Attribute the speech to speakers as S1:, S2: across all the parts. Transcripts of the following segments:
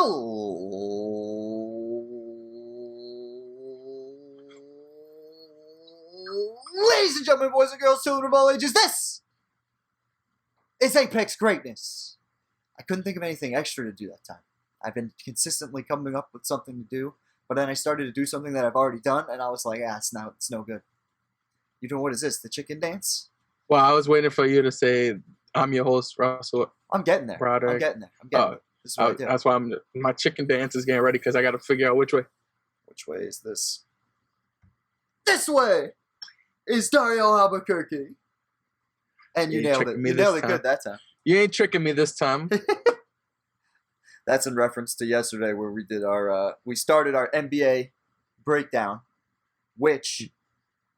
S1: Ladies and gentlemen, boys and girls, children of all ages, this is Apex Greatness. I couldn't think of anything extra to do that time. I've been consistently coming up with something to do, but then I started to do something that I've already done, and I was like, it's no good. You doing, what is this, the chicken dance?
S2: Well, I was waiting for you to say, I'm your host, Russell.
S1: I'm getting there.
S2: Broderick.
S1: I'm getting there. This is what I do.
S2: That's why my chicken dance is getting ready, because I got to figure out which way.
S1: Which way is this? This way is Dario Albuquerque. And you nailed it. You nailed it good that time.
S2: You ain't tricking me this time.
S1: That's in reference to yesterday where we did we started our NBA breakdown, which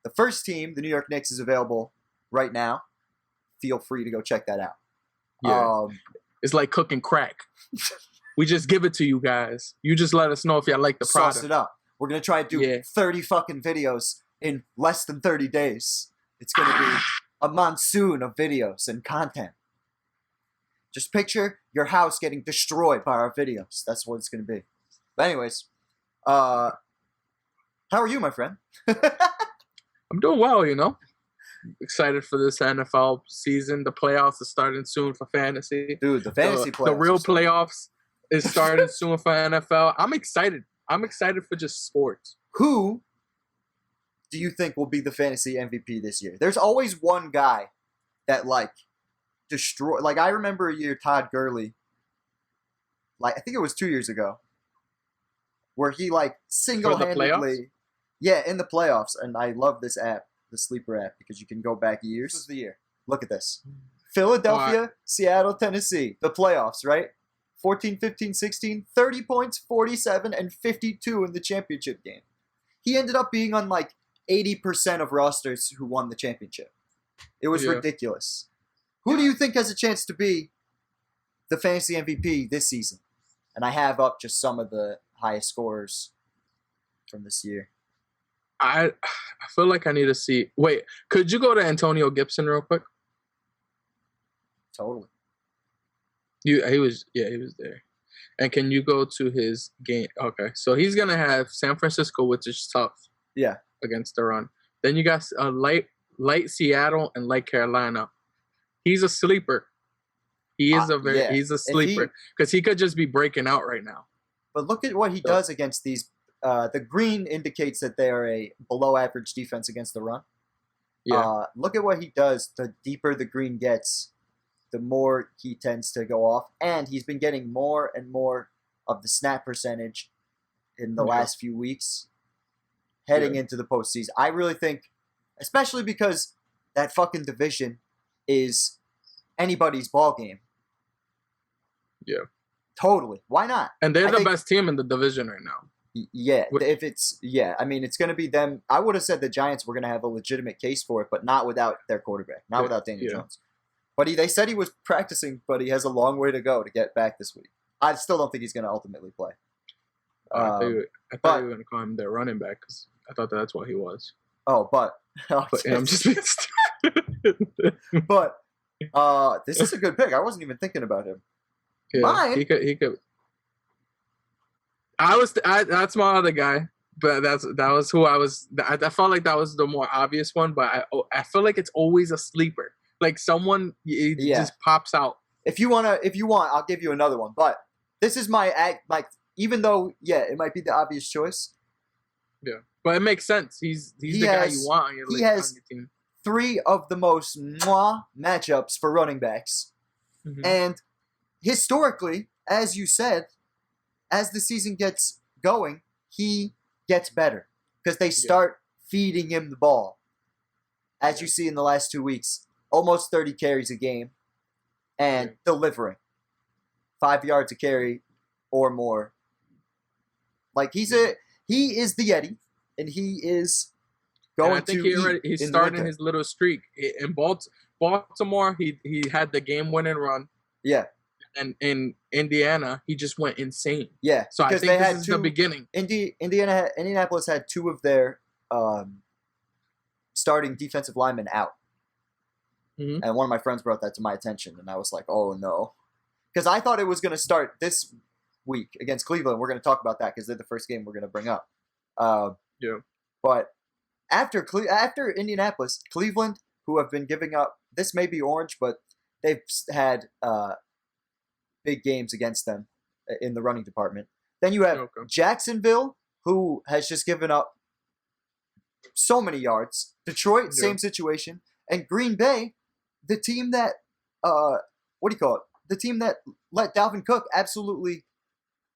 S1: the first team, the New York Knicks, is available right now. Feel free to go check that out.
S2: Yeah. It's like cooking crack. We just give it to you guys. You just let us know if y'all like the product.
S1: Sauce it up. We're going to try to do 30 fucking videos in less than 30 days. It's going to be a monsoon of videos and content. Just picture your house getting destroyed by our videos. That's what it's going to be. But anyways, how are you, my friend?
S2: I'm doing well, you know. Excited for this NFL season. The playoffs are starting soon for fantasy.
S1: Dude, the fantasy playoffs.
S2: The real playoffs is starting soon for NFL. I'm excited. I'm excited for just sports.
S1: Who do you think will be the fantasy MVP this year? There's always one guy that, destroy. Like, I remember a year Todd Gurley, I think it was 2 years ago, where he, single-handedly... Yeah, in the playoffs. And I love this app, the Sleeper app, because you can go back years. This was the year. Look at this. Philadelphia, Seattle, Tennessee. The playoffs, right? 14, 15, 16, 30 points, 47, and 52 in the championship game. He ended up being on, 80% of rosters who won the championship. It was ridiculous. Who do you think has a chance to be the fantasy MVP this season? And I have up just some of the highest scorers from this year.
S2: I feel like I need to see. Wait, could you go to Antonio Gibson real quick?
S1: Totally.
S2: He was there. And can you go to his game? Okay, so he's gonna have San Francisco, which is tough.
S1: Yeah.
S2: Against the run. Then you got light Seattle and light Carolina. He's a sleeper. He's a sleeper because he could just be breaking out right now.
S1: But look at what he does against these. The green indicates that they are a below-average defense against the run. Yeah. Look at what he does. The deeper the green gets, the more he tends to go off. And he's been getting more and more of the snap percentage in the last few weeks heading into the postseason. I really think, especially because that fucking division is anybody's ball game.
S2: Yeah.
S1: Totally. Why not?
S2: And they're the best team in the division right now.
S1: Yeah, I mean, it's going to be them. I would have said the Giants were going to have a legitimate case for it, but not without their quarterback, not without Daniel Jones. But they said he was practicing, but he has a long way to go to get back this week. I still don't think he's going to ultimately play.
S2: I thought you were going to call him their running back because I thought that's what he was.
S1: I'm just being stupid. But this is a good pick. I wasn't even thinking about him.
S2: Yeah, he could. That's my other guy, but that was who I was. I felt like that was the more obvious one, but I feel like it's always a sleeper. Like someone just pops out.
S1: If you want, I'll give you another one. But this is even though it might be the obvious choice.
S2: Yeah, but it makes sense. He's the guy you want on your team. He has
S1: 3 of the most matchups for running backs, and historically, as you said. As the season gets going, he gets better because they start feeding him the ball. As you see in the last 2 weeks, almost 30 carries a game and delivering 5 yards a carry or more. He is the Yeti, and he is going to.
S2: He's starting his little streak in Baltimore. He had the game-winning run.
S1: Yeah.
S2: And in Indiana, he just went insane.
S1: Yeah,
S2: so I think this is the beginning.
S1: Indianapolis had 2 of their starting defensive linemen out. Mm-hmm. And one of my friends brought that to my attention, and I was like, oh, no. Because I thought it was going to start this week against Cleveland. We're going to talk about that because they're the first game we're going to bring up.
S2: Yeah.
S1: But after Indianapolis, Cleveland, who have been giving up, this may be orange, but they've had big games against them in the running department. Then you have Jacksonville, who has just given up so many yards. Detroit, same situation. And Green Bay, the team that, the team that let Dalvin Cook absolutely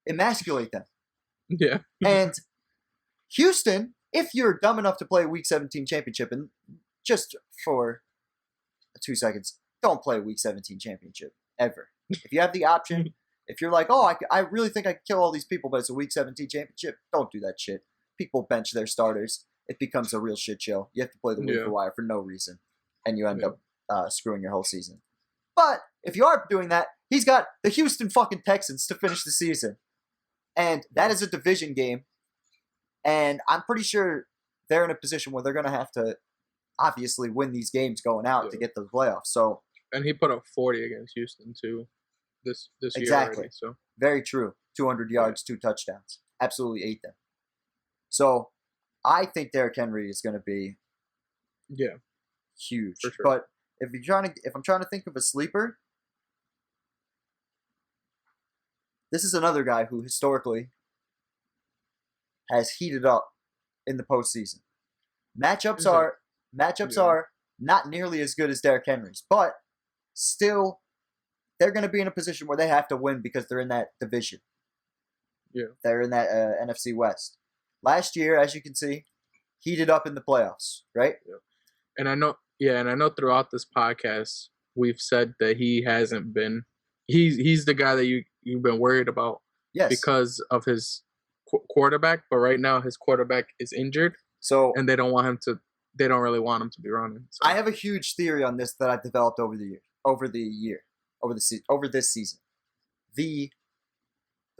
S1: emasculate them.
S2: Yeah.
S1: And Houston, if you're dumb enough to play a Week 17 championship, and just for 2 seconds, don't play a Week 17 championship, ever. If you have the option, if you're like, oh, I really think I can kill all these people, but it's a Week 17 championship, don't do that shit. People bench their starters. It becomes a real shit show. You have to play the waiver wire for no reason, and you end up screwing your whole season. But if you are doing that, he's got the Houston fucking Texans to finish the season. And that is a division game. And I'm pretty sure they're in a position where they're going to have to obviously win these games going out to get the playoffs. So,
S2: and he put up 40 against Houston too this year already. So
S1: very true. 200 yards, 2 touchdowns. Absolutely ate them. So I think Derrick Henry is going to be huge.
S2: For sure.
S1: But if I'm trying to think of a sleeper, this is another guy who historically has heated up in the postseason. Matchups are not nearly as good as Derrick Henry's, but still, they're going to be in a position where they have to win because they're in that division.
S2: Yeah,
S1: they're in that NFC West. Last year, as you can see, heated up in the playoffs, right?
S2: Yeah. And I know throughout this podcast we've said that he hasn't been. He's the guy that you've been worried about.
S1: Yes.
S2: Because of his quarterback, but right now his quarterback is injured.
S1: So
S2: and they don't really want him to be running. So.
S1: I have a huge theory on this that I've developed over this season. The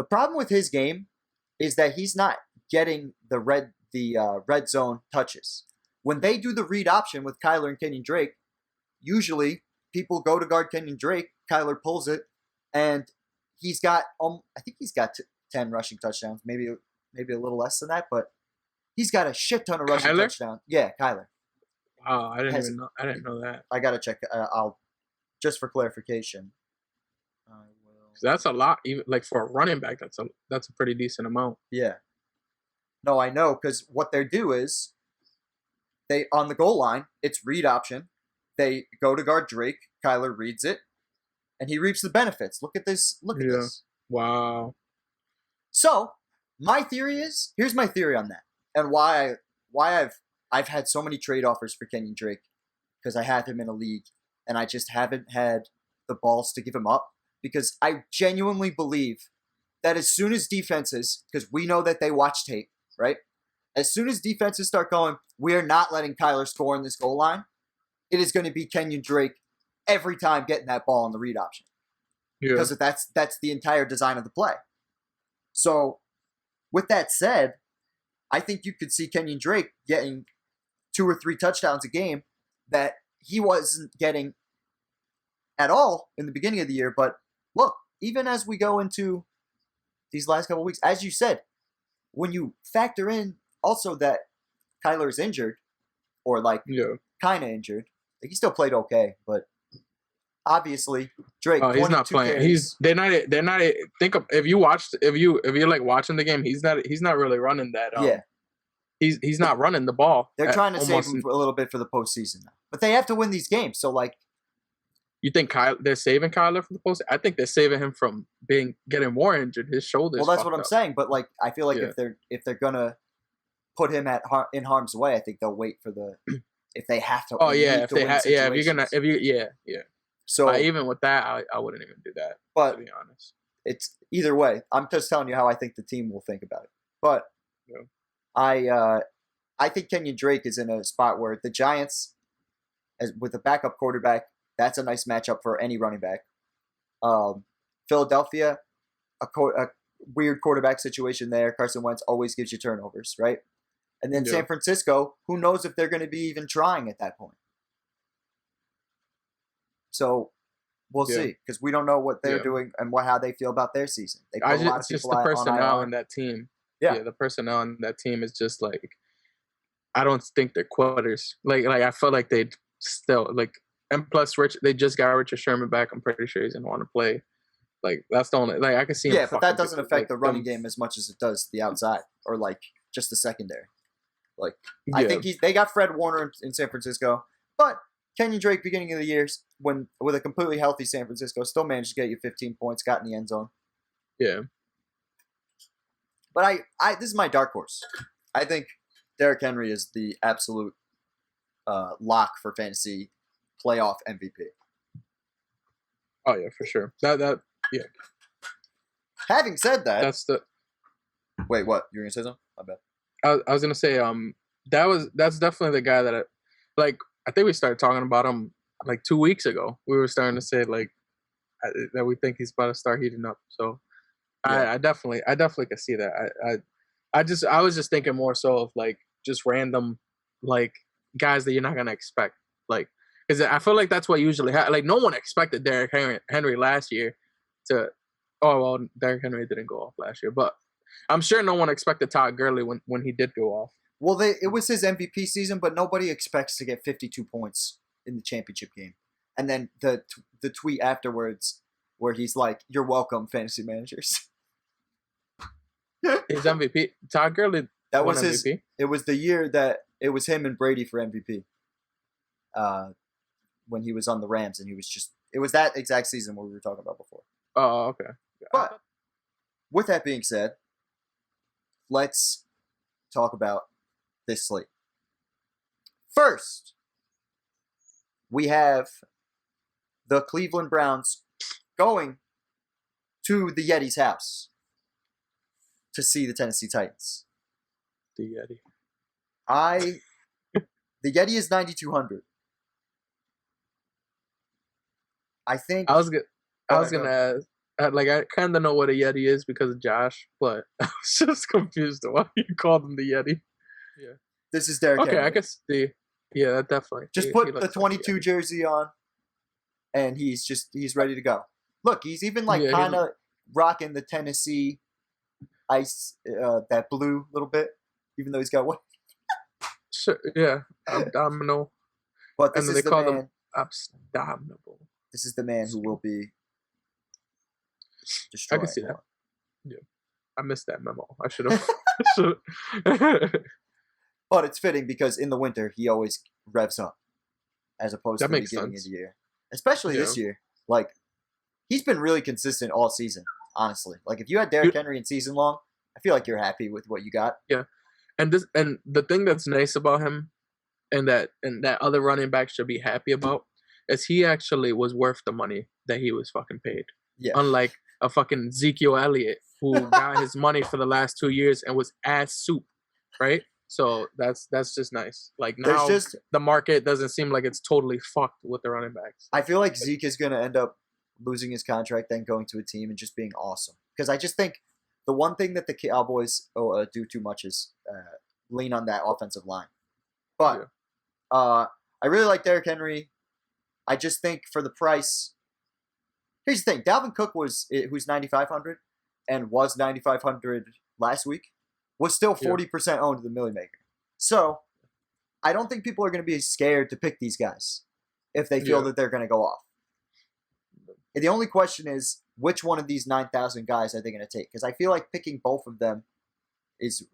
S1: problem with his game is that he's not getting the red zone touches. When they do the read option with Kyler and Kenyon Drake, usually people go to guard Kenyon Drake. Kyler pulls it, and he's got 10 rushing touchdowns, maybe a little less than that, but he's got a shit ton of rushing touchdowns. Yeah, Kyler.
S2: Wow, I didn't know that.
S1: I gotta check. I'll just for clarification. I will.
S2: That's a lot, even like for a running back. That's a pretty decent amount.
S1: Yeah. No, I know, because what they do is they on the goal line, it's read option. They go to guard Drake. Kyler reads it, and he reaps the benefits. Look at this. Look at this.
S2: Wow.
S1: So here's my theory on that, and why I've had so many trade offers for Kenyon Drake, because I have him in a league, and I just haven't had the balls to give him up, because I genuinely believe that as soon as defenses, because we know that they watch tape, right? As soon as defenses start going, we are not letting Kyler score in this goal line, it is going to be Kenyon Drake every time getting that ball on the read option.
S2: Yeah.
S1: Because that's the entire design of the play. So, with that said, I think you could see Kenyon Drake getting 2 or 3 touchdowns a game that he wasn't getting at all in the beginning of the year. But look, even as we go into these last couple of weeks, as you said, when you factor in also that Kyler's injured, or kind of injured, he still played okay, but obviously Drake.
S2: He's not playing.
S1: Carries.
S2: They're not. Think of if you're like watching the game, he's not really running that.
S1: Yeah.
S2: He's not running the ball.
S1: They're trying to save him for a little bit for the postseason now, but they have to win these games. So
S2: you think they're saving Kyler for the postseason? I think they're saving him from getting more injured. His shoulders.
S1: Well, that's what I'm saying. But I feel like if they're gonna put him in harm's way, I think they'll wait for if they have to.
S2: Oh yeah, if you're
S1: So
S2: even with that, I wouldn't even do that.
S1: But
S2: to be honest,
S1: it's either way. I'm just telling you how I think the team will think about it. But I think Kenyon Drake is in a spot where the Giants, with a backup quarterback, that's a nice matchup for any running back. Philadelphia, a weird quarterback situation there. Carson Wentz always gives you turnovers, right? And then San Francisco, who knows if they're going to be even trying at that point. So we'll see, because we don't know what they're doing and how they feel about their season. They put a lot of people
S2: just the personnel in that team.
S1: Yeah,
S2: the personnel in that team is just like, I don't think they're quitters. Like I feel like they'd still like, and plus they just got Richard Sherman back. I'm pretty sure he's gonna want to play. Like that's the only, like I can see him.
S1: Yeah, but that doesn't affect the running game as much as it does the outside or like just the secondary. Like I think they got Fred Warner in San Francisco, but Kenyon Drake beginning of the year with a completely healthy San Francisco still managed to get you 15 points, got in the end zone.
S2: Yeah.
S1: But this is my dark horse. I think Derrick Henry is the absolute lock for fantasy playoff MVP.
S2: Oh yeah, for sure. That yeah.
S1: Having said that,
S2: that's the.
S1: Wait, what? You were gonna say something? I bet.
S2: I was gonna say that's definitely the guy that I think we started talking about him like 2 weeks ago. We were starting to say like that we think he's about to start heating up. So yeah. I definitely could see that. I was just thinking more so of like just random like guys that you're not gonna expect, like, because I feel like that's what usually like no one expected Derrick Henry last year to. Oh well, Derrick Henry didn't go off last year, but I'm sure no one expected Todd Gurley when he did go off.
S1: Well, it was his MVP season, but nobody expects to get 52 points in the championship game. And then the tweet afterwards where he's like, "You're welcome, fantasy managers."
S2: His MVP, Todd Gurley.
S1: That was his MVP? It was the year that it was him and Brady for MVP. When he was on the Rams, and it was that exact season what we were talking about before.
S2: Oh, okay.
S1: But with that being said, let's talk about this slate. First, we have the Cleveland Browns going to the Yeti's house to see the Tennessee Titans.
S2: The Yeti.
S1: The Yeti is 9,200. I think
S2: I was gonna ask. Like I kind of know what a Yeti is because of Josh, but I was just confused why you called him the Yeti. Yeah.
S1: This is Derrick Henry.
S2: I can see. Yeah, definitely.
S1: Just put the 22 like jersey on, and he's ready to go. Look, he's even kind of rocking the Tennessee ice, that blue little bit, even though he's got what?
S2: Sure, yeah, abdominal.
S1: But this is the man.
S2: Abdominable.
S1: This is the man who will be destroying.
S2: I can see that. Yeah, I missed that memo. I should have.
S1: But it's fitting because in the winter he always revs up, as opposed to the beginning of the year. Especially this year, like he's been really consistent all season. Honestly, like if you had Derrick Henry in season long, I feel like you're happy with what you got.
S2: Yeah, and the thing that's nice about him, and that other running backs should be happy about, is he actually was worth the money that he was fucking paid. Yeah. Unlike a fucking Ezekiel Elliott who got his money for the last 2 years and was ass soup, right? So that's just nice. Like now the market doesn't seem like it's totally fucked with the running backs.
S1: I feel like Zeke is going to end up losing his contract, then going to a team and just being awesome. Because I just think the one thing that the Cowboys do too much is lean on that offensive line. But I really like Derrick Henry. I just think for the price, here's the thing: Dalvin Cook who's 9,500 and was 9,500 last week, was still 40% owned to the Millie Maker. So I don't think people are going to be scared to pick these guys if they feel that they're going to go off. And the only question is, which one of these 9,000 guys are they going to take? Because I feel like picking both of them is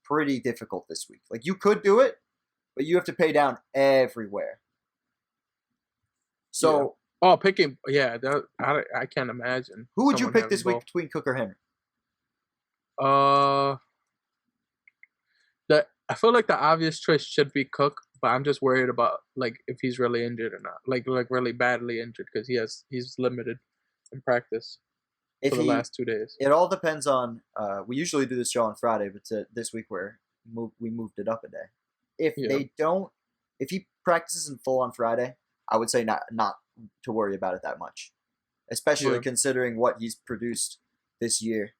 S1: pretty difficult this week. Like you could do it, but you have to pay down everywhere. So,
S2: picking, I can't imagine.
S1: Who would you pick this week between Cook or Henry?
S2: I feel like the obvious choice should be Cook, but I'm just worried about like if he's really injured or not, like really badly injured because he's limited in practice for the last 2 days.
S1: It all depends on. We usually do this show on Friday, but this week we moved it up a day. If he practices in full on Friday, I would say not to worry about it that much, especially considering what he's produced this year.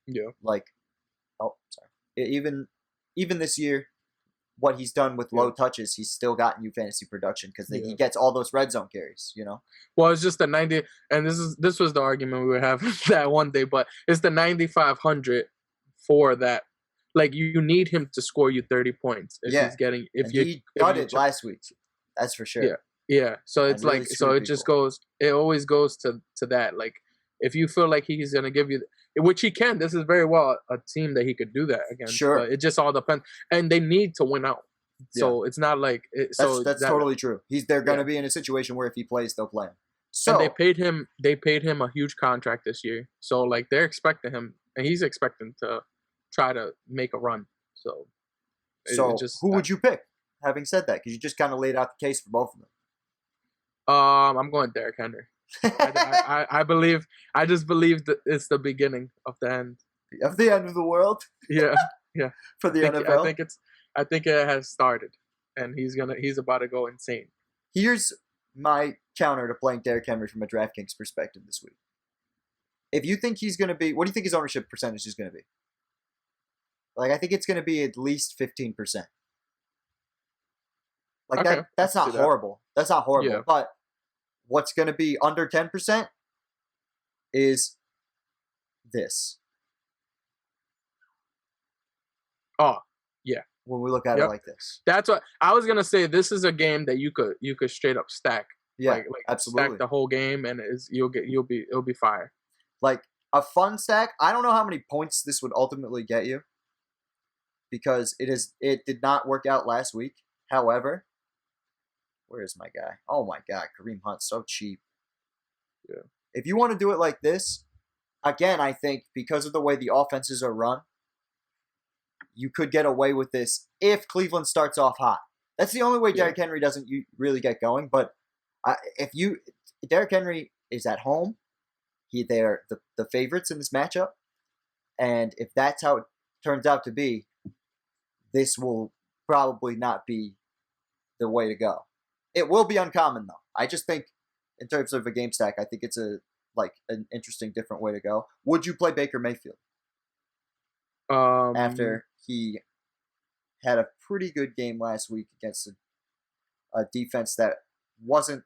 S2: Yeah.
S1: Like, even this year, what he's done with low touches, he's still gotten you fantasy production because he gets all those red zone carries, you know?
S2: Well, it's just the 90, and this was the argument we were having that one day, but it's the 9,500 for that. Like, you need him to score you 30 points if he's getting,
S1: he gutted last week. That's for sure.
S2: Yeah. So it's really it always goes to that. Like, if you feel like he's going to give you, which he can, this is very well a team that he could do that against.
S1: Sure.
S2: But it just all depends. And they need to win out. So it's not like.
S1: That's totally true. They're going to be in a situation where if he plays, they'll play him. So
S2: and they paid him a huge contract this year. So, like, they're expecting him, and he's expecting to try to make a run. So
S1: who would you pick? Having said that, because you just kind of laid out the case for both of them.
S2: I'm going Derrick Henry. I just believe that it's the beginning of the end.
S1: Of the end of the world?
S2: Yeah.
S1: For the NFL?
S2: I think it has started, and he's about to go insane.
S1: Here's my counter to playing Derrick Henry from a Draftkings perspective this week. If you think he's going to be, what do you think his ownership percentage is going to be? Like, I think it's going to be at least 15%. Like,
S2: okay,
S1: that's not horrible. That's not horrible.
S2: Yeah.
S1: But what's going to be under 10% is this.
S2: Oh, yeah.
S1: When we look at it like this.
S2: That's what I was going to say. This is a game that you could straight up stack.
S1: Yeah,
S2: like
S1: absolutely.
S2: Stack the whole game, and it'll be fire.
S1: Like, a fun stack. I don't know how many points this would ultimately get you, because it did not work out last week. However, where is my guy? Oh my God, Kareem Hunt, so cheap.
S2: Yeah.
S1: If you want to do it like this, again, I think because of the way the offenses are run, you could get away with this if Cleveland starts off hot. That's the only way Derrick Henry doesn't really get going. But Derrick Henry is at home, they're the favorites in this matchup, and if that's how it turns out to be, this will probably not be the way to go. It will be uncommon, though. I just think, in terms of a game stack, I think it's an interesting, different way to go. Would you play Baker Mayfield after he had a pretty good game last week against a defense that wasn't?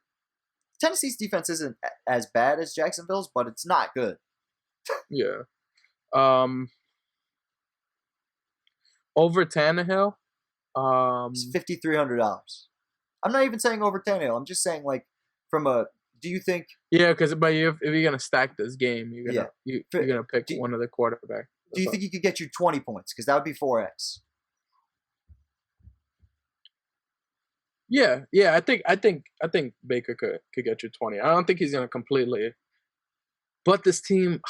S1: Tennessee's defense isn't as bad as Jacksonville's, but it's not good.
S2: Yeah. Over Tannehill.
S1: It's $5,300. I'm not even saying over Tannehill. I'm just saying, like, do you think?
S2: Yeah, because if you're gonna stack this game, you're gonna pick one of the quarterbacks.
S1: Do you think he could get you 20 points? Because that would be 4x.
S2: Yeah. I think Baker could get you 20. I don't think he's gonna completely. But this team,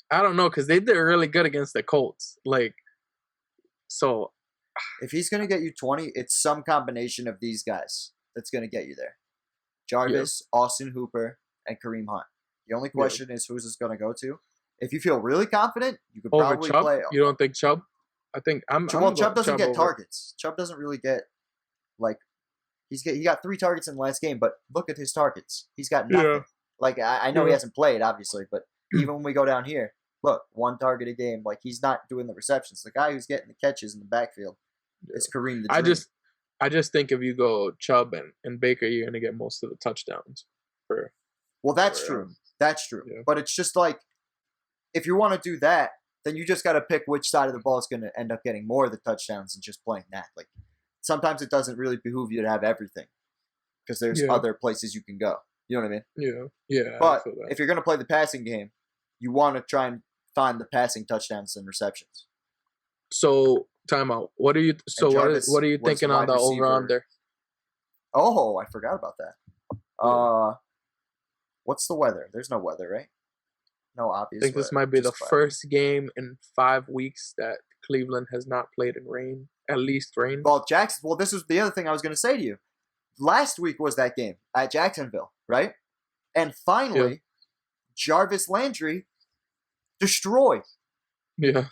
S2: I don't know, because they did really good against the Colts. Like, so.
S1: If he's going to get you 20, it's some combination of these guys that's going to get you there. Jarvis, Austin Hooper, and Kareem Hunt. The only question is who's this going to go to. If you feel really confident, you could probably
S2: Chubb?
S1: play.
S2: You don't think Chubb? I think
S1: Chubb doesn't get targets. Chubb doesn't really get, like, he got 3 targets in the last game, but look at his targets. He's got nothing.
S2: Yeah.
S1: Like, I know he hasn't played, obviously, but even when we go down here, look, 1 target a game. Like, he's not doing the receptions. The guy who's getting the catches in the backfield is Kareem the Dream.
S2: I just think if you go Chubb and Baker, you're going to get most of the touchdowns.
S1: That's true. That's true.
S2: Yeah.
S1: But it's just like, if you want to do that, then you just got to pick which side of the ball is going to end up getting more of the touchdowns and just playing that. Like, sometimes it doesn't really behoove you to have everything because there's other places you can go. You know what I mean?
S2: Yeah.
S1: But if you're going to play the passing game, you want to try and find the passing touchdowns and receptions.
S2: So, timeout. What are you thinking on the over-under?
S1: Oh, I forgot about that. What's the weather? There's no weather, right? No obvious.
S2: I think this might be the first game in 5 weeks that Cleveland has not played in rain. At least rain.
S1: Well, this is the other thing I was going to say to you. Last week was that game at Jacksonville, right? And finally, Jarvis Landry destroyed.
S2: Yeah.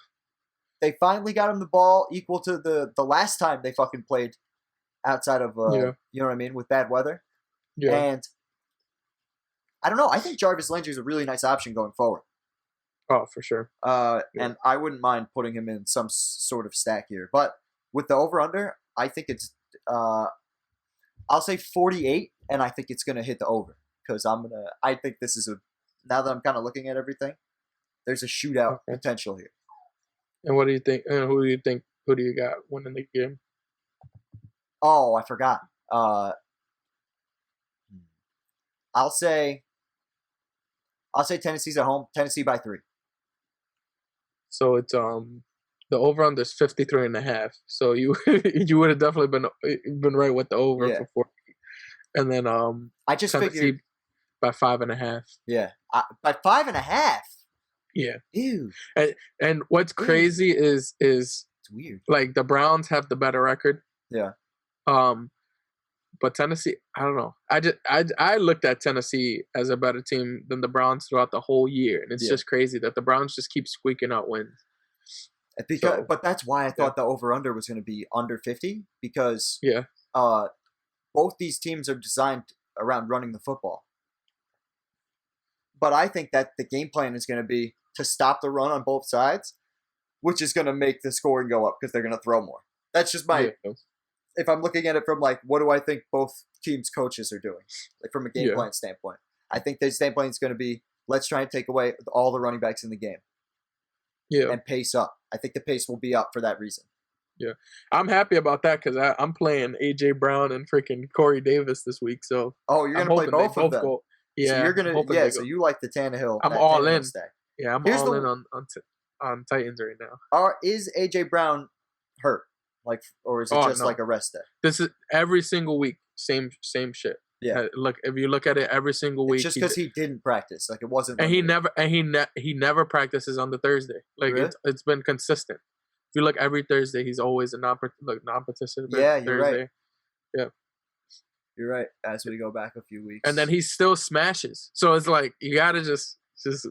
S1: They finally got him the ball equal to the last time they fucking played outside of, you know what I mean, with bad weather.
S2: Yeah.
S1: And I don't know. I think Jarvis Landry is a really nice option going forward.
S2: Oh, for sure.
S1: And I wouldn't mind putting him in some sort of stack here. But with the over-under, I think it's I'll say 48, and I think it's gonna hit the over because I think this is now that I'm kind of looking at everything, there's a shootout potential here.
S2: And what do you think? And who do you think? Who do you got winning the game?
S1: Oh, I forgot. I'll say Tennessee's at home. Tennessee by 3.
S2: So it's the over under is 53.5. So you you would have definitely been right with the over for 4. And then
S1: I just
S2: Tennessee
S1: figured
S2: by 5.5.
S1: Yeah, by 5.5.
S2: Yeah.
S1: Ew.
S2: And what's crazy is
S1: it's weird.
S2: Like the Browns have the better record.
S1: Yeah.
S2: But Tennessee, I don't know. I looked at Tennessee as a better team than the Browns throughout the whole year, and it's just crazy that the Browns just keep squeaking out wins.
S1: But that's why I thought the over/under was going to be under 50 because both these teams are designed around running the football. But I think that the game plan is going to be to stop the run on both sides, which is going to make the scoring go up because they're going to throw more. That's just my. Yeah. If I'm looking at it from like, what do I think both teams' coaches are doing, like from a game plan standpoint? I think the game plan is going to be let's try and take away all the running backs in the game. Yeah. And pace up. I think the pace will be up for that reason.
S2: Yeah, I'm happy about that because I'm playing AJ Brown and freaking Corey Davis this week. So
S1: you're gonna play both of them.
S2: Yeah,
S1: so you're gonna So you like the Tannehill?
S2: I'm all in. Stack. Yeah, I'm all in on Titans right now.
S1: Is AJ Brown hurt? Like, or is it just like a rest day?
S2: This is every single week, same shit. Yeah, look, if you look at it every single week,
S1: it's just because he didn't practice, like it wasn't.
S2: And he never practices on the Thursday. Like really? It's been consistent. If you look every Thursday, he's always a non-participant.
S1: Yeah, you're
S2: Thursday.
S1: Right.
S2: Yeah,
S1: you're right. As we go back a few weeks,
S2: and then he still smashes. So it's like you gotta just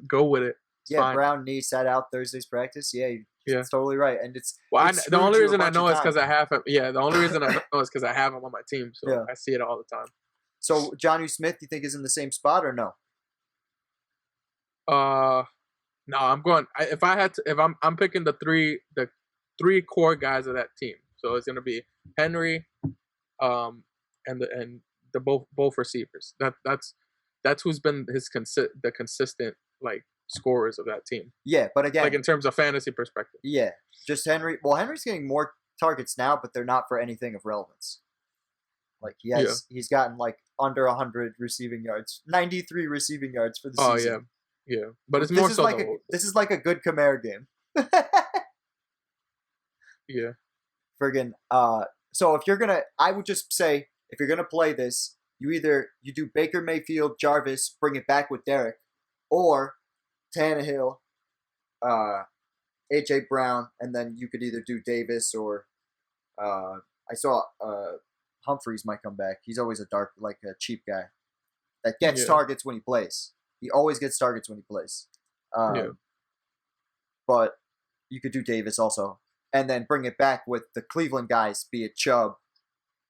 S2: go with it. It's fine.
S1: Brown knee sat out Thursday's practice. Yeah, it's totally right. And
S2: the only reason I know is because I have him. Yeah, the only reason I know is because I have him on my team, so I see it all the time.
S1: So Jonnu Smith, you think is in the same spot or no?
S2: No, I'm going. If I'm picking the three core guys of that team. So it's gonna be Henry, and the both receivers. That's who's been the consistent like scorers of that team.
S1: Yeah, but again,
S2: like in terms of fantasy perspective.
S1: Yeah, just Henry. Well, Henry's getting more targets now, but they're not for anything of relevance. Like he's gotten like under 100 receiving yards, 93 receiving yards for the season.
S2: Oh yeah. But it's more so.
S1: This is like a good Kamara game.
S2: Yeah.
S1: Friggin'. So I would just say if you're gonna play this, you do Baker Mayfield, Jarvis, bring it back with Derek, or Tannehill, AJ Brown, and then you could either do Davis or I saw Humphreys might come back. He's always a cheap guy that gets targets when he plays. He always gets targets when he plays. But you could do Davis also, and then bring it back with the Cleveland guys, be it Chubb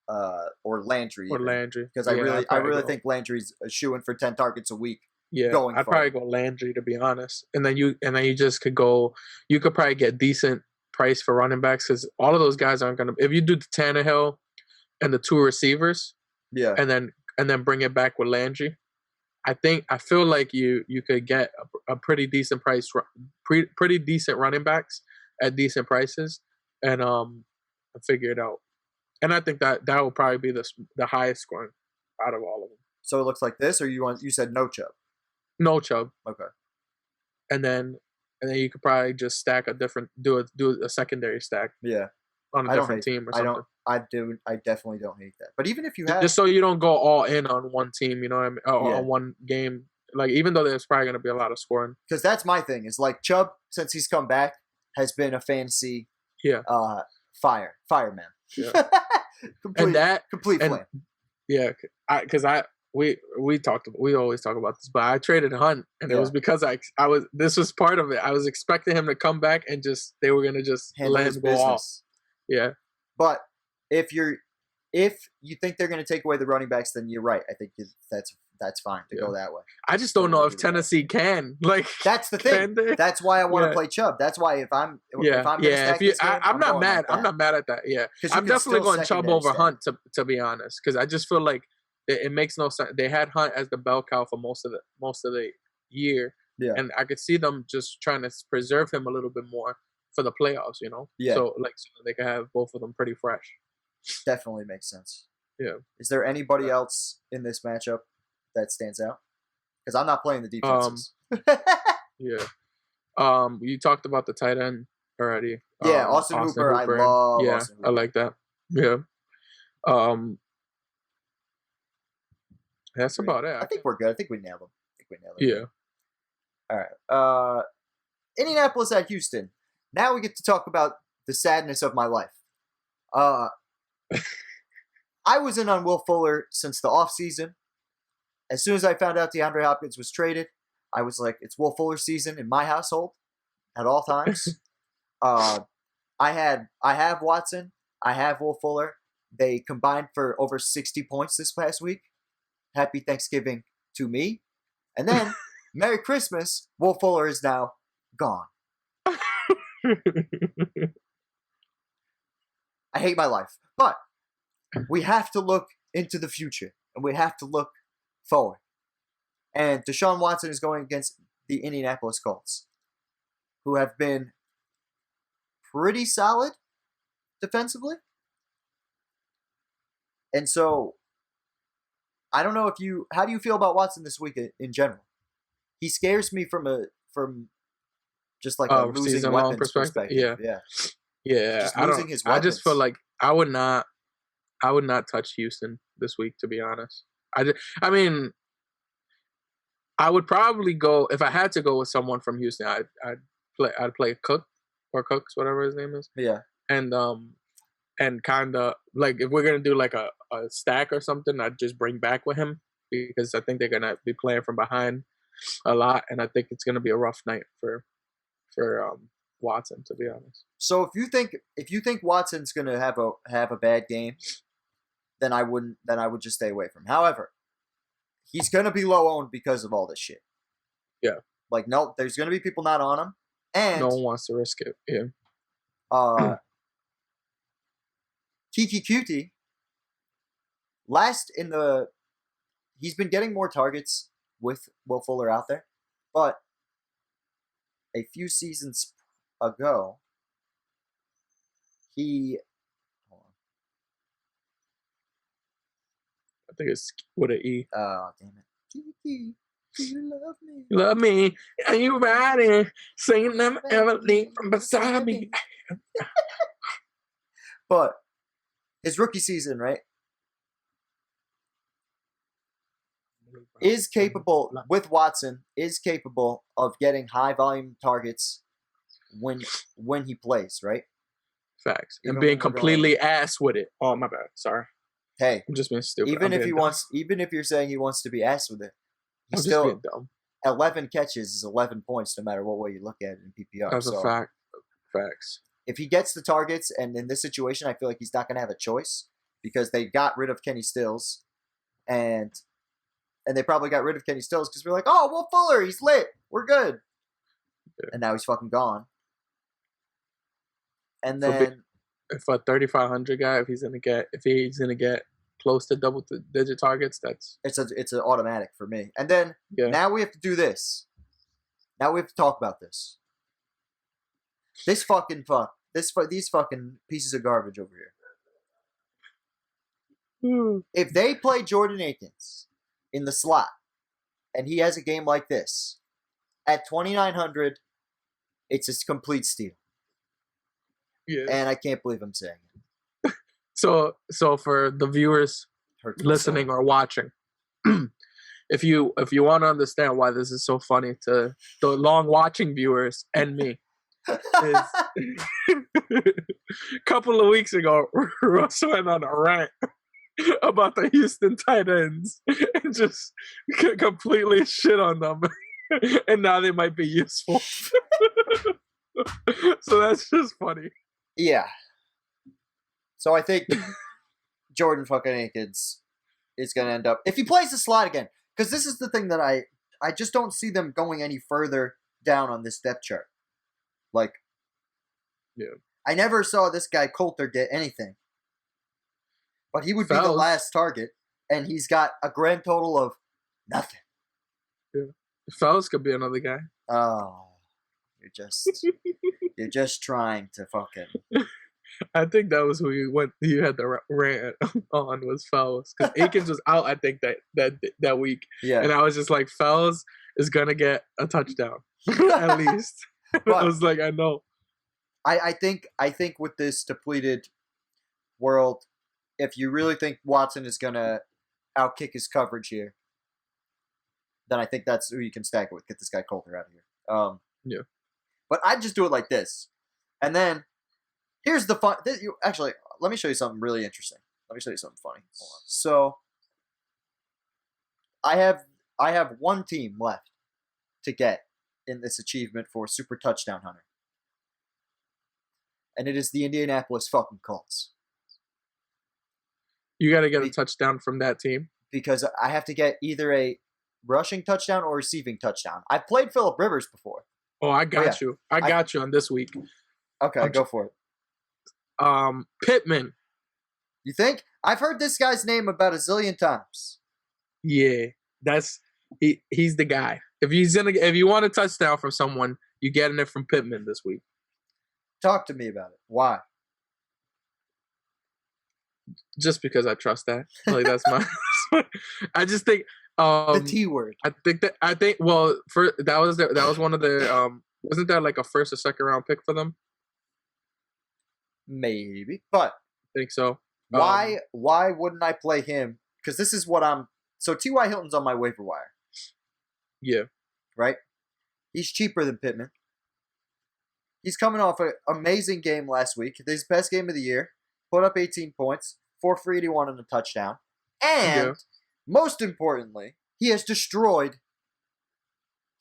S1: or Landry. Because I really think Landry's a shoo-in for 10 targets a week.
S2: Yeah, I'd probably go Landry to be honest, and then you just could go. You could probably get decent price for running backs because all of those guys aren't gonna. If you do the Tannehill and the 2 receivers, and then bring it back with Landry, I feel like you could get a pretty decent price, pretty decent running backs at decent prices, and figure it out. And I think that will probably be the highest scoring out of all of them.
S1: So it looks like this, or you said no Chubb.
S2: No Chubb.
S1: Okay.
S2: And then you could probably just stack do a secondary stack.
S1: Yeah.
S2: On a different team or something.
S1: I definitely don't hate that. But even if you have
S2: just so you don't go all in on one team, you know what I mean? On one game. Like even though there's probably gonna be a lot of scoring.
S1: Because that's my thing, is like Chubb, since he's come back, has been a fantasy fireman. Yeah. complete flame.
S2: Yeah, because we always talk about this, but I traded Hunt, and it was because this was part of it. I was expecting him to come back and they were gonna just let him go off. Yeah,
S1: but if you think they're gonna take away the running backs, then you're right. I think that's fine to go that way.
S2: I just don't know if Tennessee can. Like,
S1: that's the thing. That's why I want to play Chubb. That's why if I'm gonna stack this game,
S2: I'm not mad. I'm not mad at that. Yeah, I'm definitely going Chubb over Hunt to be honest, because I just feel like it makes no sense. They had Hunt as the bell cow for most of the year, and I could see them just trying to preserve him a little bit more for the playoffs. So they can have both of them pretty fresh.
S1: Definitely makes sense.
S2: Yeah.
S1: Is there anybody else in this matchup that stands out? Because I'm not playing the defenses.
S2: Yeah. You talked about the tight end already.
S1: Yeah, Austin Hooper. I love Austin Hooper.
S2: I like that. Yeah. That's about it.
S1: I think we're good. I think we nailed them.
S2: Yeah.
S1: All right. Indianapolis at Houston. Now we get to talk about the sadness of my life. I was in on Will Fuller since the offseason. As soon as I found out DeAndre Hopkins was traded, I was like, it's Will Fuller season in my household at all times. I have Watson. I have Will Fuller. They combined for over 60 points this past week. Happy Thanksgiving to me. And then, Merry Christmas. Will Fuller is now gone. I hate my life. But we have to look into the future. And we have to look forward. And Deshaun Watson is going against the Indianapolis Colts, who have been pretty solid defensively. And so, I don't know how do you feel about Watson this week in general? He scares me from just like a losing weapons perspective.
S2: Yeah. I just feel like I would not touch Houston this week, to be honest. I mean, I would probably go if I had to go with someone from Houston. I'd play Cook or Cooks, whatever his name is.
S1: Yeah.
S2: And kind of like if we're gonna do like a stack or something, I'd just bring back with him because I think they're gonna be playing from behind a lot, and I think it's gonna be a rough night for Watson, to be honest.
S1: So if you think Watson's gonna have a bad game, then I would just stay away from him. However, he's gonna be low owned because of all this shit.
S2: Yeah.
S1: Like no, there's gonna be people not on him, and
S2: no one wants to risk it. Yeah.
S1: Kiki Cutie, he's been getting more targets with Will Fuller out there, but a few seasons ago, I
S2: think it's with an E.
S1: Oh, damn it. Kiki, do you love me?
S2: You love me? Are you riding? Singing them ever leave from beside me.
S1: But his rookie season, right, is capable with Watson of getting high volume targets when he plays, right?
S2: Facts. And being completely ass with it. Oh, my bad. Sorry.
S1: Hey,
S2: I'm just being stupid.
S1: Even if you're saying he wants to be ass with it, he's still
S2: just being dumb.
S1: 11 catches is 11 points no matter what way you look at it in PPR.
S2: That's a fact. Facts.
S1: If he gets the targets, and in this situation, I feel like he's not going to have a choice because they got rid of Kenny Stills, and they probably got rid of Kenny Stills because we're like, oh, Will Fuller, he's lit, we're good, and now he's fucking gone. And then,
S2: if a 3,500 guy, if he's gonna get close to double-digit targets, it's
S1: an automatic for me. And then now we have to do this. Now we have to talk about this. These fucking pieces of garbage over here. If they play Jordan Akins in the slot, and he has a game like this, at 2,900, it's a complete steal.
S2: Yeah.
S1: And I can't believe I'm saying it.
S2: So for the viewers listening or watching, if you want to understand why this is so funny to the long watching viewers and me, is a couple of weeks ago, Russ went on a rant about the Houston tight ends and just completely shit on them, and now they might be useful. So that's just funny.
S1: Yeah. So I think Jordan fucking Akins is going to end up, if he plays the slot again, Because this is the thing that I just don't see them going any further down on this depth chart. Like,
S2: Yeah.
S1: I never saw this guy Coulter get anything. But he would be the last target, and he's got a grand total of nothing.
S2: Yeah. Fells could be another guy.
S1: Oh, you're just trying to fucking.
S2: I think that was who you had the rant on was Fells, because Akins was out. I think that week,
S1: Yeah,
S2: and I was just like, Fells is gonna get a touchdown at least. But, I was like, I know.
S1: I think with this depleted world, if you really think Watson is gonna outkick his coverage here, then I think that's who you can stack it with. Get this guy Coulter out of here.
S2: Yeah.
S1: But I'd just do it like this, and then here's the fun. Actually, let me show you something really interesting. Let me show you something funny. Hold on. So I have one team left to get in this achievement for Super Touchdown Hunter, and it is the Indianapolis fucking Colts.
S2: You got to get a touchdown from that team
S1: because I have to get either a rushing touchdown or receiving touchdown. I played Phillip Rivers before.
S2: Oh, I got you. I got you on this week.
S1: Okay, go for
S2: it. Pittman.
S1: You think? I've heard this guy's name about a zillion times.
S2: Yeah, he's the guy. If you want a touchdown from someone, you're getting it from Pittman this week.
S1: Talk to me about it. Why?
S2: Just because I trust that. Like that's my. I just think.
S1: The T word.
S2: I think. Well, that was one of the. Wasn't that like a first or second round pick for them?
S1: Maybe, but
S2: I think so.
S1: Why wouldn't I play him? Because this is what I'm. So T.Y. Hilton's on my waiver wire.
S2: Yeah.
S1: Right. He's cheaper than Pittman. He's coming off an amazing game last week. His best game of the year. Put up 18 points, 4 for 81 and a touchdown, and most importantly, he has destroyed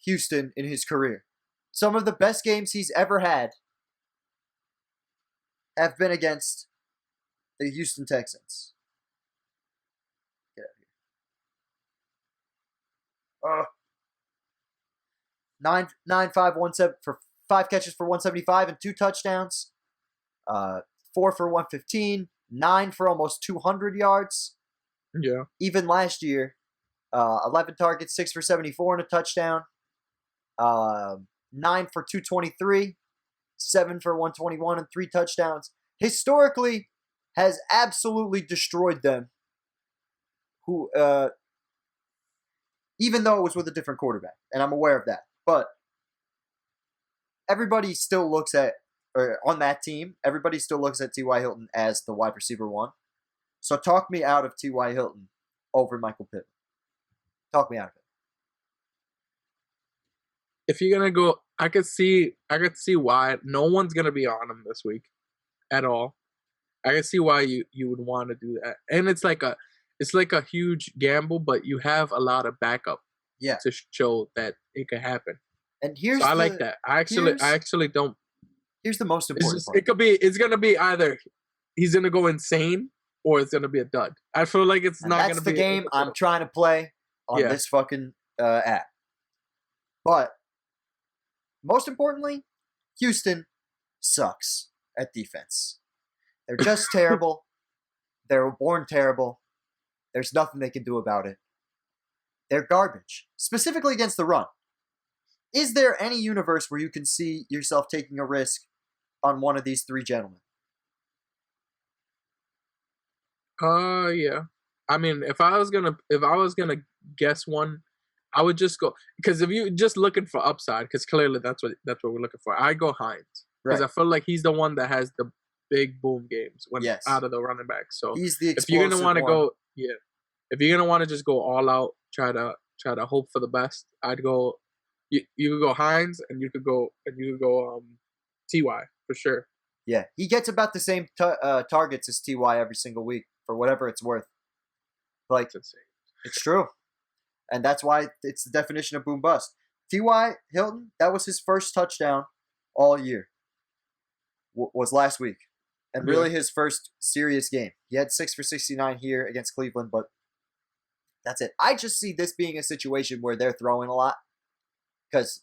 S1: Houston in his career. Some of the best games he's ever had have been against the Houston Texans. Get out of here. 9-5-1-7 for 5 catches for 175 and 2 touchdowns. 4 for 115, 9 for almost 200 yards.
S2: Yeah.
S1: Even last year, 11 targets, 6 for 74 and a touchdown. 9 for 223, 7 for 121 and 3 touchdowns. Historically, has absolutely destroyed them. Who, even though it was with a different quarterback, and I'm aware of that, but everybody still looks at. Or on that team, everybody still looks at T.Y. Hilton as the wide receiver 1. So talk me out of T.Y. Hilton over Michael Pittman. Talk me out of it.
S2: If you're gonna go, I could see why no one's gonna be on him this week at all. I can see why you would want to do that, and it's like a huge gamble, but you have a lot of backup.
S1: Yeah.
S2: To show that it could happen.
S1: And here's
S2: I like that. I actually don't.
S1: Here's the most important part.
S2: It's gonna be either he's gonna go insane or it's gonna be a dud. I feel like it's not gonna be.
S1: That's the game I'm trying to play on this fucking app. But most importantly, Houston sucks at defense. They're just terrible. They were born terrible. There's nothing they can do about it. They're garbage, specifically against the run. Is there any universe where you can see yourself taking a risk on one of these 3 gentlemen?
S2: Yeah. I mean, if I was gonna guess one, I would just go, because if you just looking for upside, because clearly that's what we're looking for. I go Hines because I feel like he's the one that has the big boom games when out of the running back. So
S1: he's the
S2: if you're gonna want to go, if you're gonna want to just go all out, try to hope for the best, I'd go. You could go Hines and you could go Ty for sure.
S1: Yeah, he gets about the same targets as Ty every single week for whatever it's worth. Like,
S2: that's insane.
S1: It's true, and that's why it's the definition of boom bust. T.Y. Hilton, that was his first touchdown all year. Was last week, and really his first serious game. He had 6 for 69 here against Cleveland, but That's it. I just see this being a situation where they're throwing a lot because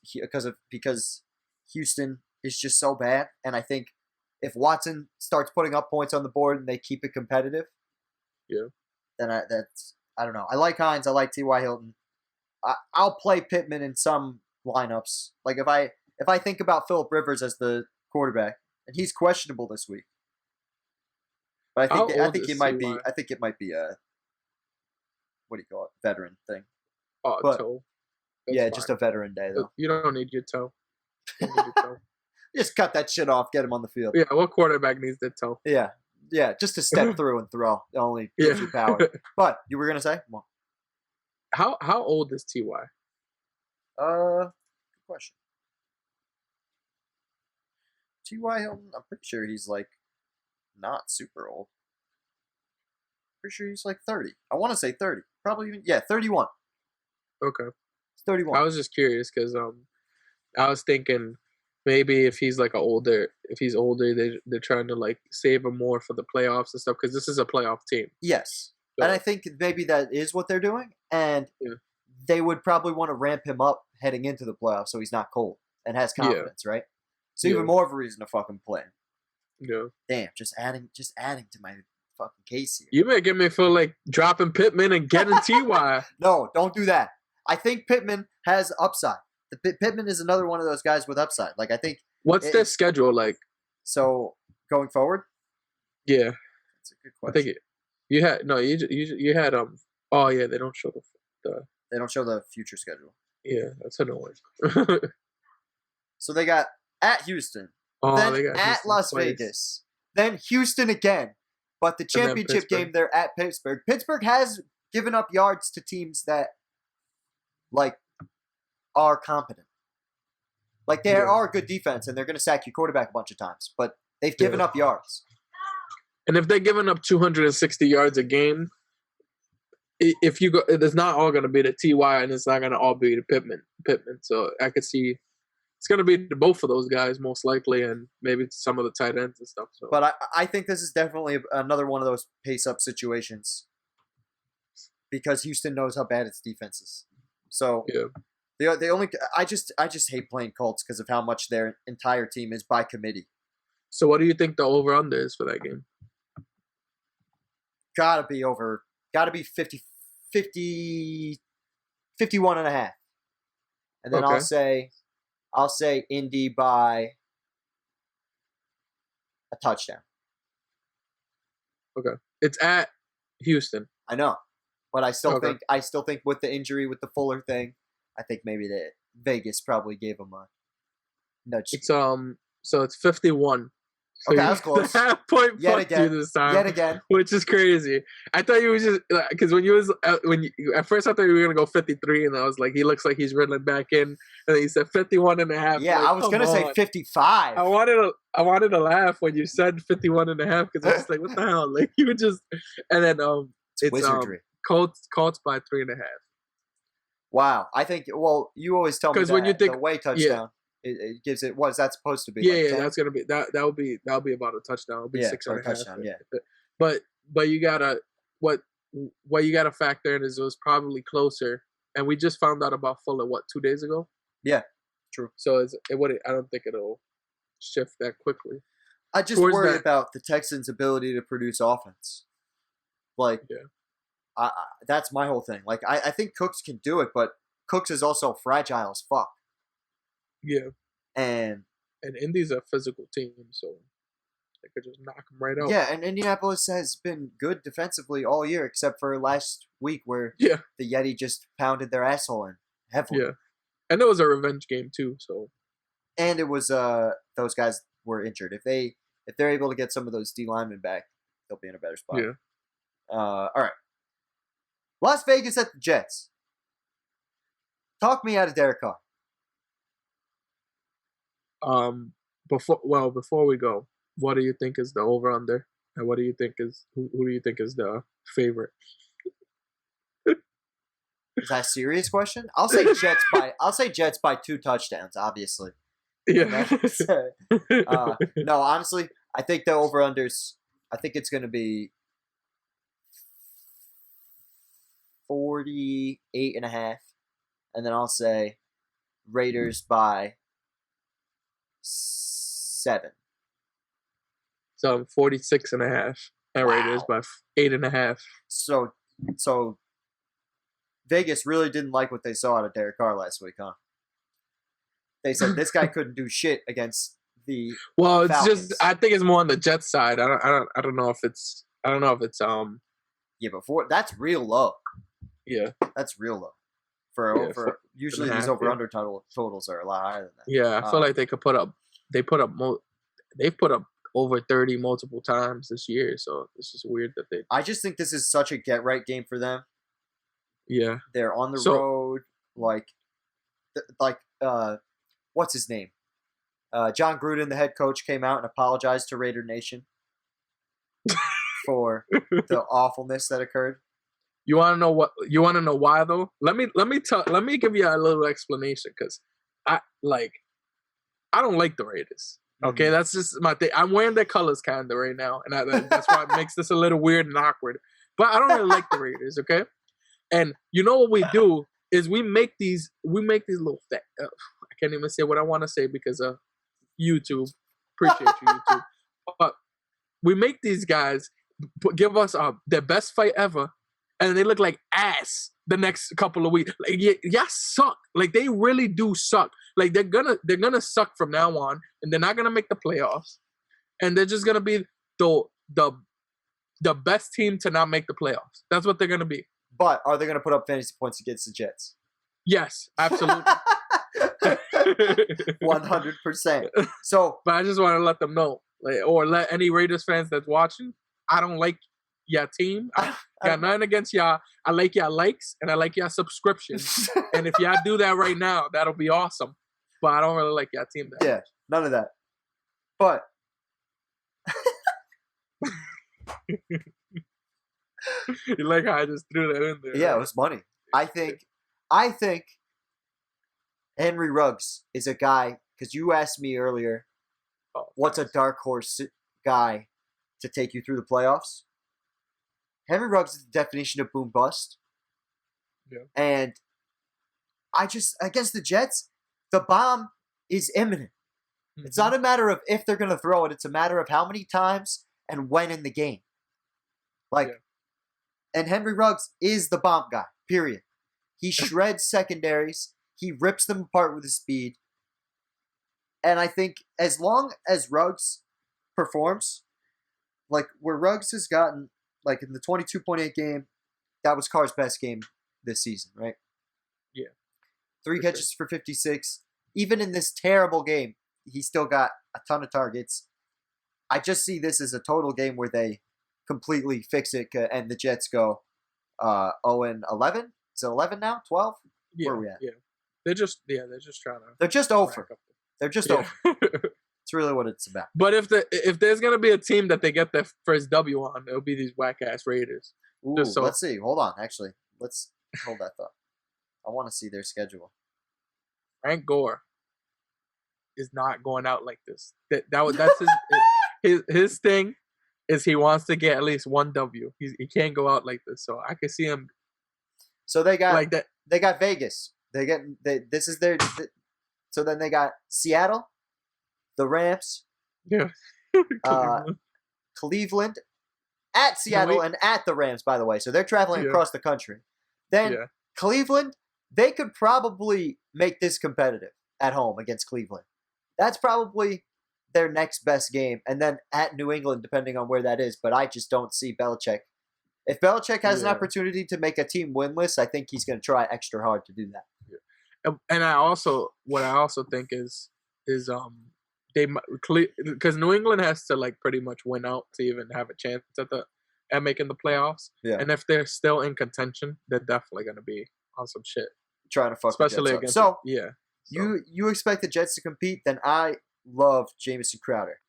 S1: Houston is just so bad, and I think if Watson starts putting up points on the board and they keep it competitive, then I don't know. I like Hines. I like T.Y. Hilton. I'll play Pittman in some lineups. Like if I think about Phillip Rivers as the quarterback, and he's questionable this week, but I think he might be. I think it might be a what do you call it? Veteran thing.
S2: Oh, toe.
S1: That's fine. Just a veteran day though.
S2: You don't need your toe. You don't need your toe.
S1: Just cut that shit off. Get him on the field.
S2: Yeah, what quarterback needs the toe?
S1: Yeah, just to step through and throw. It only gives you power. But you were gonna say? Well,
S2: how old is T.Y.?
S1: Good question. T.Y. Hilton, I'm pretty sure he's like not super old. Pretty sure he's like 30. I want to say 30. Probably even 31.
S2: Okay.
S1: It's 31.
S2: I was just curious because I was thinking maybe if he's older, they're trying to like save him more for the playoffs and stuff because this is a playoff team.
S1: Yes. So. And I think maybe that is what they're doing, and they would probably want to ramp him up heading into the playoffs so he's not cold and has confidence, right? So even more of a reason to fucking play him.
S2: Yeah.
S1: Damn, just adding to my fucking case here.
S2: You making me feel like dropping Pittman and getting T.Y.
S1: No, don't do that. I think Pittman has upside. Pittman is another one of those guys with upside. Like I think.
S2: What's their schedule like?
S1: So going forward.
S2: Yeah.
S1: That's a good question.
S2: I think you had Oh yeah, they don't show the.
S1: They don't show the future schedule.
S2: Yeah, that's annoying.
S1: So they got at Houston,
S2: then
S1: they got at Houston Las Vegas, then Houston again. But the championship game, they're at Pittsburgh. Pittsburgh has given up yards to teams that, like, are competent. Like, they are a good defense, and they're going to sack your quarterback a bunch of times. But they've given up yards.
S2: And if they're giving up 260 yards a game, if you go, it's not all going to be the T.Y. and it's not going to all be the Pittman. So I could see it's going to be both of those guys most likely, and maybe some of the tight ends and stuff. So.
S1: But I think this is definitely another one of those pace-up situations because Houston knows how bad its defense is. So the only I just hate playing Colts because of how much their entire team is by committee.
S2: So what do you think the over-under is for that game?
S1: Gotta be 51 and a half. And then I'll say Indy by a touchdown.
S2: Okay. It's at Houston.
S1: I know. But I still think with the injury with the Fuller thing, I think maybe Vegas probably gave him a nudge.
S2: It's so it's 51. So
S1: okay, that was close.
S2: Half point fucked you this time.
S1: Yet again.
S2: Which is crazy. I thought you was just because at first I thought you were gonna go 53, and I was like, he looks like he's riddling back in, and then he said 51 and a half.
S1: Yeah,
S2: like,
S1: I was gonna say 55.
S2: I wanted to laugh when you said 51 and a half because I was like, what the hell? Like you would just, and then it's
S1: wizardry.
S2: Colts by 3.5.
S1: Wow, I think. Well, you always tell me that when you think the way touchdown. It gives it. What is that supposed to be?
S2: Yeah, that's gonna be that'll be about a touchdown. It'll be 6 and a half.
S1: Touchdown, yeah.
S2: But you gotta what you gotta factor in is it was probably closer, and we just found out about Fuller 2 days ago.
S1: Yeah, true.
S2: So I don't think it'll shift that quickly.
S1: I just worry about the Texans' ability to produce offense. Like, that's my whole thing. Like, I think Cooks can do it, but Cooks is also fragile as fuck.
S2: Yeah.
S1: And
S2: Indy's a physical team, so they could just knock them right out.
S1: Yeah, and Indianapolis has been good defensively all year, except for last week where the Yeti just pounded their asshole in heavily.
S2: Yeah. And it was a revenge game too, so.
S1: And it was those guys were injured. If they're able to get some of those D linemen back, they'll be in a better spot.
S2: Yeah.
S1: All right. Las Vegas at the Jets. Talk me out of Derek Carr.
S2: Before we go, what do you think is the over under, and what do you think is who do you think is the favorite?
S1: Is that a serious question? I'll say Jets by 2 touchdowns. Obviously.
S2: Yeah.
S1: No, honestly, I think the over unders. I think it's going to be 48.5. And then I'll say Raiders by 7.
S2: So I'm 46.5. And Raiders by 8.5.
S1: So Vegas really didn't like what they saw out of Derek Carr last week, huh? They said this guy couldn't do shit against the
S2: Well, it's
S1: Falcons.
S2: just I think it's more on the Jets side. I don't know if it's
S1: Yeah, before that's real low.
S2: Yeah.
S1: That's real low. For usually these over under totals are a lot higher than that.
S2: Yeah, I feel like they put up over 30 multiple times this year, so it's just weird that they.
S1: I just think this is such a get right game for them.
S2: Yeah,
S1: they're on the road, like what's his name? John Gruden, the head coach, came out and apologized to Raider Nation for the awfulness that occurred.
S2: You want to know what? You want to know why though? Let me give you a little explanation because I don't like the Raiders. Okay, that's just my thing. I'm wearing their colors kind of right now, and that's why it makes this a little weird and awkward. But I don't really like the Raiders. Okay, and you know what we do is we make these little fat. I can't even say what I want to say because of YouTube. Appreciate you, YouTube. But we make these guys give us their best fight ever, and they look like ass the next couple of weeks. Like, yeah, suck. Like they really do suck. Like they're gonna suck from now on, and they're not gonna make the playoffs, and they're just gonna be the best team to not make the playoffs. That's what they're gonna be.
S1: But are they gonna put up fantasy points against the Jets?
S2: Yes, absolutely.
S1: 100%. So,
S2: but I just want to let them know, or let any Raiders fans that's watching, I don't like your team. I got nothing against y'all. I like y'all likes and I like y'all subscriptions. And if y'all do that right now, that'll be awesome. But I don't really like y'all team that much.
S1: None of that. But
S2: you like how I just threw that in there?
S1: Yeah, right? It was funny. I think Henry Ruggs is a guy, because you asked me earlier, what's a dark horse guy to take you through the playoffs? Henry Ruggs is the definition of boom bust.
S2: Yeah.
S1: And against the Jets, the bomb is imminent. Mm-hmm. It's not a matter of if they're going to throw it. It's a matter of how many times and when in the game. And Henry Ruggs is the bomb guy, period. He shreds secondaries. He rips them apart with his speed. And I think as long as Ruggs performs, like where Ruggs has gotten, like in the 22.8 game, that was Carr's best game this season, right?
S2: Yeah.
S1: 3 catches for 56. Even in this terrible game, he still got a ton of targets. I just see this as a total game where they completely fix it and the Jets go 0-11. Is it 11 now? 12?
S2: Yeah,
S1: where are we at?
S2: Yeah. They're just trying to.
S1: They're just over. They're just over. It's really what it's about.
S2: But if there's gonna be a team that they get their first W on, it'll be these whack ass Raiders.
S1: Ooh, let's see. Hold on. Actually, let's hold that thought. I want to see their schedule.
S2: Frank Gore is not going out like this. That's his thing. Is he wants to get at least one W. He can't go out like this. So I can see him.
S1: So they got
S2: like that.
S1: They got Vegas. This is their. So then they got Seattle, the Rams, Cleveland, at Seattle and at the Rams. By the way, so they're traveling across the country. Then Cleveland, they could probably make this competitive at home against Cleveland. That's probably their next best game, and then at New England, depending on where that is. But I just don't see Belichick. If Belichick has an opportunity to make a team winless, I think he's going to try extra hard to do that.
S2: Yeah. And what I also think is they, because New England has to like pretty much win out to even have a chance at making the playoffs. Yeah. And if they're still in contention, they're definitely going to be on some shit.
S1: Trying to fuck
S2: especially
S1: the Jets
S2: against
S1: up. You expect the Jets to compete? Then I love Jamison Crowder.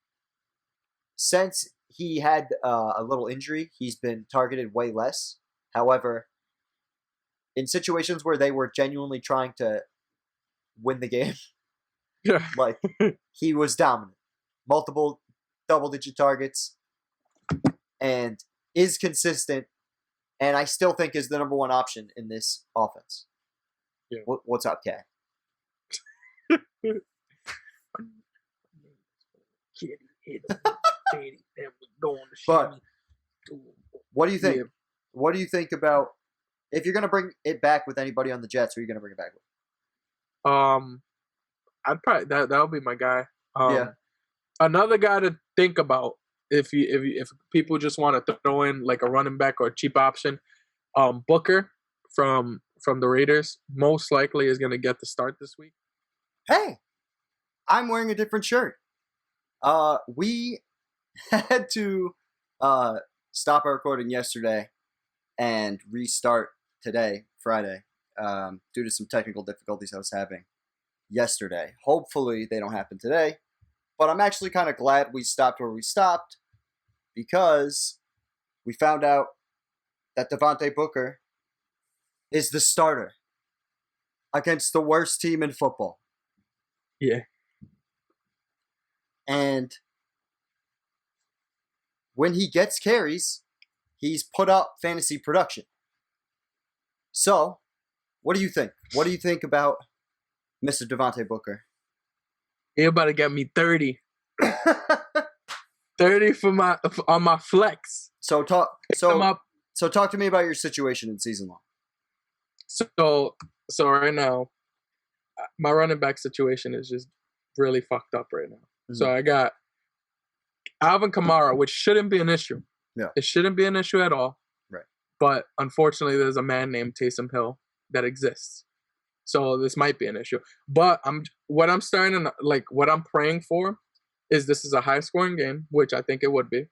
S1: Since he had a little injury, he's been targeted way less. However, in situations where they were genuinely trying to win the game, like he was dominant. Multiple double-digit targets and is consistent and I still think is the number one option in this offense.
S2: Yeah.
S1: What's up, Cat? But what do you think?
S2: Yeah.
S1: What do you think about if you're going to bring it back with anybody on the Jets? Who are you going to bring it back with?
S2: I'd probably that would be my guy.
S1: Yeah.
S2: Another guy to think about if people just want to throw in like a running back or a cheap option, Booker from the Raiders most likely is going to get the start this week.
S1: Hey, I'm wearing a different shirt. We had to stop our recording yesterday and restart today, Friday, due to some technical difficulties I was having yesterday. Hopefully they don't happen today, but I'm actually kind of glad we stopped where we stopped because we found out that Devontae Booker is the starter against the worst team in football.
S2: Yeah.
S1: And when he gets carries, he's put up fantasy production. So, what do you think? What do you think about Mr. Devontae Booker?
S2: He about to get me 30. 30 on my flex.
S1: So talk to me about your situation in season long.
S2: So right now, my running back situation is just really fucked up right now. Mm-hmm. So I got Alvin Kamara, which shouldn't be an issue.
S1: Yeah.
S2: It shouldn't be an issue at all.
S1: Right.
S2: But unfortunately, there's a man named Taysom Hill that exists. So this might be an issue. But what I'm praying for is this is a high scoring game, which I think it would be.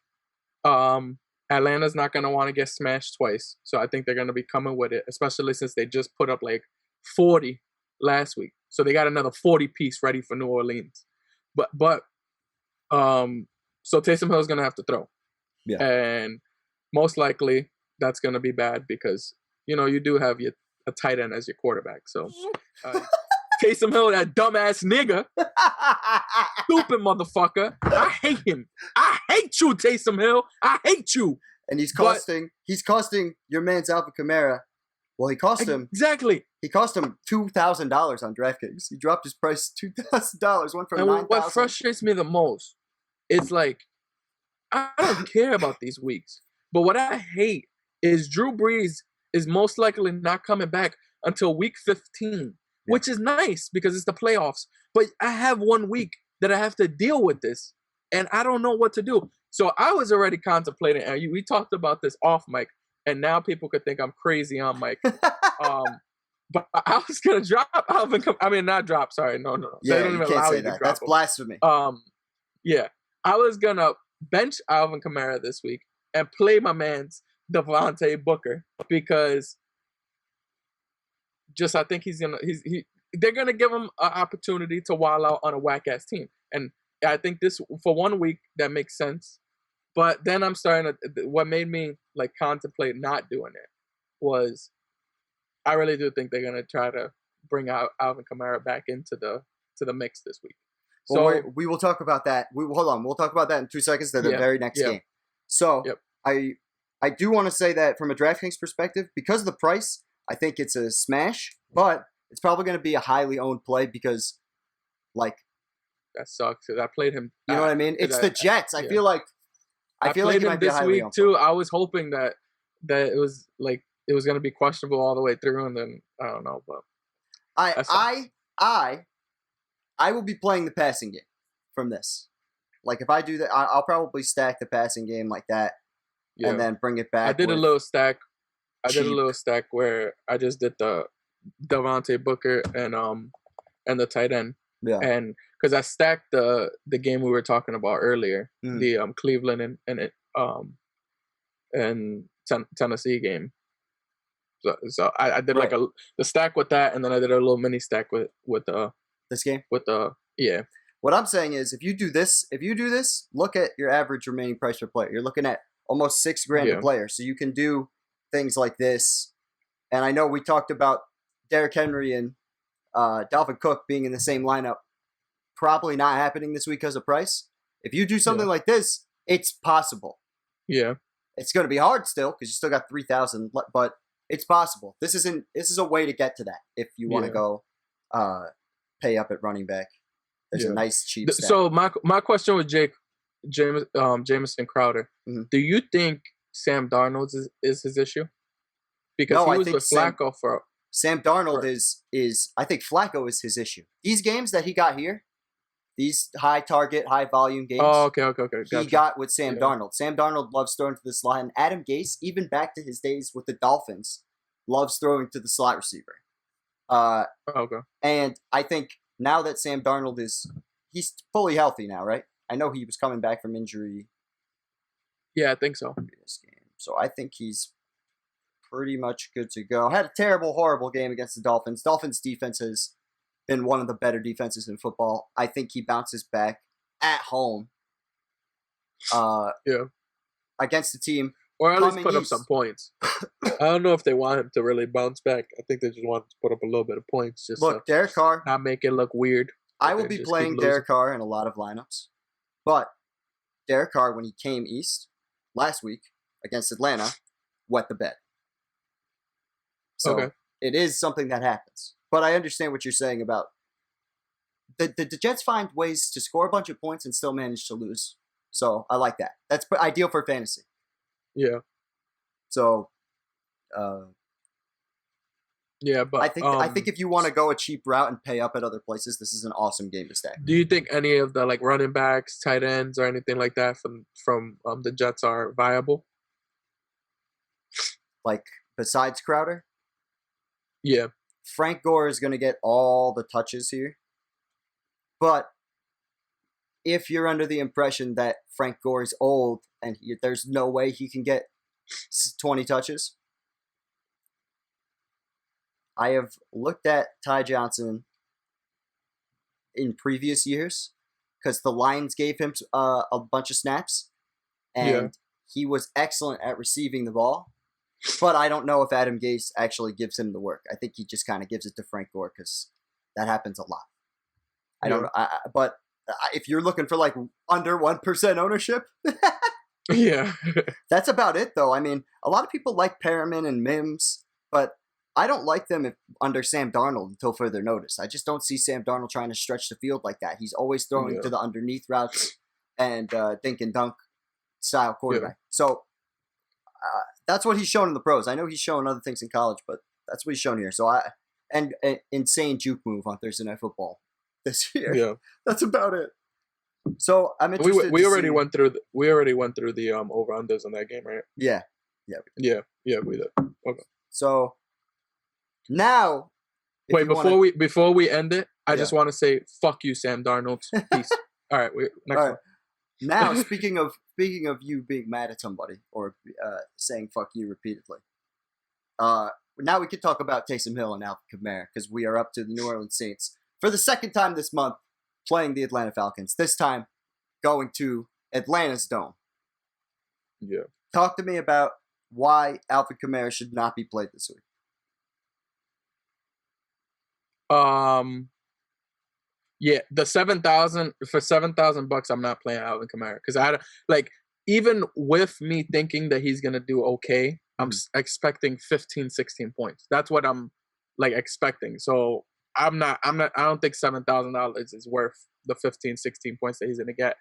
S2: Atlanta's not going to want to get smashed twice. So I think they're going to be coming with it, especially since they just put up like 40 last week. So they got another 40 piece ready for New Orleans. But so Taysom Hill is going to have to throw.
S1: Yeah.
S2: And most likely that's going to be bad because, you do have a tight end as your quarterback. So Taysom Hill, that dumbass nigga, stupid motherfucker. I hate him. I hate you, Taysom Hill. I hate you.
S1: And he's costing your man's Alvin Kamara. Well, he cost him
S2: exactly.
S1: He cost him $2,000 on Draftkings. He dropped his price $2,000. Went from $9,000.
S2: What frustrates me the most is like I don't care about these weeks, but what I hate is Drew Brees is most likely not coming back until week 15, which is nice because it's the playoffs. But I have 1 week that I have to deal with this, and I don't know what to do. So I was already contemplating, and we talked about this off mic, and now people could think I'm crazy on mic. But I was gonna drop Alvin. Not drop. Sorry, no.
S1: Yeah, they don't even allow you to drop. That's blasphemy.
S2: Yeah, I was gonna bench Alvin Kamara this week and play my man's Devontae Booker because I think they're gonna give him an opportunity to wild out on a whack ass team, and I think this for 1 week that makes sense. But then I'm starting to. What made me like contemplate not doing it was I really do think they're gonna try to bring out Alvin Kamara back into the mix this week.
S1: So we will talk about that. Hold on, we'll talk about that in 2 seconds. The very next game. So I do want to say that from a DraftKings perspective, because of the price, I think it's a smash. But it's probably going to be a highly owned play because, like,
S2: that sucks. Because I played him.
S1: You know what I mean? It's the Jets. I feel like
S2: I played him this week too. I was hoping that it was like it was going to be questionable all the way through, and then I don't know. But
S1: I will be playing the passing game from this. Like if I do that, I'll probably stack the passing game like that, and then bring it back.
S2: I did a little stack. Did a little stack where I just did the Devontae Booker and the tight end.
S1: Yeah.
S2: And because I stacked the game we were talking about earlier, the Cleveland and Tennessee game. So I did like the stack with that, and then I did a little mini stack with
S1: this game.
S2: With the
S1: What I'm saying is, if you do this, look at your average remaining price per player. You're looking at almost $6,000 a player, so you can do things like this. And I know we talked about Derrick Henry and Dalvin Cook being in the same lineup. Probably not happening this week because of price. If you do something like this, it's possible.
S2: Yeah.
S1: It's going to be hard still because you still got 3,000, but it's possible. This is a way to get to that if you want to go pay up at running back. There's a nice cheap stat.
S2: So my question with Jamison Crowder, do you think Sam Darnold is his issue? Because he was with Flacco for
S1: Sam Darnold is I think Flacco is his issue. These games that he got here, these high target, high volume games.
S2: Oh, okay. Gotcha.
S1: He got with Sam Darnold. Sam Darnold loves throwing to the slot, and Adam Gase, even back to his days with the Dolphins, loves throwing to the slot receiver.
S2: Okay.
S1: And I think now that Sam Darnold he's fully healthy now, right? I know he was coming back from injury.
S2: Yeah, I think so.
S1: This game. So I think he's pretty much good to go. Had a terrible, horrible game against the Dolphins. Dolphins defense has been one of the better defenses in football. I think he bounces back at home. Against the team.
S2: Or at least put up some points. I don't know if they want him to really bounce back. I think they just want to put up a little bit of points. Just
S1: look, Derek Carr.
S2: Not make it look weird.
S1: I will be playing Derek Carr in a lot of lineups. But Derek Carr, when he came east last week against Atlanta, wet the bed. So it is something that happens. But I understand what you're saying about the Jets find ways to score a bunch of points and still manage to lose. So I like that. That's ideal for fantasy.
S2: Yeah.
S1: So,
S2: but
S1: I think if you want to go a cheap route and pay up at other places, this is an awesome game to stack.
S2: Do you think any of the running backs, tight ends, or anything like that from the Jets are viable?
S1: Besides Crowder?
S2: Yeah.
S1: Frank Gore is going to get all the touches here. But if you're under the impression that Frank Gore is old and there's no way he can get 20 touches, I have looked at Ty Johnson in previous years because the Lions gave him a bunch of snaps, and he was excellent at receiving the ball. But I don't know if Adam Gase actually gives him the work. I think he just kind of gives it to Frank Gore because that happens a lot. I don't know. But if you're looking for under 1% ownership, that's about it, though. I mean, a lot of people like Perriman and Mims, but I don't like them under Sam Darnold until further notice. I just don't see Sam Darnold trying to stretch the field like that. He's always throwing to the underneath routes and dink and dunk style quarterback. So that's what he's shown in the pros. I know he's shown other things in college, but that's what he's shown here. So an insane juke move on Thursday Night Football this year. Yeah, that's about it. So I'm interested.
S2: We already went through the over unders on that game, right?
S1: Yeah,
S2: we did. Okay.
S1: So now,
S2: wait, before we end it, I just want to say fuck you, Sam Darnold. Peace. All right, next one.
S1: Now, speaking of you being mad at somebody or saying fuck you repeatedly, now we can talk about Taysom Hill and Alvin Kamara because we are up to the New Orleans Saints for the second time this month playing the Atlanta Falcons. This time going to Atlanta's dome.
S2: Yeah.
S1: Talk to me about why Alvin Kamara should not be played this week.
S2: Yeah, the $7,000 I'm not playing Alvin Kamara because even with me thinking that he's gonna do okay, I'm expecting 15, 16 points. That's what I'm expecting. So I don't think $7,000 is worth the 15, 16 points that he's gonna get.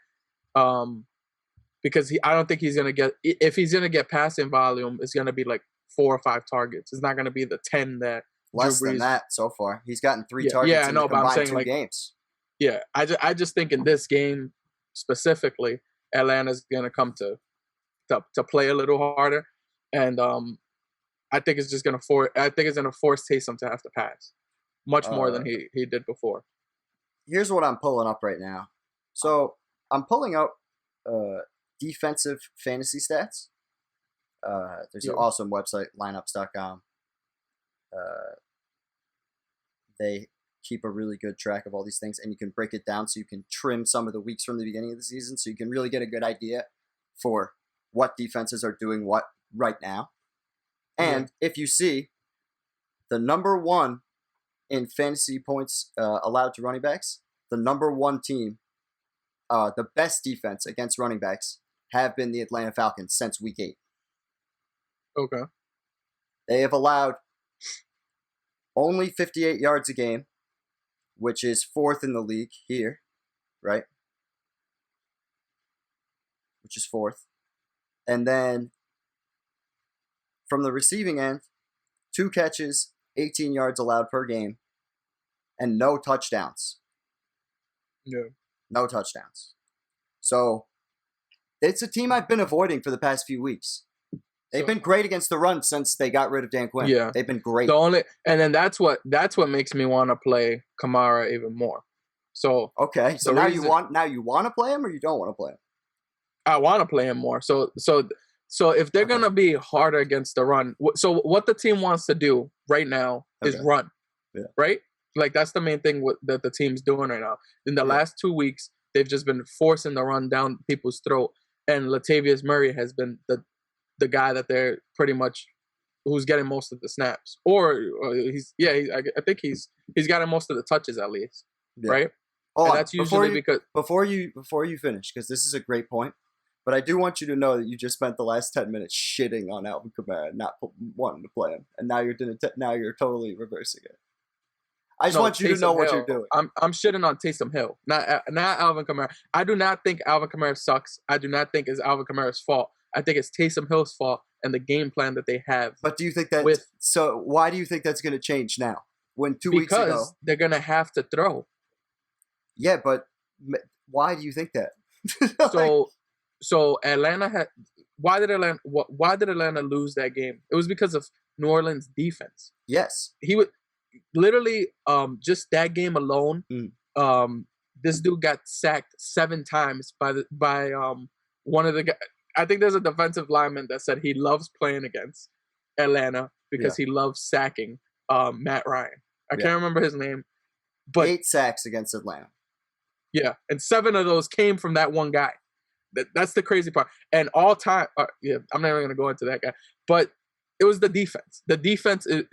S2: Because I don't think he's gonna get, if he's gonna get passing volume, it's gonna be 4 or 5 targets. It's not gonna be the 10 that
S1: less than that so far. He's gotten 3 targets in the combined 2 games.
S2: Yeah, I just think in this game specifically, Atlanta's gonna come to play a little harder, and I think it's just gonna force Taysom to have to pass much more than he did before.
S1: Here's what I'm pulling up right now. So I'm pulling up defensive fantasy stats. There's an awesome website, lineups.com. They keep a really good track of all these things, and you can break it down so you can trim some of the weeks from the beginning of the season so you can really get a good idea for what defenses are doing what right now. And if you see the number 1 in fantasy points allowed to running backs, the number 1 team, the best defense against running backs have been the Atlanta Falcons since week 8.
S2: Okay.
S1: They have allowed only 58 yards a game, which is 4th in the league here, right? Which is 4th. And then from the receiving end, 2 catches, 18 yards allowed per game, and no touchdowns.
S2: Yeah.
S1: No touchdowns. So it's a team I've been avoiding for the past few weeks. They've been great against the run since they got rid of Dan Quinn.
S2: Yeah.
S1: They've been great.
S2: And then that's what makes me want to play Kamara even more. So
S1: okay, so now you want to play him or you don't want to play him?
S2: I want to play him more. So if they're gonna be harder against the run, so what the team wants to do right now is run, right? Like that's the main thing that the team's doing right now. In the last 2 weeks, they've just been forcing the run down people's throat, and Latavius Murray has been the guy that they're pretty much who's getting most of the snaps, or I think he's gotten most of the touches at least, right?
S1: And
S2: that's usually because
S1: before you finish, because this is a great point. But I do want you to know that you just spent the last 10 minutes shitting on Alvin Kamara, not wanting to play him, and now you're totally reversing it. I just want you to know what you're doing.
S2: I'm shitting on Taysom Hill, not Alvin Kamara. I do not think Alvin Kamara sucks. I do not think it's Alvin Kamara's fault. I think it's Taysom Hill's fault and the game plan that they have.
S1: But do you think that? So why do you think that's going to change now? When 2 weeks ago,
S2: because they're going to have to throw.
S1: Yeah, but why do you think that?
S2: So Atlanta had. Why did Atlanta lose that game? It was because of New Orleans defense.
S1: Yes,
S2: he would literally just that game alone. This dude got sacked 7 times by one of the guys. I think there's a defensive lineman that said he loves playing against Atlanta because he loves sacking Matt Ryan. I can't remember his name, but
S1: 8 sacks against Atlanta.
S2: Yeah, and 7 of those came from that one guy. That's the crazy part. And all time, I'm not even going to go into that guy. But it was the defense. The defense is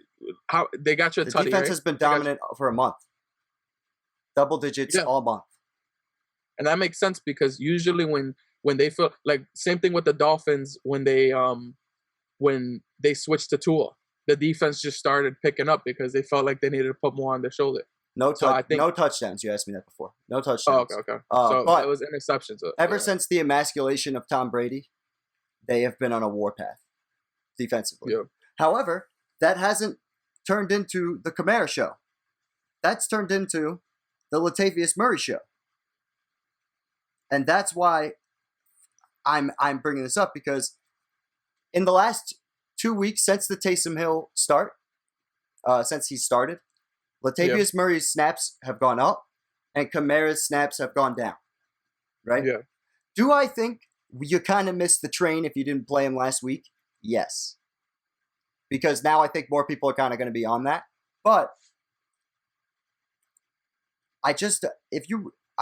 S2: how they got your tutty.
S1: The defense has been dominant for a month. Double digits all month.
S2: And that makes sense because usually when they feel like same thing with the Dolphins when they switched to Tua, the defense just started picking up because they felt like they needed to put more on their shoulder.
S1: No touchdowns. You asked me that before. No touchdowns.
S2: Oh, okay. So
S1: but
S2: it was interceptions.
S1: Ever since the emasculation of Tom Brady, they have been on a warpath defensively.
S2: Yeah.
S1: However, that hasn't turned into the Kamara show. That's turned into the Latavius Murray show. And that's why I'm bringing this up, because in the last 2 weeks since the Taysom Hill start, since he started, Latavius Murray's snaps have gone up and Kamara's snaps have gone down. Right?
S2: Yeah.
S1: Do I think you kind of missed the train if you didn't play him last week? Yes. Because now I think more people are kind of going to be on that. But I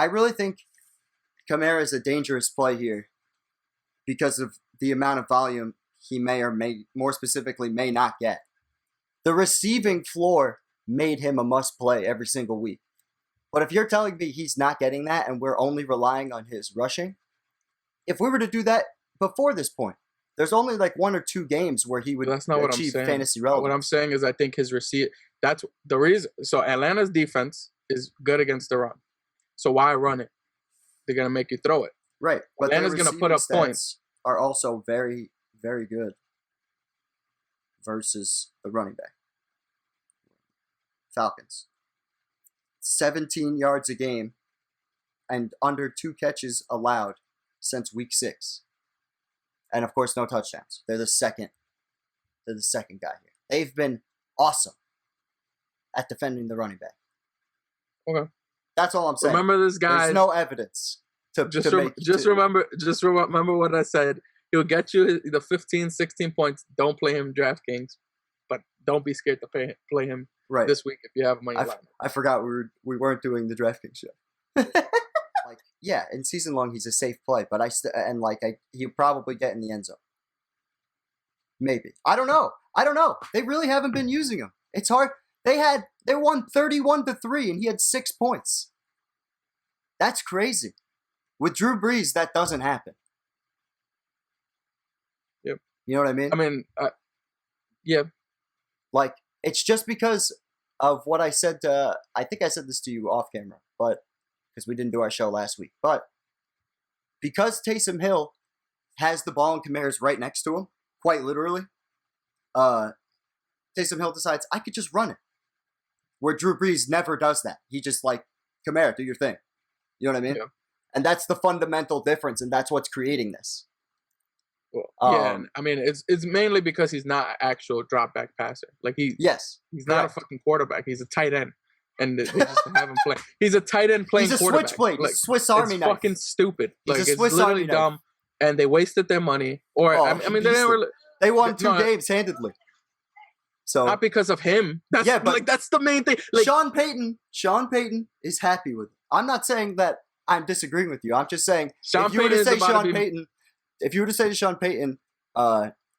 S1: really think Kamara is a dangerous play here because of the amount of volume he may or may, more specifically, may not get. The receiving floor made him a must-play every single week. But if you're telling me he's not getting that and we're only relying on his rushing, if we were to do that before this point, there's only like 1 or 2 games where he would achieve fantasy relevance.
S2: What I'm saying is I think his that's the reason. So Atlanta's defense is good against the run. So why run it? They're going to make you throw it.
S1: Right. But
S2: Atlanta's going to put up points.
S1: Are also very, very good versus the running back. Falcons. 17 yards a game and under 2 catches allowed since week 6. And of course, no touchdowns. They're the second guy here. They've been awesome at defending the running back.
S2: Okay.
S1: That's all I'm saying.
S2: Remember this guy.
S1: There's no evidence
S2: remember what I said. He'll get you the 15, 16 points. Don't play him DraftKings, but don't be scared to play him this week if you have him on your lineup.
S1: I forgot we weren't doing the DraftKings show. In season long he's a safe play, but he'll probably get in the end zone. Maybe. I don't know. They really haven't been using him. It's hard. They won 31-3 and he had 6 points. That's crazy. With Drew Brees, that doesn't happen.
S2: Yep.
S1: You know what I mean?
S2: I mean, Yeah.
S1: Like, it's just because of what I said to, I think I said this to you off camera, but because we didn't do our show last week. But because Taysom Hill has the ball and Kamara's right next to him, quite literally, Taysom Hill decides, I could just run it. Where Drew Brees never does that. He just like, Kamara, do your thing. You know what I mean?
S2: Yeah.
S1: And that's the fundamental difference, and that's what's creating this.
S2: Well, I mean, it's mainly because he's not an actual drop back passer. Like he's not a fucking quarterback. He's a tight end, and they just have him play. He's a tight end playing quarterback.
S1: He's a switchblade.
S2: Like,
S1: he's a Swiss Army knife.
S2: It's fucking stupid.
S1: He's
S2: like
S1: a Swiss
S2: it's literally
S1: Army
S2: dumb,
S1: knife.
S2: and they wasted their money. Or I mean,
S1: they won two games handedly. So
S2: not because of him. That's, but like that's the main thing. Like,
S1: Sean Payton is happy with it. I'm not saying that I'm disagreeing with you. I'm just saying if you were to say to Sean Payton,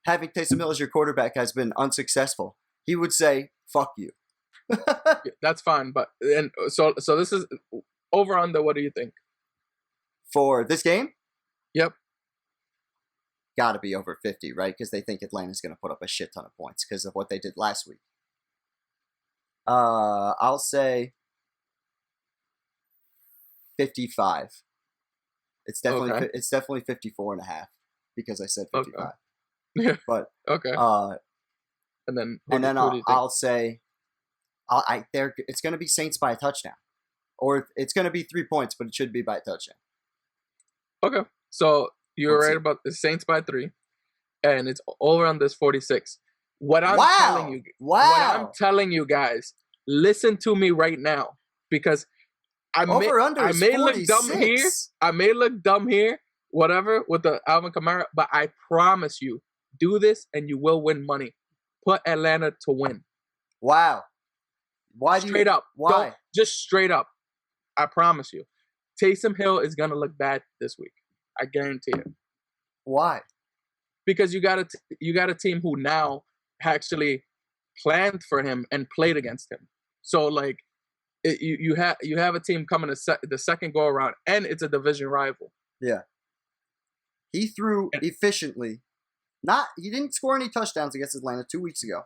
S1: having Taysom Hill as your quarterback has been unsuccessful, he would say, "Fuck you."
S2: That's fine, but so this is over under. What do you think
S1: for this game?
S2: Yep.
S1: Got to be over 50, right? Because they think Atlanta's going to put up a shit ton of points because of what they did last week. I'll say 55. It's definitely 54 and a half because I said 55.
S2: Okay. Yeah.
S1: But
S2: okay. And then
S1: I'll say it's going to be Saints by a touchdown, or it's going to be 3 points, but it should be by a touchdown.
S2: Okay, so you're right about the Saints by 3, and it's over on this 46. What I'm telling you guys, listen to me right now, because I may look dumb here. I may look dumb here, whatever, with the Alvin Kamara, but I promise you, do this and you will win money. Put Atlanta to win.
S1: Wow. Why?
S2: Straight up. Why? Just straight up. I promise you. Taysom Hill is going to look bad this week. I guarantee it.
S1: Why?
S2: Because you got a team who now actually planned for him and played against him. So like you have a team coming the second go around, and it's a division rival.
S1: Yeah. He threw efficiently. He didn't score any touchdowns against Atlanta 2 weeks ago,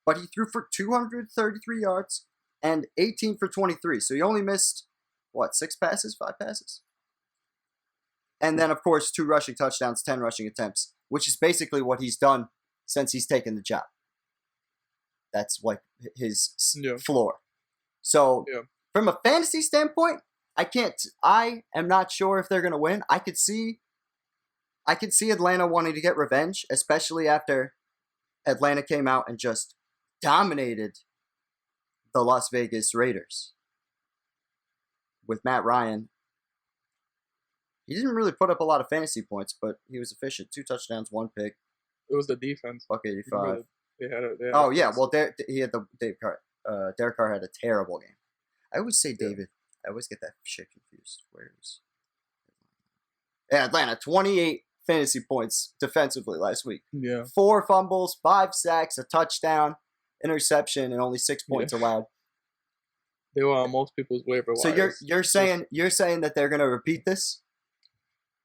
S1: but he threw for 233 yards and 18 for 23. So he only missed 5 passes? And then, of course, 2 rushing touchdowns, 10 rushing attempts, which is basically what he's done since he's taken the job. That's like his floor. So, from a fantasy standpoint, I am not sure if they're going to win. I could see Atlanta wanting to get revenge, especially after Atlanta came out and just dominated the Las Vegas Raiders with Matt Ryan. He didn't really put up a lot of fantasy points, but he was efficient. 2 touchdowns, 1 pick.
S2: It was the defense.
S1: Buck 85.
S2: Derek
S1: Carr had a terrible game. I always say David. I always get that shit confused. Atlanta, 28 fantasy points defensively last week.
S2: Yeah. 4
S1: fumbles, 5 sacks, a touchdown, interception, and only 6 points allowed.
S2: They were on most people's waiver wires.
S1: So you're saying that they're gonna repeat this?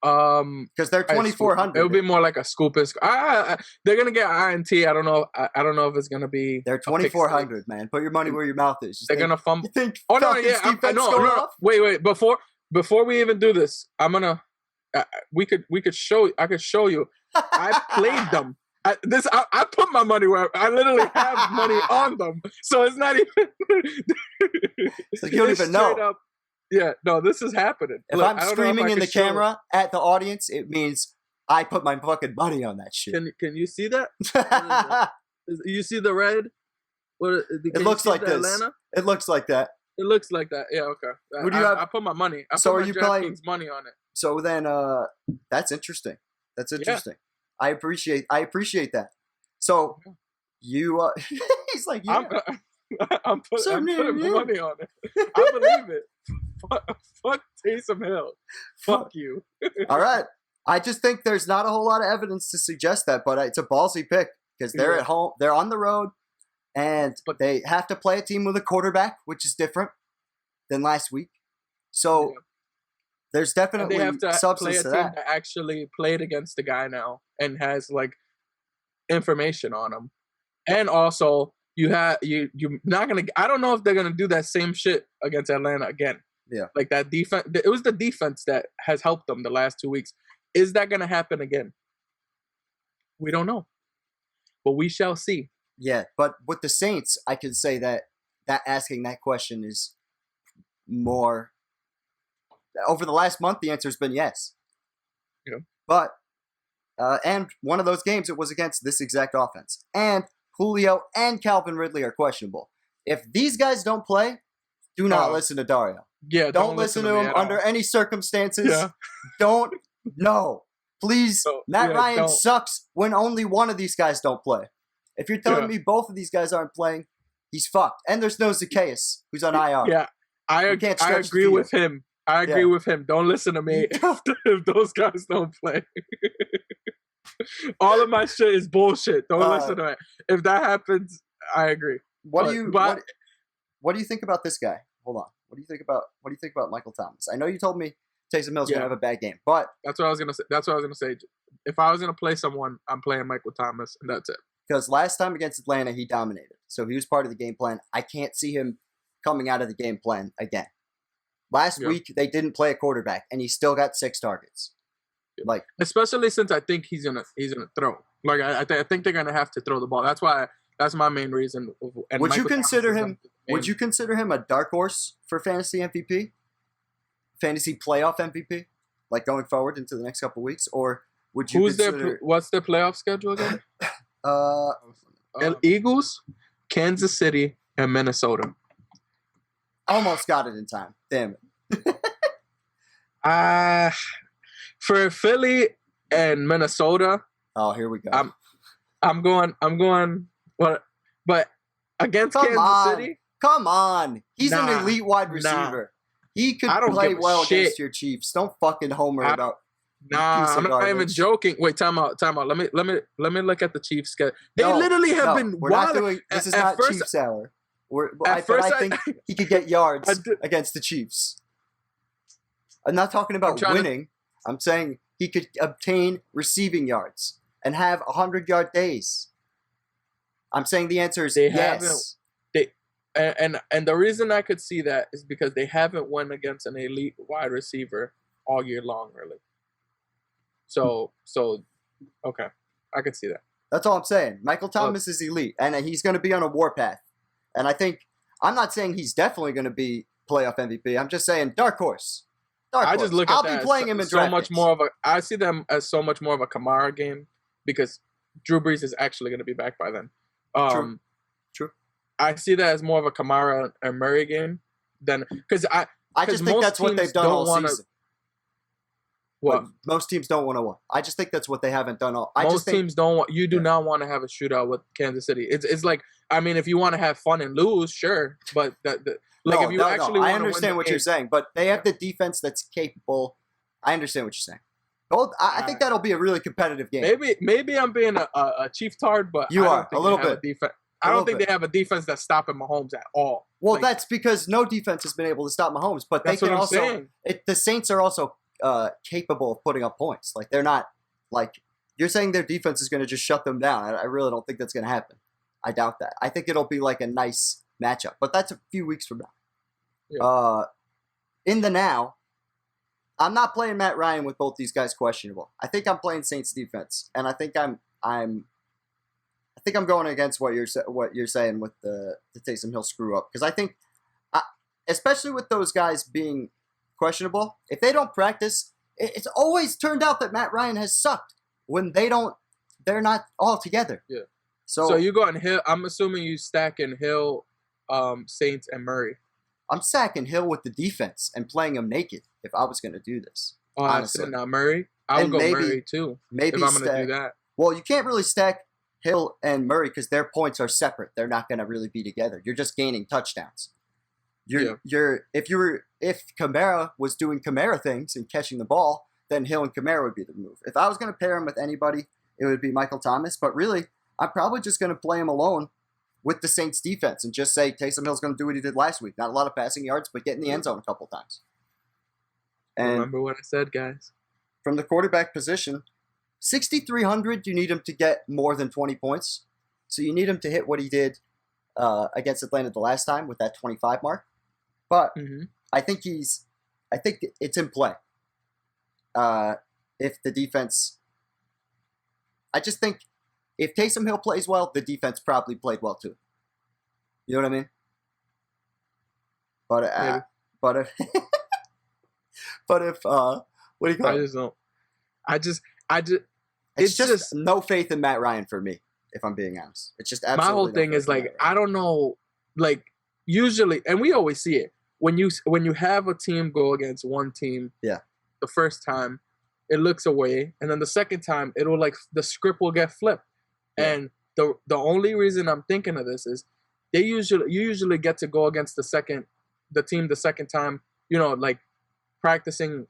S1: Because they're 2,400.
S2: It would be more like a scoop and they're gonna get INT. I don't know if it's gonna be.
S1: They're 2,400, man. Put your money where your mouth is.
S2: They're gonna fumble.
S1: You think?
S2: Oh no, yeah, no. Wait. Before we even do this, I'm gonna. I could show you. I played them. I put my money where I literally have money on them, so it's not even.
S1: So you don't even know.
S2: Up, yeah, no, this is happening.
S1: If I'm screaming in the camera at the audience, it means I put my fucking money on that shit.
S2: Can you see that? You see the red?
S1: It looks like this. Atlanta? It looks like that.
S2: It looks like that. Yeah, okay.
S1: Who do you have?
S2: I put my money. I
S1: so
S2: put
S1: are you
S2: Draftkings money on it.
S1: So then, that's interesting. Yeah. I appreciate that. So you, he's like, yeah.
S2: I'm putting money on it. I believe it. Fuck Taysom Hill. Fuck you.
S1: All right. I just think there's not a whole lot of evidence to suggest that, but it's a ballsy pick because they're at home, they're on the road, and they have to play a team with a quarterback, which is different than last week. So there's definitely
S2: they have to
S1: substance
S2: play a
S1: to
S2: team
S1: that.
S2: that actually played against the guy now and has like information on him. And also, you're not gonna. I don't know if they're gonna do that same shit against Atlanta again.
S1: Yeah.
S2: Like that defense. It was the defense that has helped them the last 2 weeks. Is that gonna happen again? We don't know, but we shall see.
S1: Yeah, but with the Saints, I can say that asking that question is more. Over the last month, the answer has been yes.
S2: Yeah.
S1: But and one of those games, it was against this exact offense, and Julio and Calvin Ridley are questionable. If these guys don't play, do not listen to Dario.
S2: Yeah,
S1: don't listen to him under any circumstances. Yeah. Don't. No. Please, Matt Ryan sucks when only one of these guys don't play. If you're telling me both of these guys aren't playing, he's fucked. And there's no Zacchaeus, who's on IR.
S2: Yeah, I agree with him. I agree with him. Don't listen to me if those guys don't play. All of my shit is bullshit. Don't listen to it. If that happens, I agree.
S1: What do you think about this guy? Hold on. What do you think about Michael Thomas? I know you told me Taysom Hill's gonna have a bad game, but
S2: that's what I was gonna say. If I was gonna play someone, I'm playing Michael Thomas, and that's it.
S1: Because last time against Atlanta, he dominated, so he was part of the game plan. I can't see him coming out of the game plan again. Last week they didn't play a quarterback, and he still got 6 targets. Like,
S2: especially since I think he's gonna throw. Like I think they're gonna have to throw the ball. That's my main reason. And
S1: would you consider him a dark horse for fantasy MVP? Fantasy playoff MVP, like going forward into the next couple of weeks, or would you?
S2: What's their playoff schedule again? Eagles, Kansas City, and Minnesota.
S1: Almost got it in time. Damn it.
S2: For Philly and Minnesota.
S1: Oh, here we go.
S2: I'm going. What? But against Kansas City.
S1: Come on, he's an elite wide receiver. He could play well against your Chiefs. Don't fucking homer about.
S2: I'm not even joking. Wait, time out. Let me look at the Chiefs schedule. They literally have been.
S1: We're not doing. This is not Chiefs hour. I think he could get yards against the Chiefs. I'm not talking about winning. I'm saying he could obtain receiving yards and have 100-yard days. I'm saying the answer is yes.
S2: And the reason I could see that is because they haven't won against an elite wide receiver all year long, really. So okay, I could see that.
S1: That's all I'm saying. Michael Thomas is elite, and he's going to be on a warpath. And I'm not saying he's definitely going to be playoff MVP. I'm just saying dark horse.
S2: I just look at
S1: I'll be playing him in
S2: so much more of a. I see them as so much more of a Kamara game because Drew Brees is actually going to be back by then.
S1: True.
S2: I see that as more of a Kamara and Murray game than because I
S1: just think that's what they've done all season.
S2: What?
S1: Most teams don't want to win. I just think that's what they haven't done all.
S2: Most teams don't want. You do not want to have a shootout with Kansas City. It's like, I mean, if you want to have fun and lose, sure, but if you actually
S1: I understand what you're saying, but they have the defense that's capable. I understand what you're saying. I think that'll be a really competitive game.
S2: Maybe I'm being a chief tard, but
S1: you are a little bit.
S2: I don't think they have a defense that's stopping Mahomes at all.
S1: Well, that's because no defense has been able to stop Mahomes, but they can also. The Saints are also capable of putting up points. Like, they're not like you're saying their defense is going to just shut them down. I really don't think that's going to happen. I doubt that. I think it'll be like a nice matchup, but that's a few weeks from now. Yeah. In the now, I'm not playing Matt Ryan with both these guys questionable. I think I'm playing Saints defense, and I think I'm going against what you're saying with the Taysom Hill screw up, because I think, especially with those guys being questionable, if they don't practice, it's always turned out that Matt Ryan has sucked when they're not all together.
S2: Yeah. So you go on Hill. I'm assuming you stack in Hill, Saints, and Murray.
S1: I'm stacking Hill with the defense and playing him naked if I was going to do this.
S2: Oh, honestly. Now Murray. I would go Murray too. Maybe if I'm going to do that.
S1: Well, you can't really stack Hill and Murray because their points are separate. They're not going to really be together. You're just gaining touchdowns. If Kamara was doing Kamara things and catching the ball, then Hill and Kamara would be the move. If I was going to pair him with anybody, it would be Michael Thomas. But really, I'm probably just going to play him alone with the Saints defense and just say Taysom Hill's going to do what he did last week. Not a lot of passing yards, but get in the end zone a couple times. And
S2: remember what I said, guys.
S1: From the quarterback position, 6,300, you need him to get more than 20 points. So you need him to hit what he did against Atlanta the last time with that 25 mark. But I think it's in play. If the defense, I just think if Taysom Hill plays well, the defense probably played well too. You know what I mean? But if what do you call it?
S2: I just don't.
S1: It's just no faith in Matt Ryan for me, if I'm being honest. It's just absolutely
S2: my whole thing is like I don't know, like usually, and we always see it when you have a team go against one team.
S1: Yeah.
S2: The first time, it looks away, and then the second time, it'll like the script will get flipped. Yeah. And the only reason I'm thinking of this is you usually get to go against the team the second time. You know, like practicing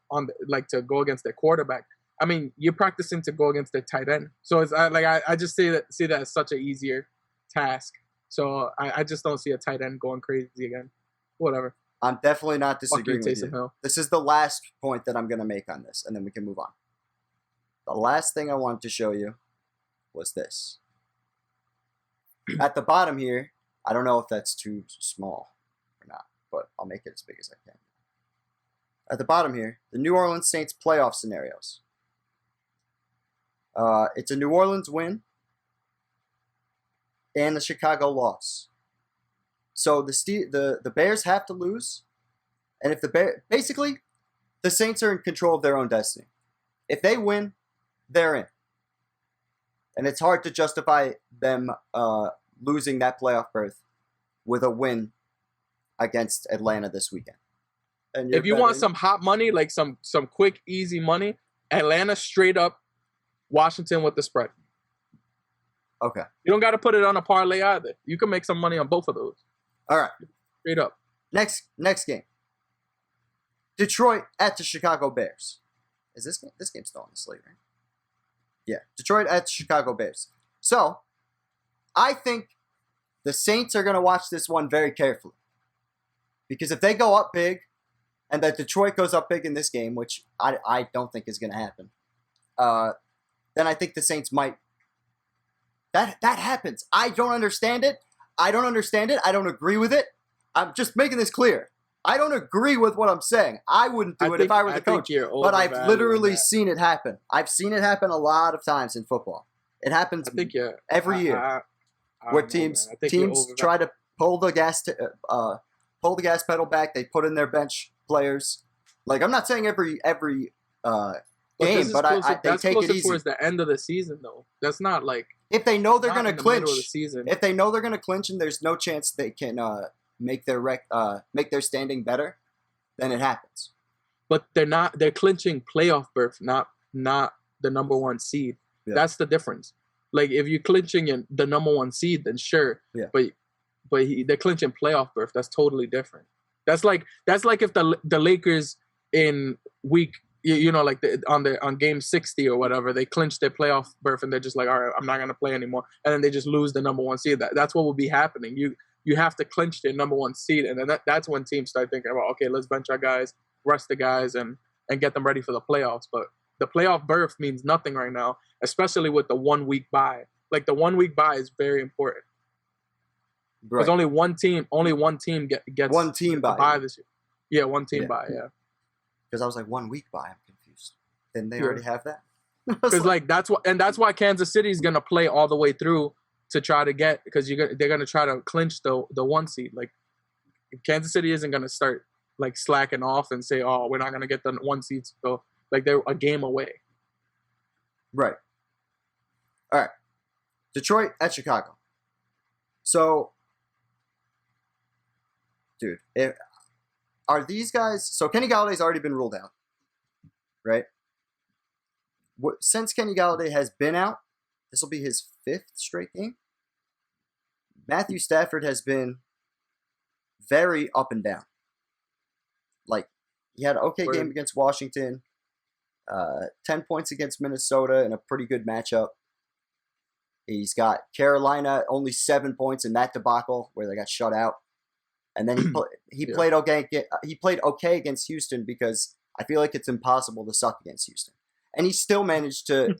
S2: like to go against their quarterback. I mean, you're practicing to go against their tight end. So it's I just see that as such an easier task. So I just don't see a tight end going crazy again. Whatever.
S1: I'm definitely not disagreeing with you. This is the last point that I'm going to make on this, and then we can move on. The last thing I wanted to show you was this. At the bottom here, I don't know if that's too small or not, but I'll make it as big as I can. At the bottom here, the New Orleans Saints playoff scenarios. It's a New Orleans win and the Chicago loss. So the Bears have to lose, and if basically the Saints are in control of their own destiny. If they win, they're in, and it's hard to justify them losing that playoff berth with a win against Atlanta this weekend. And
S2: if you want some hot money, like some quick, easy money, Atlanta straight up, Washington with the spread.
S1: Okay.
S2: You don't got to put it on a parlay either. You can make some money on both of those.
S1: All right.
S2: Straight up.
S1: Next game. Detroit at the Chicago Bears. Is this game's still on the slate, right? Yeah. Detroit at the Chicago Bears. So, I think the Saints are going to watch this one very carefully. Because if they go up big, and that Detroit goes up big in this game, which I don't think is going to happen, then I think the Saints might. That happens. I don't understand it. I don't agree with it. I'm just making this clear. I don't agree with what I'm saying. I wouldn't do it if I were the coach. But I've literally seen it happen. I've seen it happen a lot of times in football. It happens every year. Where teams try to pull the gas pedal back. They put in their bench players. Like, I'm not saying every game, but they take it easy.
S2: Towards the end of the season, though. That's not like
S1: if they know they're going to clinch. If they know they're going to clinch and there's no chance they can make their standing better, then it happens. But
S2: they're clinching playoff berth, not the number one seed. Yeah. That's the difference. Like if you're clinching the number one seed, then sure. Yeah. But they're clinching playoff berth. That's totally different. That's like if the Lakers in week, like on game 60 or whatever, they clinch their playoff berth and they're just like, all right, I'm not gonna play anymore, and then they just lose the number one seed. That's what will be happening. You have to clinch their number one seed, and then that's when teams start thinking about, okay, let's bench our guys, rest the guys, and get them ready for the playoffs. But the playoff berth means nothing right now, especially with the 1 week bye. Like the 1 week bye is very important. Because only one team gets
S1: one team
S2: bye this year. Yeah, one team bye. Yeah.
S1: Because I was like 1 week bye. I'm confused. Then they already have that.
S2: Because that's why Kansas City is gonna play all the way through to try to get, because they're gonna try to clinch the one seed. Like Kansas City isn't gonna start like slacking off and say, oh, we're not gonna get the one seed. So like they're a game away.
S1: Right. All right. Detroit at Chicago. So. Dude, are these guys... So Kenny Galladay's already been ruled out, right? Since Kenny Galladay has been out, this will be his 5th straight game. Matthew Stafford has been very up and down. Like, he had an okay game against Washington, 10 points against Minnesota in a pretty good matchup. He's got Carolina, only 7 points in that debacle where they got shut out. And then he played okay. He played okay against Houston because I feel like it's impossible to suck against Houston. And he still managed to.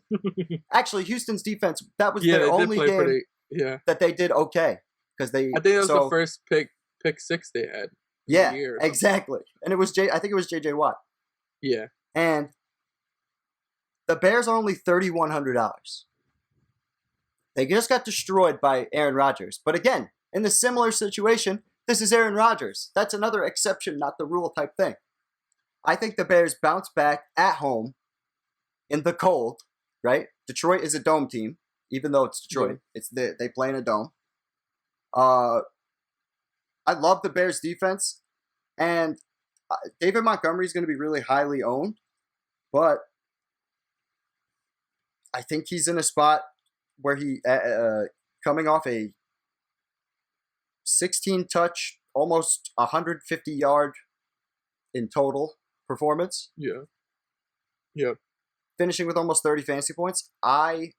S1: Actually, Houston's defense, that was their only game.
S2: Yeah.
S1: that they did okay because they.
S2: I think it was the first pick 6 they had.
S1: Yeah,
S2: the year
S1: exactly. And it was I think it was J.J. Watt.
S2: Yeah.
S1: And the Bears are only $3,100. They just got destroyed by Aaron Rodgers. But again, in the similar situation, this is Aaron Rodgers. That's another exception, not the rule type thing. I think the Bears bounce back at home in the cold, right? Detroit is a dome team, even though it's Detroit. Yeah. They play in a dome. I love the Bears defense, and David Montgomery is going to be really highly owned, but I think he's in a spot where he coming off a 16-touch, almost 150-yard in total performance.
S2: Yeah. Yeah.
S1: Finishing with almost 30 fantasy points. I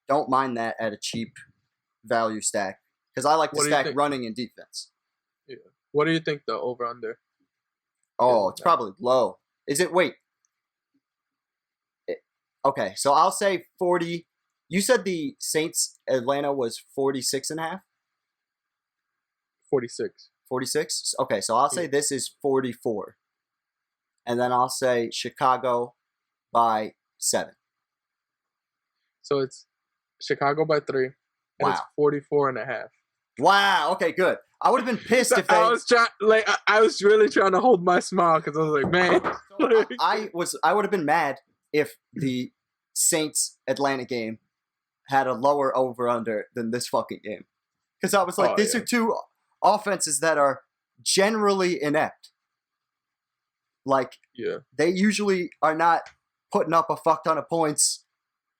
S1: don't mind that at a cheap value stack because I like to stack running and defense.
S2: Yeah. What do you think the over-under?
S1: Oh, it's probably low. Is it? Wait. Okay, so I'll say 40. You said the Saints Atlanta was 46.5?
S2: 46.
S1: 46? Okay, so I'll say this is 44. And then I'll say Chicago by 7.
S2: So it's Chicago by 3. And it's 44.5.
S1: Wow, okay, good. I would have been pissed if
S2: I was really trying to hold my smile because I was like, man.
S1: I would have been mad if the Saints Atlanta game had a lower over-under than this fucking game. Because I was like, these are two offenses that are generally inept. Like, they usually are not putting up a fuck ton of points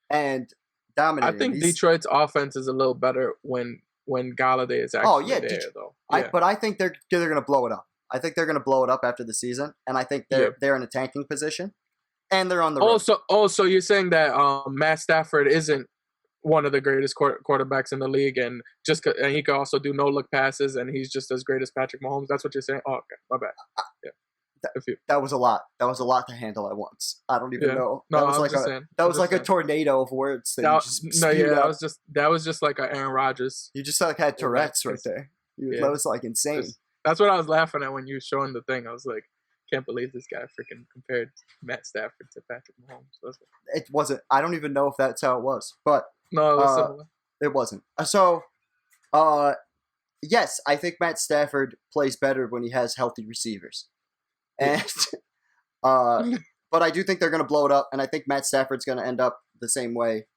S1: and dominating.
S2: I think Detroit's offense is a little better when Galladay is actually there, though.
S1: But I think they're going to blow it up. I think they're going to blow it up after the season, and I think they're in a tanking position, and they're on the road.
S2: So you're saying that Matt Stafford isn't one of the greatest quarterbacks in the league, and and he can also do no-look passes, and he's just as great as Patrick Mahomes? That's what you're saying? Oh, okay. My bad.
S1: That was a lot. That was a lot to handle at once. I don't even know.
S2: No,
S1: that was like a tornado of words. That
S2: was just like an Aaron Rodgers.
S1: You just had Tourette's right there. That was like insane.
S2: That's what I was laughing at when you were showing the thing. I was like, can't believe this guy freaking compared Matt Stafford to Patrick Mahomes.
S1: It wasn't. I don't even know if that's how it was, but
S2: no, it was similar.
S1: It wasn't. So, yes, I think Matt Stafford plays better when he has healthy receivers. And but I do think they're going to blow it up, and I think Matt Stafford's going to end up the same way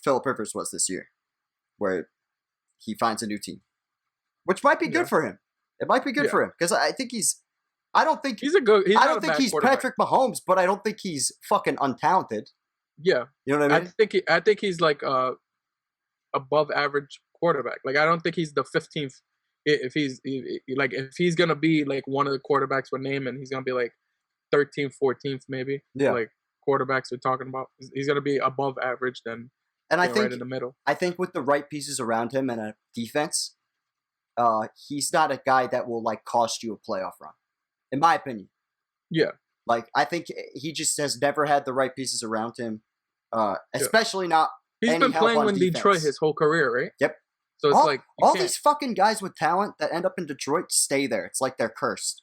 S1: Philip Rivers was this year, where he finds a new team, which might be good for him. It might be good for him because I think I don't think he's Patrick Mahomes, but I don't think he's fucking untalented.
S2: Yeah,
S1: you know what I mean.
S2: I think he's like above average quarterback. Like I don't think he's the 15th. If he's gonna be like one of the quarterbacks we're naming, he's gonna be like 13th, 14th maybe.
S1: Yeah.
S2: Like quarterbacks we're talking about, he's gonna be above average then.
S1: And I think
S2: right in the middle.
S1: I think with the right pieces around him and a defense, he's not a guy that will like cost you a playoff run, in my opinion.
S2: Yeah.
S1: Like I think he just has never had the right pieces around him, especially not.
S2: He's been playing in Detroit his whole career, right?
S1: Yep.
S2: So it's
S1: all these fucking guys with talent that end up in Detroit stay there. It's like they're cursed.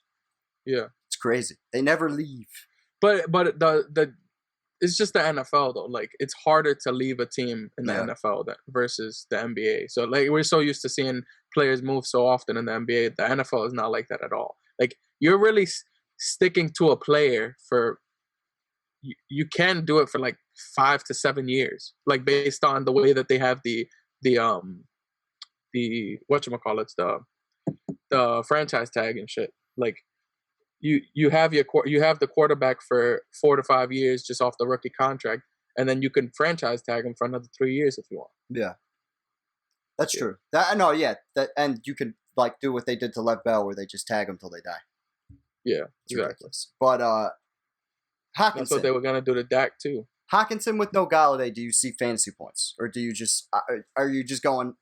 S2: Yeah,
S1: it's crazy. They never leave.
S2: But the it's just the NFL though. Like it's harder to leave a team in the NFL versus the NBA. So like we're so used to seeing players move so often in the NBA. The NFL is not like that at all. Like you're really sticking to a player for. You can do it for like 5 to 7 years, like based on the way that they have the whatchamacallits, the franchise tag and shit. Like you have the quarterback for 4 to 5 years just off the rookie contract, and then you can franchise tag him for another 3 years if you want.
S1: Yeah, that's true. And you can like do what they did to Lev Bell, where they just tag him till they die.
S2: Yeah,
S1: it's ridiculous. But Hockenson,
S2: that's what they were gonna do to Dak too.
S1: Hockenson with no Galladay, do you see fantasy points, or do you just are you just going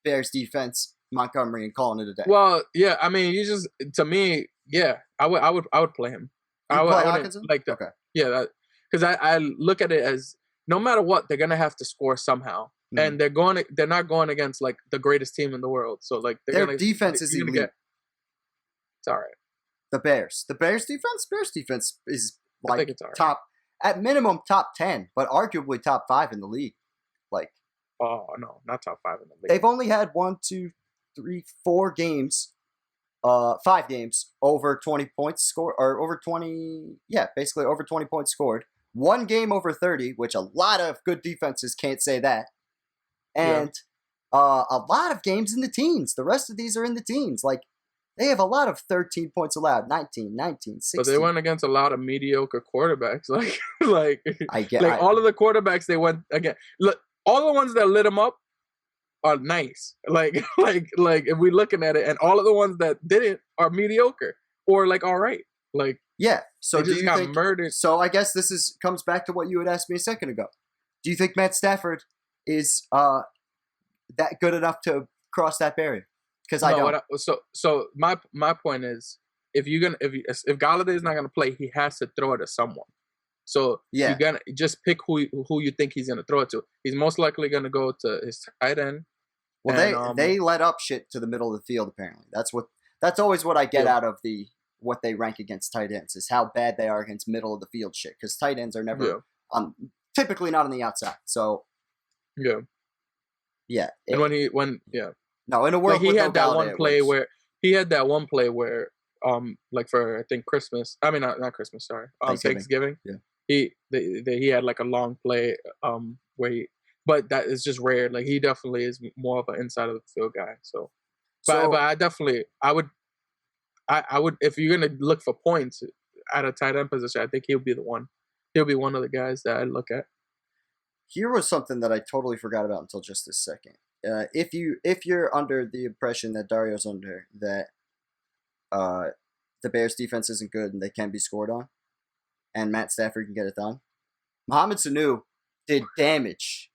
S1: Bears defense, Montgomery, and calling it a day?
S2: Well, yeah, I mean, to me, yeah, I would play him.
S1: I would Hockenson?
S2: Like that. Okay. Yeah, because I look at it as no matter what, they're gonna have to score somehow. and they're not going against like the greatest team in the world. So like
S1: their defense is elite.
S2: It's all right.
S1: The Bears defense is
S2: I think
S1: like
S2: it's all right.
S1: top, at minimum top 10, but arguably top 5 in the league. Like,
S2: oh no, not top 5 in the league.
S1: They've only had 1, 2, 3, 4 games, 5 games over 20 points scored, or over 20, basically over 20 points scored. 1 game over 30, which a lot of good defenses can't say that. And a lot of games in the teens. The rest of these are in the teens. Like, they have a lot of 13 points allowed, 19, 16.
S2: But they went against a lot of mediocre quarterbacks. Like
S1: I
S2: all of the quarterbacks they went against. Look, all the ones that lit them up are nice. Like if we're looking at it, and all of the ones that didn't are mediocre or like all right. Like
S1: So
S2: they just got murdered.
S1: So I guess this comes back to what you had asked me a second ago. Do you think Matt Stafford is that good enough to cross that barrier? Because I don't.
S2: So my point is, if Galladay's not gonna play, he has to throw it to someone. So you're gonna just pick who you think he's gonna throw it to. He's most likely gonna go to his tight end.
S1: Well, they let up shit to the middle of the field. Apparently, that's always what I get out of what they rank against tight ends, is how bad they are against middle of the field shit. Because tight ends are never typically not on the outside. So
S2: and
S1: no, in a world
S2: like he
S1: with
S2: had
S1: no
S2: that one play where like for I think Christmas. I mean not Christmas. Sorry, Thanksgiving.
S1: Yeah,
S2: he had like a long play where but that is just rare. Like he definitely is more of an inside of the field guy. But I would if you're gonna look for points at a tight end position, I think he'll be the one. He'll be one of the guys that I look at. Here
S1: was something that I totally forgot about until just this second. If you're under the impression that Dario's under that the Bears defense isn't good and they can be scored on, and Matt Stafford can get it done, Mohamed Sanu did damage.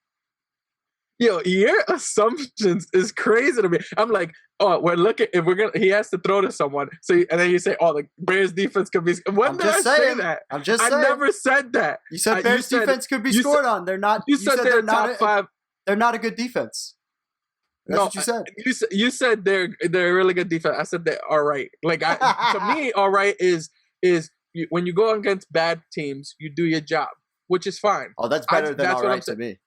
S2: Yo, your assumptions is crazy to me. I'm like, he has to throw to someone. And then you say, the Bears defense could be. When did I say that?
S1: I'm just saying.
S2: I never said that.
S1: You said Bears defense could be scored on. They're not.
S2: You said they're top 5.
S1: They're not a good defense. That's what you said.
S2: You said they're a really good defense. I said they're all right. Like to me, all right is when you go against bad teams, you do your job, which is fine.
S1: Oh, that's better than all right to me.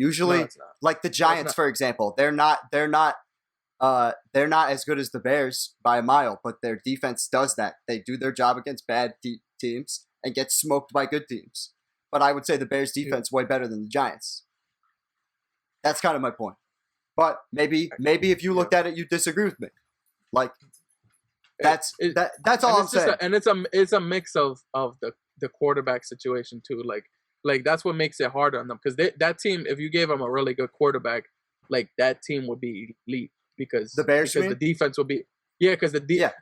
S1: Usually, like the Giants, for example, they're not as good as the Bears by a mile, but their defense does that. They do their job against bad teams and get smoked by good teams. But I would say the Bears defense way better than the Giants. That's kind of my point. But maybe if you looked at it, you disagree with me. Like that's all I'm saying.
S2: And it's a mix of the quarterback situation too. Like that's what makes it hard on them, because that team, if you gave them a really good quarterback, like that team would be elite because
S1: the Bears,
S2: because the defense would be because the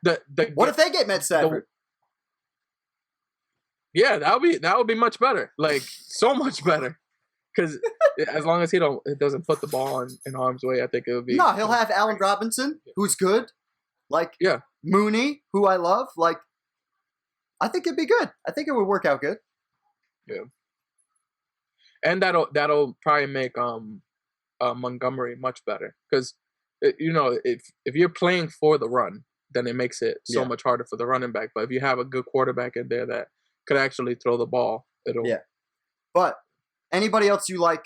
S1: what if they get Matt Stafford?
S2: That would be much better, like so much better, because as long as it doesn't put the ball in harm's way, I think it would be.
S1: No, he'll have Allen Robinson, who's good, Mooney, who I love. Like, I think it'd be good. I think it would work out good.
S2: Yeah. And that'll probably make Montgomery much better, because if you're playing for the run, then it makes it so much harder for the running back. But if you have a good quarterback in there that could actually throw the ball, it'll.
S1: Yeah. But anybody else you like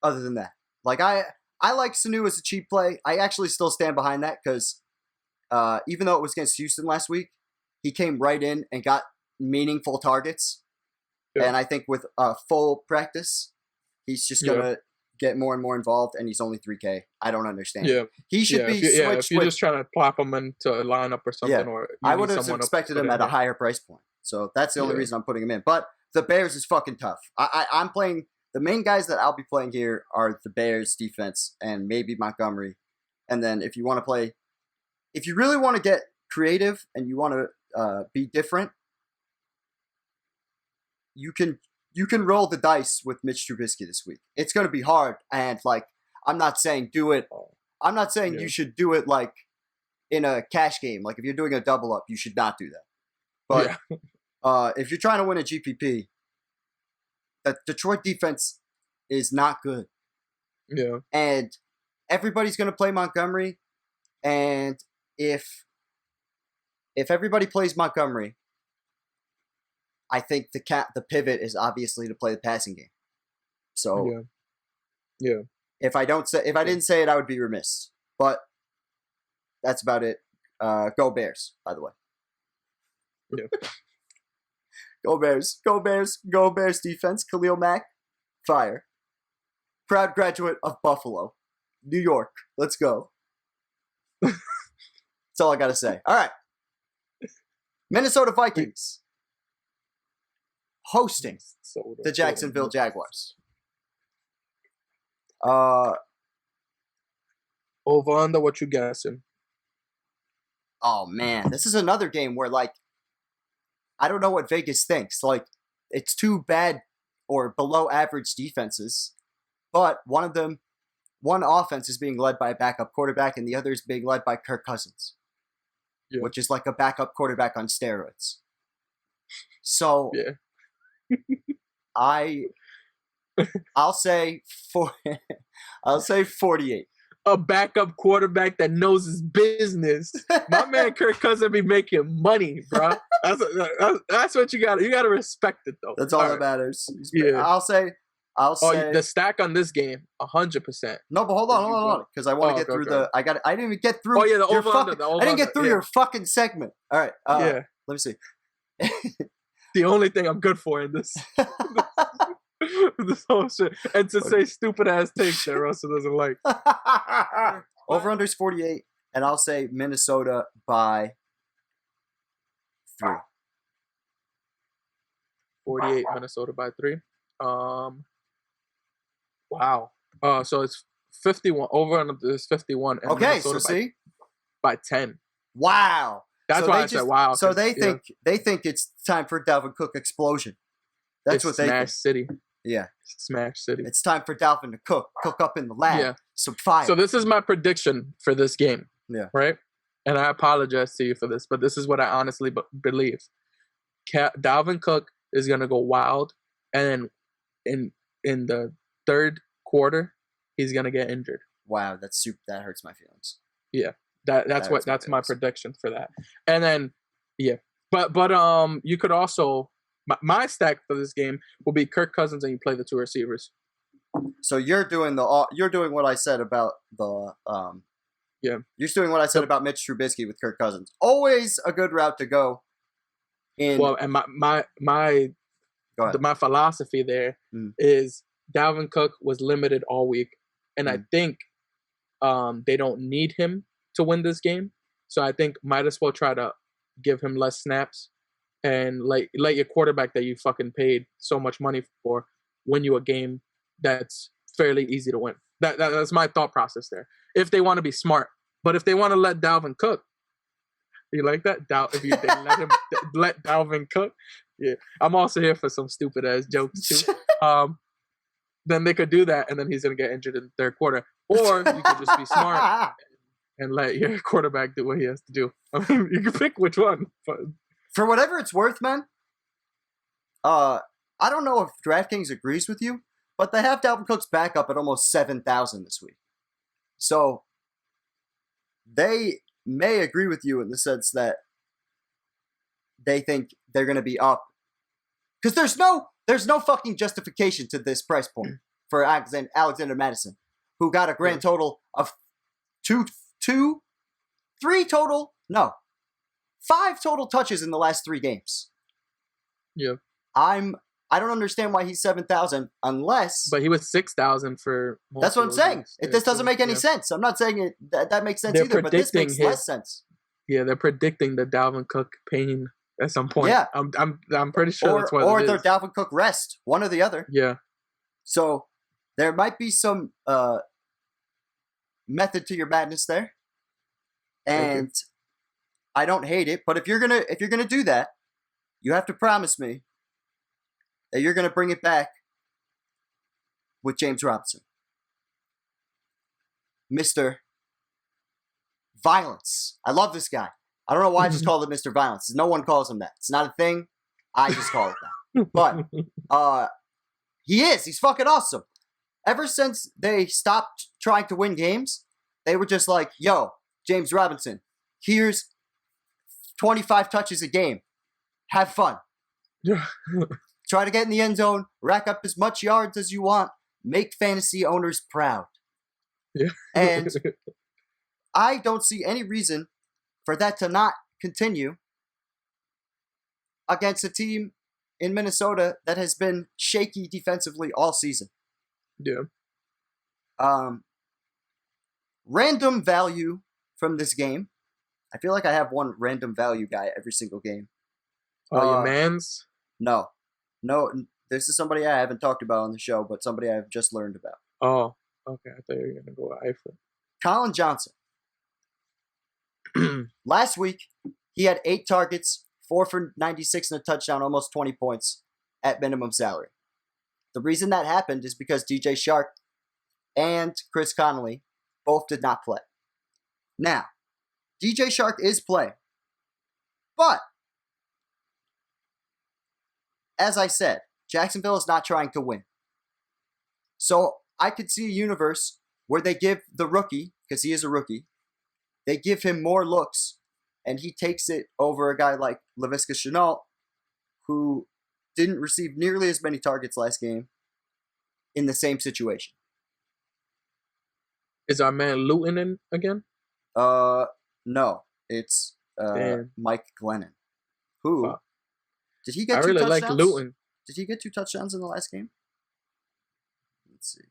S1: other than that? Like I like Sanu as a cheap play. I actually still stand behind that, because even though it was against Houston last week, he came right in and got meaningful targets. Yeah. And I think with full practice, he's just going to get more and more involved, and he's only $3K. I don't understand.
S2: Yeah.
S1: He should be switched.
S2: If you're just trying to plop him into a lineup or something.
S1: Yeah. I would have expected him at a higher price point. So that's the only reason I'm putting him in. But the Bears is fucking tough. I'm playing – the main guys that I'll be playing here are the Bears defense and maybe Montgomery. And then if you want to play – if you really want to get creative and you want to be different, you can roll the dice with Mitch Trubisky this week. It's going to be hard, and I'm not saying do it. I'm not saying you should do it like in a cash game. Like if you're doing a double up, you should not do that. But if you're trying to win a GPP, the Detroit defense is not good.
S2: Yeah.
S1: And everybody's going to play Montgomery. And if everybody plays Montgomery, I think the pivot is obviously to play the passing game. So
S2: yeah.
S1: If I didn't say it, I would be remiss. But that's about it. Go Bears, by the way.
S2: Yeah.
S1: Go Bears. Go Bears. Go Bears defense. Khalil Mack, fire. Proud graduate of Buffalo, New York. Let's go. That's all I got to say. All right. Minnesota Vikings hosting the Jacksonville Jaguars.
S2: Over under, what you guessing?
S1: Oh man, this is another game where like I don't know what Vegas thinks. Like it's two bad or below average defenses, but one offense is being led by a backup quarterback and the other is being led by Kirk Cousins, which is like a backup quarterback on steroids. So I'll say 48.
S2: A backup quarterback that knows his business. My man Kirk Cousins be making money, bro. That's what you got. You got to respect it, though.
S1: That's all that matters.
S2: Yeah.
S1: I'll say.
S2: The stack on this game, 100%.
S1: No, but hold on, because I want to get through the. I didn't even get through.
S2: Oh yeah, the over-under.
S1: I didn't get through your fucking segment. All right. Let me see.
S2: The only thing I'm good for in this. This whole shit. And to say stupid ass takes that Russell doesn't like.
S1: Over under is 48, and I'll say Minnesota by 3.
S2: 48, Minnesota by 3. Wow. So it's 51. Over under is 51. And
S1: okay,
S2: Minnesota
S1: so see?
S2: By 10.
S1: Wow.
S2: That's why I said wow.
S1: So they think it's time for Dalvin Cook explosion. That's what they think.
S2: Smash City.
S1: Yeah.
S2: Smash City.
S1: It's time for Dalvin to cook up in the lab. Some fire.
S2: So this is my prediction for this game.
S1: Yeah.
S2: Right? And I apologize to you for this, but this is what I honestly believe. Dalvin Cook is going to go wild, and in the third quarter, he's going to get injured.
S1: Wow, that hurts my feelings.
S2: Yeah. That's my prediction for that. And then But you could also my stack for this game will be Kirk Cousins and you play the 2 receivers.
S1: So you're doing what I said about the You're doing what I said about Mitch Trubisky with Kirk Cousins. Always a good route to go.
S2: And my philosophy there is Dalvin Cook was limited all week, and I think they don't need him to win this game. So I think might as well try to give him less snaps and let your quarterback that you fucking paid so much money for win you a game that's fairly easy to win. That's my thought process there. If they want to be smart, but if they want to let Dalvin cook, you like that? If you let Dalvin cook, yeah. I'm also here for some stupid ass jokes too. Then they could do that, and then he's gonna get injured in the third quarter. Or you could just be smart and let your quarterback do what he has to do. I mean, you can pick which one. But
S1: for whatever it's worth, man. I don't know if DraftKings agrees with you, but they have Dalvin Cook's backup at almost 7,000 this week. So they may agree with you in the sense that they think they're going to be up. Because there's no fucking justification to this price point for Alexander Madison, who got a grand total of 5 total touches in the last 3 games.
S2: Yeah.
S1: I don't understand why he's 7,000 unless.
S2: But he was 6,000 for.
S1: That's what I'm saying. This doesn't make any sense. I'm not saying that makes sense either, but this makes less sense.
S2: Yeah, they're predicting the Dalvin Cook pain at some point. Yeah, I'm pretty sure that's what it is.
S1: Or their Dalvin Cook rest, one or the other.
S2: Yeah.
S1: So there might be some method to your madness there, and I don't hate it. But if you're gonna do that, you have to promise me that you're going to bring it back with James Robinson. Mr. Violence. I love this guy. I don't know why I just called him Mr. Violence. No one calls him that. It's not a thing. I just call it that. But he is. He's fucking awesome. ever since they stopped trying to win games, they were just like, yo, James Robinson, here's 25 touches a game. Have fun.
S2: Yeah.
S1: Try to get in the end zone, rack up as much yards as you want, make fantasy owners proud.
S2: Yeah.
S1: And I don't see any reason for that to not continue against a team in Minnesota that has been shaky defensively all season.
S2: Yeah.
S1: Random value from this game. I feel like I have one random value guy every single game.
S2: Your mans?
S1: No. This is somebody I haven't talked about on the show, but somebody I've just learned about.
S2: Oh, okay. I thought you were gonna go Eifler.
S1: Colin Johnson. Last week, he had 8 targets, 4 for 96 and a touchdown, almost 20 points at minimum salary. The reason that happened is because DJ Shark and Chris Connolly both did not play. Now, DJ Shark is playing. But, as I said, Jacksonville is not trying to win. So, I could see a universe where they give the rookie, because he is a rookie, they give him more looks, and he takes it over a guy like Laviska Shenault, who didn't receive nearly as many targets last game in the same situation.
S2: Is our man Luton in again?
S1: No. It's Mike Glennon. Who?
S2: Wow.
S1: Did he get
S2: I
S1: 2
S2: really
S1: touchdowns?
S2: like Luton.
S1: Did he get 2 touchdowns in the last game? Let's see.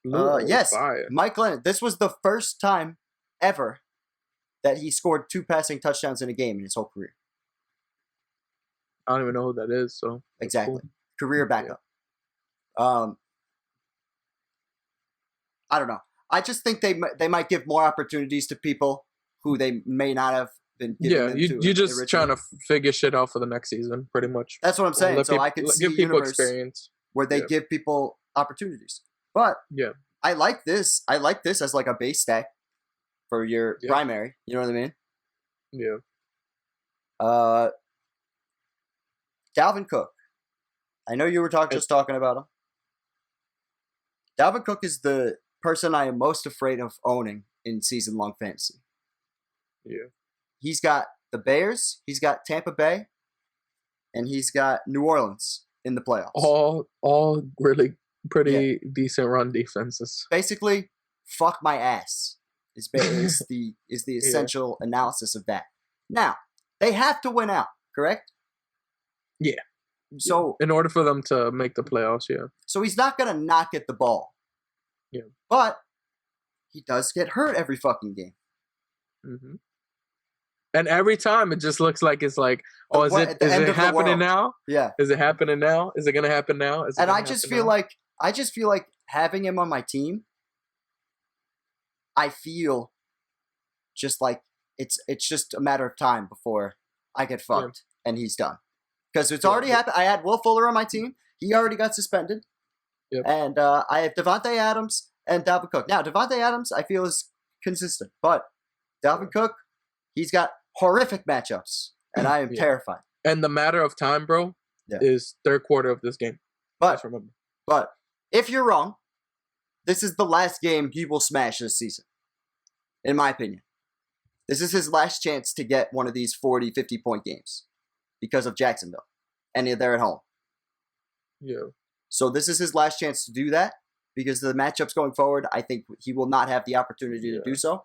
S2: Luton
S1: Yes,
S2: fire.
S1: Mike Glennon. This was the first time ever that he scored 2 passing touchdowns in a game in his whole career.
S2: I don't even know who that is. So
S1: Exactly.
S2: cool.
S1: Career backup. Yeah. I don't know. I just think they might give more opportunities to people who they may not have been giving them to.
S2: You're just
S1: originally.
S2: trying to figure shit out for the next season, pretty much.
S1: That's what I'm saying. So I could see
S2: give people
S1: universe
S2: experience
S1: where they give people opportunities. But
S2: yeah,
S1: I like this. I like this as like a base stack for your primary. You know what I mean?
S2: Yeah.
S1: Dalvin Cook. I know you were just talking about him. Dalvin Cook is the person I am most afraid of owning in season-long fantasy.
S2: Yeah.
S1: He's got the Bears, he's got Tampa Bay, and he's got New Orleans in the playoffs.
S2: All really pretty decent run defenses.
S1: Basically, fuck my ass is the essential analysis of that. Now, they have to win out, correct?
S2: Yeah.
S1: So
S2: in order for them to make the playoffs, yeah.
S1: So he's not gonna not get the ball.
S2: Yeah.
S1: But he does get hurt every fucking game.
S2: Mm-hmm. And every time it just looks like it's like, oh, is it happening now?
S1: Yeah.
S2: Is it happening now? Is it gonna happen now?
S1: And I just feel like having him on my team, I feel just like it's just a matter of time before I get fucked and he's done. Because it's already happened. I had Will Fuller on my team. He already got suspended.
S2: Yep.
S1: And I have Devontae Adams and Dalvin Cook. Now, Devontae Adams, I feel, is consistent. But Dalvin Cook, he's got horrific matchups. And I am terrified.
S2: And the matter of time, bro, is third quarter of this game.
S1: But,
S2: just remember.
S1: But if you're wrong, this is the last game he will smash this season. In my opinion. This is his last chance to get one of these 40, 50-point games. Because of Jacksonville. And they're at home.
S2: Yeah.
S1: So this is his last chance to do that. Because of the matchups going forward, I think he will not have the opportunity to do so.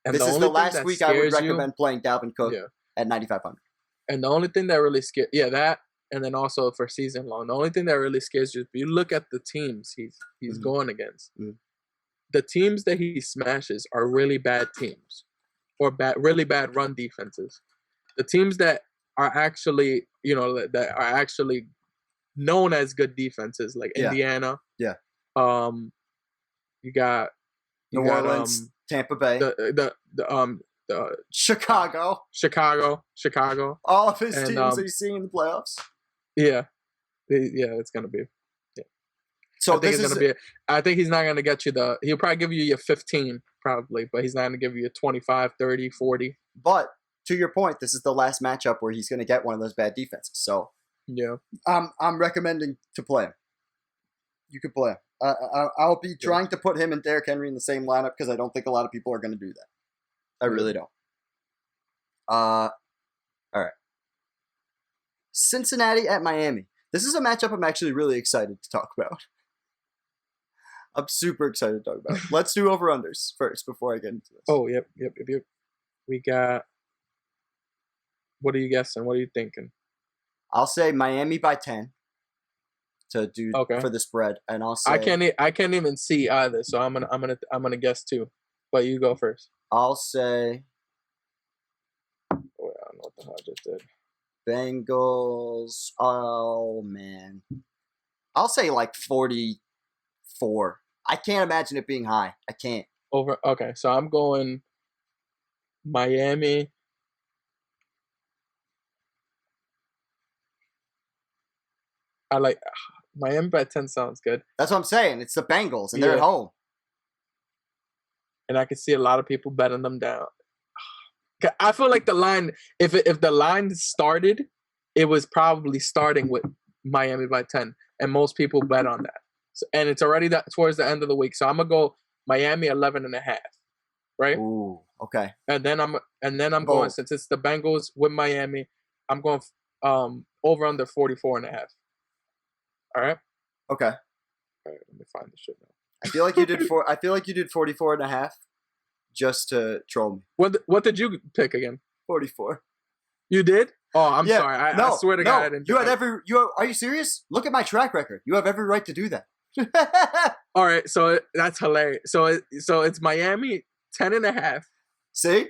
S1: And this is the last week I would recommend playing Dalvin Cook at 9,500.
S2: And the only thing that really scares... Yeah, that. And then also for season long. The only thing that really scares you is if you look at the teams he's going against. Mm-hmm. The teams that he smashes are really bad teams. Or really bad run defenses. The teams that are actually, that are actually known as good defenses, like Indiana.
S1: Yeah.
S2: You got
S1: New Orleans, Tampa Bay,
S2: the
S1: Chicago.
S2: All
S1: of his teams he's seeing in the playoffs.
S2: Yeah, it's gonna be. Yeah.
S1: So
S2: I think he's not gonna get you he'll probably give you your 15 probably, but he's not gonna give you a 25, 30, 40.
S1: But to your point, this is the last matchup where he's gonna get one of those bad defenses. So
S2: yeah,
S1: I'm recommending to play him. You could play him. I'll be trying to put him and Derrick Henry in the same lineup because I don't think a lot of people are going to do that. I really don't. All right. Cincinnati at Miami. This is a matchup I'm actually really excited to talk about. I'm super excited to talk about. Let's do over-unders first before I get into this.
S2: Oh, yep. We got... What are you guessing? What are you thinking?
S1: I'll say Miami by 10 to do for the spread, and I'll say
S2: I can't even see either, so I'm gonna guess too. But you go first.
S1: I'll say
S2: I don't know what the hell I just did.
S1: Bengals. Oh man, I'll say like 44. I can't imagine it being high. I can't.
S2: Over. Okay, so I'm going Miami. I like Miami by 10 sounds good.
S1: That's what I'm saying. It's the Bengals, and they're at home.
S2: And I can see a lot of people betting them down. I feel like the line, if the line started, it was probably starting with Miami by 10, and most people bet on that. So, and it's already towards the end of the week, so I'm gonna go Miami 11.5, right?
S1: Ooh, okay.
S2: And then I'm going, since it's the Bengals with Miami, I'm going over under 44.5. All right.
S1: Okay.
S2: All right. Let me find the shit now.
S1: I feel like you did 44.5 just to troll me.
S2: What did you pick again?
S1: 44.
S2: You did? Oh, I'm sorry. I swear to God, I didn't.
S1: Are you serious? Look at my track record. You have every right to do that.
S2: All right. So that's hilarious. So it's Miami 10.5.
S1: See?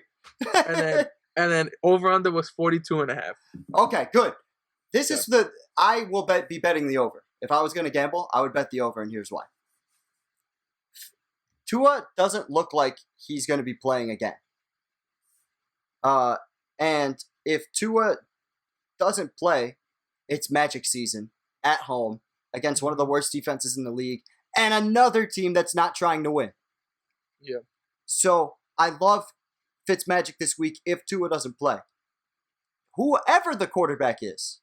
S2: and then over under was 42.5.
S1: Okay, good. I will be betting the over. If I was going to gamble, I would bet the over, and here's why. Tua doesn't look like he's going to be playing again. And if Tua doesn't play, it's Magic season at home against one of the worst defenses in the league and another team that's not trying to win.
S2: Yeah.
S1: So I love Fitzmagic this week if Tua doesn't play. Whoever the quarterback is,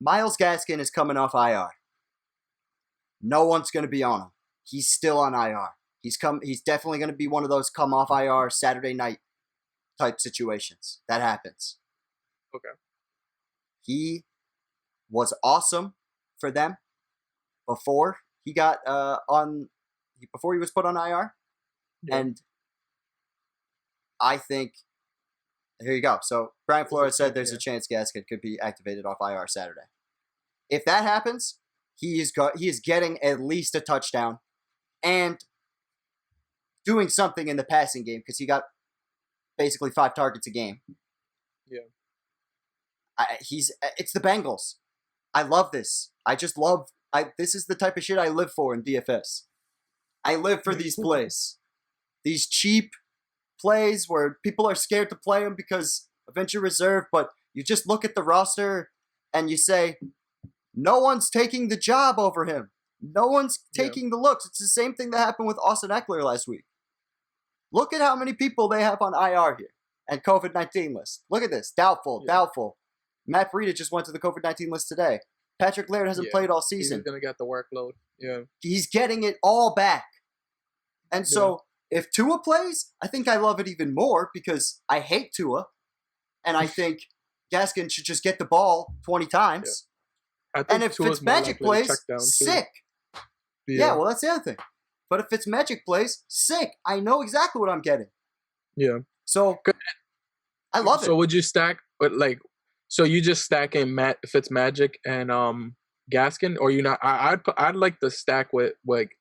S1: Myles Gaskin is coming off IR. No one's going to be on him. He's still on IR. He's definitely going to be one of those come off IR Saturday night type situations. That happens.
S2: Okay.
S1: He was awesome for them before he got before he was put on IR. Yeah. And I think here you go. So Brian Flores said there's a chance Gaskin could be activated off IR Saturday. If that happens, he is getting at least a touchdown and doing something in the passing game because he got basically 5 targets a game.
S2: Yeah.
S1: It's the Bengals. I love this. This is the type of shit I live for in DFS. I live for these plays. These cheap plays where people are scared to play them because of injury reserve, but you just look at the roster and you say, no one's taking the job over him. No one's taking the looks. It's the same thing that happened with Austin Eckler last week. Look at how many people they have on IR here and COVID-19 list. Look at this. Doubtful. Matt Breida just went to the COVID-19 list today. Patrick Laird hasn't played all season.
S2: He's going to get the workload. Yeah.
S1: He's getting it all back. And so if Tua plays, I think I love it even more because I hate Tua. And I think Gaskin should just get the ball 20 times.
S2: Yeah.
S1: And if Fitzmagic plays, sick. Yeah, well, that's the other thing. But if Fitzmagic plays, sick. I know exactly what I'm getting.
S2: Yeah.
S1: So I love it.
S2: So would you stack, so you just stacking Fitzmagic and Gaskin, or you not? I'd like to stack with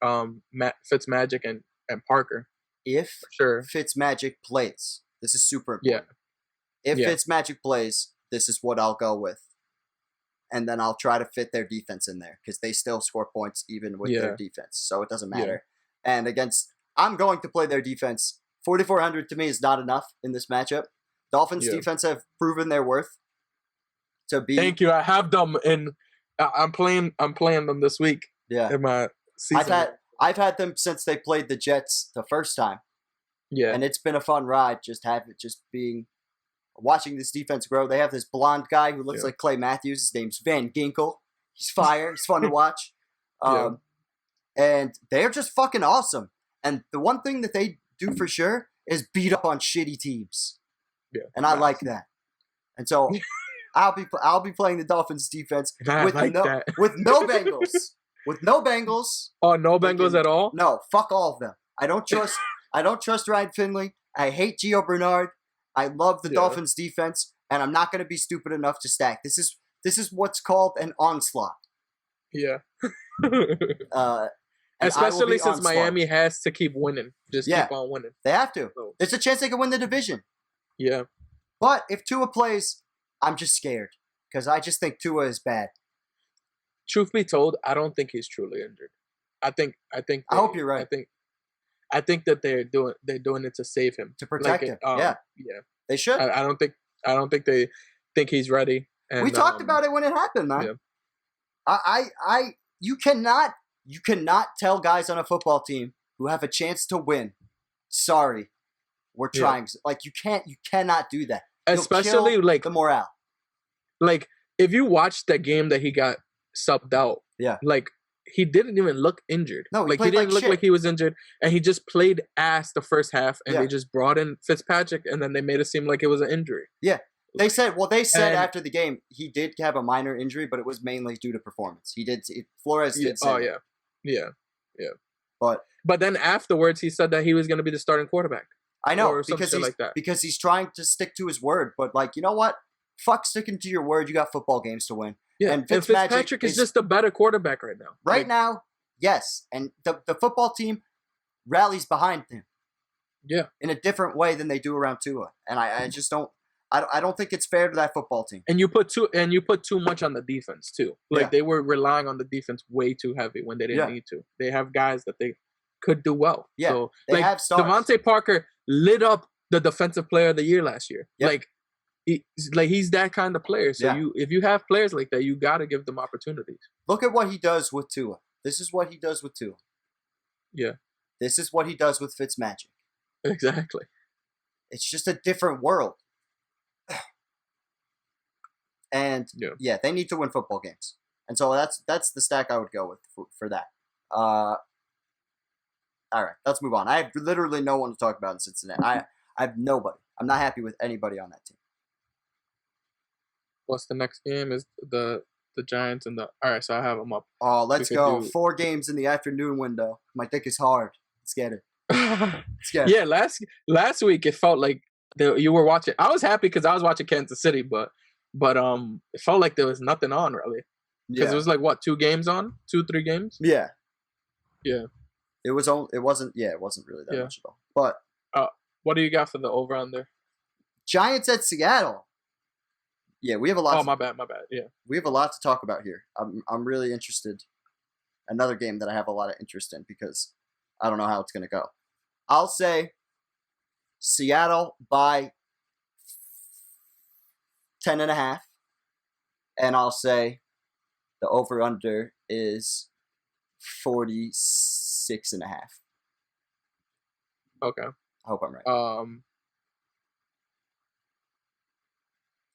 S2: Fitzmagic and Parker.
S1: If Fitzmagic plays, this is super important. Yeah. If Fitzmagic plays, this is what I'll go with. And then I'll try to fit their defense in there because they still score points even with their defense. So it doesn't matter. Yeah. And I'm going to play their defense. 4,400 to me is not enough in this matchup. Dolphins defense have proven their worth to be.
S2: Thank you. I have them I'm playing them this week.
S1: Yeah.
S2: In my season.
S1: I've had them since they played the Jets the first time.
S2: Yeah.
S1: And it's been a fun ride watching this defense grow. They have this blonde guy who looks like Clay Matthews. His name's Van Ginkel. He's fire. He's fun to watch. And they're just fucking awesome. And the one thing that they do for sure is beat up on shitty teams.
S2: Yeah,
S1: and I like that. And so I'll be playing the Dolphins defense with no Bengals. With no Bengals.
S2: Oh, no Bengals at all?
S1: No, fuck all of them. I don't trust Ryan Finley. I hate Gio Bernard. I love the Dolphins defense, and I'm not going to be stupid enough to stack. This is what's called an onslaught.
S2: Yeah. Especially since Miami has to keep winning. Just keep on winning.
S1: They have to. So. There's a chance they can win the division.
S2: Yeah.
S1: But if Tua plays, I'm just scared because I just think Tua is bad.
S2: Truth be told, I don't think he's truly injured. I hope
S1: you're right.
S2: I think that they're doing it to save him,
S1: to protect him. Yeah. They should.
S2: I don't think they think he's ready. And,
S1: we talked about it when it happened, man. Yeah. You cannot tell guys on a football team who have a chance to win, sorry, we're trying. Like you cannot do that.
S2: Especially like
S1: the morale.
S2: Like if you watch that game that he got subbed out, like he didn't even look injured.
S1: No,
S2: he didn't look like he was injured, and he just played ass the first half, and they just brought in Fitzpatrick, and then they made it seem like it was an injury.
S1: Yeah. They said after the game he did have a minor injury, but it was mainly due to performance. Flores did say that.
S2: Yeah. But then afterwards he said that he was going to be the starting quarterback.
S1: I know, because he's trying to stick to his word. But like, you know what? Fuck sticking to your word. You got football games to win.
S2: Yeah, and Fitzpatrick is just a better quarterback right now.
S1: Right now, yes. And the football team rallies behind him.
S2: Yeah.
S1: In a different way than they do around Tua. And I just don't. I don't think it's fair to that football team.
S2: And you put too much on the defense too. Like they were relying on the defense way too heavy when they didn't need to. They have guys that they could do well.
S1: Yeah,
S2: so,
S1: they have stars.
S2: Devontae Parker lit up the Defensive Player of the Year last year. Yep. He's that kind of player. So if you have players like that, you got to give them opportunities.
S1: Look at what he does with Tua. This is what he does with Tua. Yeah. This is what he does with Fitzmagic.
S2: Exactly.
S1: It's just a different world. And they need to win football games, and so that's the stack I would go with for that. All right, let's move on. I have literally no one to talk about in Cincinnati. I have nobody. I'm not happy with anybody on that team.
S2: What's the next game? Is the Giants and the all right? So I have them up.
S1: Oh, let's go. 4 games in the afternoon window. My dick is hard. Let's get it. Let's get it.
S2: Yeah, last week it felt like you were watching. I was happy because I was watching Kansas City, but it felt like there was nothing on really because it was like what 2 games on 2-3 games.
S1: Yeah. It wasn't really that much at all. But
S2: what do you got for the over under?
S1: Giants at Seattle. Yeah, we have a lot.
S2: Oh, my bad. Yeah,
S1: we have a lot to talk about here. I'm really interested. Another game that I have a lot of interest in because I don't know how it's going to go. I'll say Seattle by 10.5, and I'll say the over under is 46.5.
S2: Okay.
S1: I hope I'm right.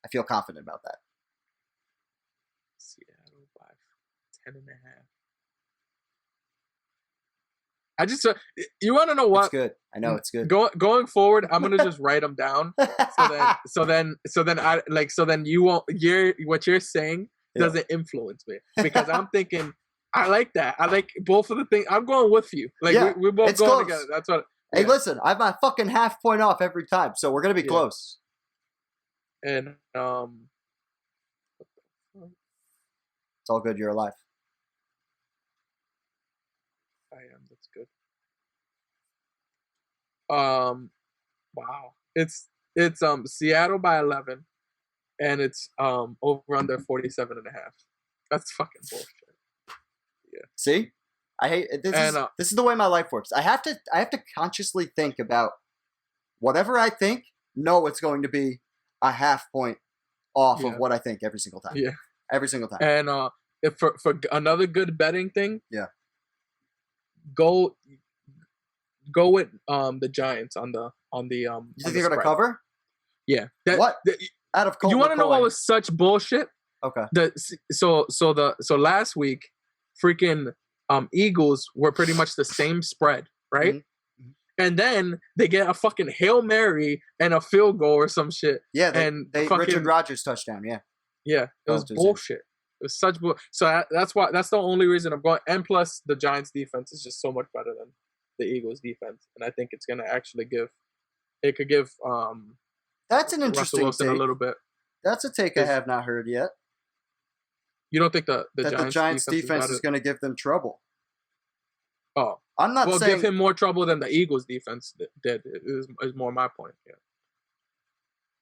S1: I feel confident about that.
S2: Seattle by 10.5. I just you want to know what?
S1: It's good. I know it's good.
S2: Going forward, I'm gonna just write them down. So then you won't. What you're saying doesn't influence me because I'm thinking I like that. I like both of the things. I'm going with you. Like we're both going together. That's what.
S1: Hey, listen, I have my fucking half point off every time, so we're gonna be close.
S2: And
S1: it's all good. You're alive.
S2: I am. That's good. Wow. It's Seattle by 11, and it's over under 47.5. That's fucking bullshit. Yeah.
S1: See, I hate this. This is the way my life works. I have to consciously think about whatever I think. No, it's going to be a half point off of what I think every single time.
S2: Yeah.
S1: Every single time.
S2: And if for another good betting thing.
S1: Yeah.
S2: Go with the Giants on the
S1: You think they're gonna cover?
S2: Yeah.
S1: Out of Colt
S2: you want to know
S1: McCoy.
S2: what was such bullshit?
S1: Okay.
S2: So last week, freaking Eagles were pretty much the same spread, right?
S1: Mm-hmm.
S2: And then they get a fucking Hail Mary and a field goal or some shit.
S1: Yeah,
S2: and
S1: Richard Rodgers touchdown. Yeah,
S2: it was bullshit. It was such bull. So that's the only reason I'm going. And plus, the Giants' defense is just so much better than the Eagles' defense, and I think it's gonna actually give. It could give
S1: that's an
S2: Russell
S1: interesting
S2: Wilson
S1: take.
S2: a little bit.
S1: That's a take I have not heard yet.
S2: You don't think the
S1: Giants defense is going to give them trouble?
S2: Oh,
S1: I'm not saying
S2: give him more trouble than the Eagles' defense did. Is more my point. Yeah.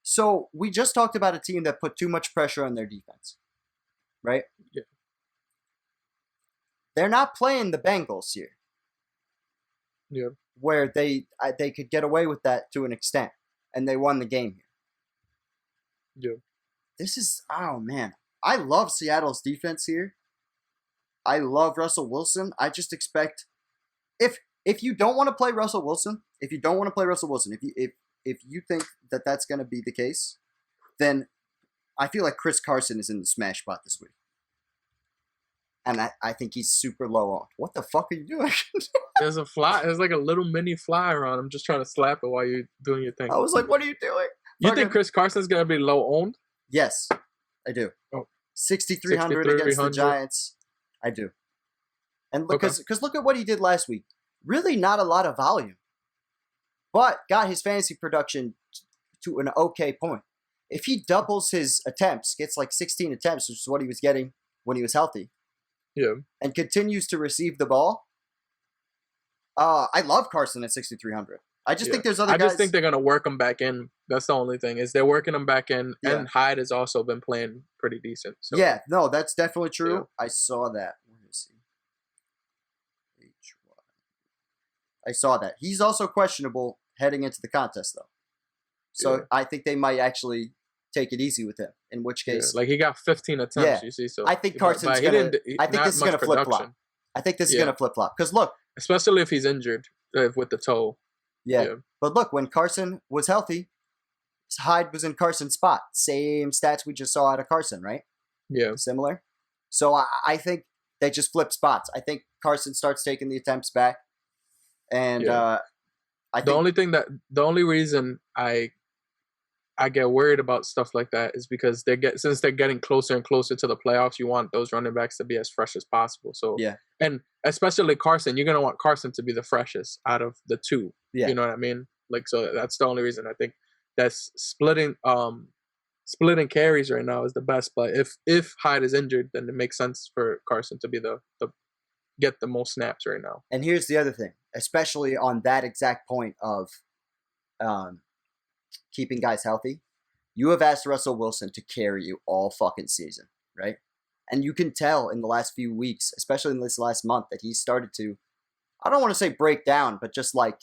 S1: So we just talked about a team that put too much pressure on their defense, right?
S2: Yeah.
S1: They're not playing the Bengals here.
S2: Yeah.
S1: Where they could get away with that to an extent, and they won the game here.
S2: Yeah.
S1: This is, oh man, I love Seattle's defense here. I love Russell Wilson. I just expect if you don't want to play Russell Wilson, if you think that that's going to be the case, then I feel like Chris Carson is in the smash spot this week. And I think he's super low on. What the fuck are you doing?
S2: There's a fly. There's like a little mini fly around. I'm just trying to slap it while you're doing your thing.
S1: I was like, what are you doing?
S2: You think Chris Carson's going to be low owned?
S1: Yes, I do.
S2: Oh.
S1: 6,300 against the Giants. I do. And because look at what he did last week. Really not a lot of volume. But got his fantasy production to an okay point. If he doubles his attempts, gets like 16 attempts, which is what he was getting when he was healthy.
S2: Yeah.
S1: And continues to receive the ball. I love Carson at 6,300. I just think there's other guys.
S2: I just think they're going to work him back in. That's the only thing, is they're working him back in. Yeah. And Hyde has also been playing pretty decent. So.
S1: Yeah, no, that's definitely true. Yeah. I saw that. Where is he? I saw that. He's also questionable heading into the contest, though. So I think they might actually take it easy with him. In which case,
S2: like he got 15 attempts. You see, so
S1: I think Carson's gonna. I think this is gonna flip flop. I think this is gonna flip flop because look,
S2: especially if he's injured with the toe.
S1: Yeah, but look, when Carson was healthy, Hyde was in Carson's spot. Same stats we just saw out of Carson, right?
S2: Yeah,
S1: similar. So I think they just flip spots. I think Carson starts taking the attempts back, and I think
S2: the only reason I get worried about stuff like that is because since they're getting closer and closer to the playoffs, you want those running backs to be as fresh as possible. So and especially Carson, you're gonna want Carson to be the freshest out of the two. Yeah. You know what I mean? Like, so that's the only reason I think that's splitting carries right now is the best. But if Hyde is injured, then it makes sense for Carson to be the get the most snaps right now.
S1: And here's the other thing, especially on that exact point of keeping guys healthy, you have asked Russell Wilson to carry you all fucking season, right? And you can tell in the last few weeks, especially in this last month, that he's started to, I don't want to say break down, but just like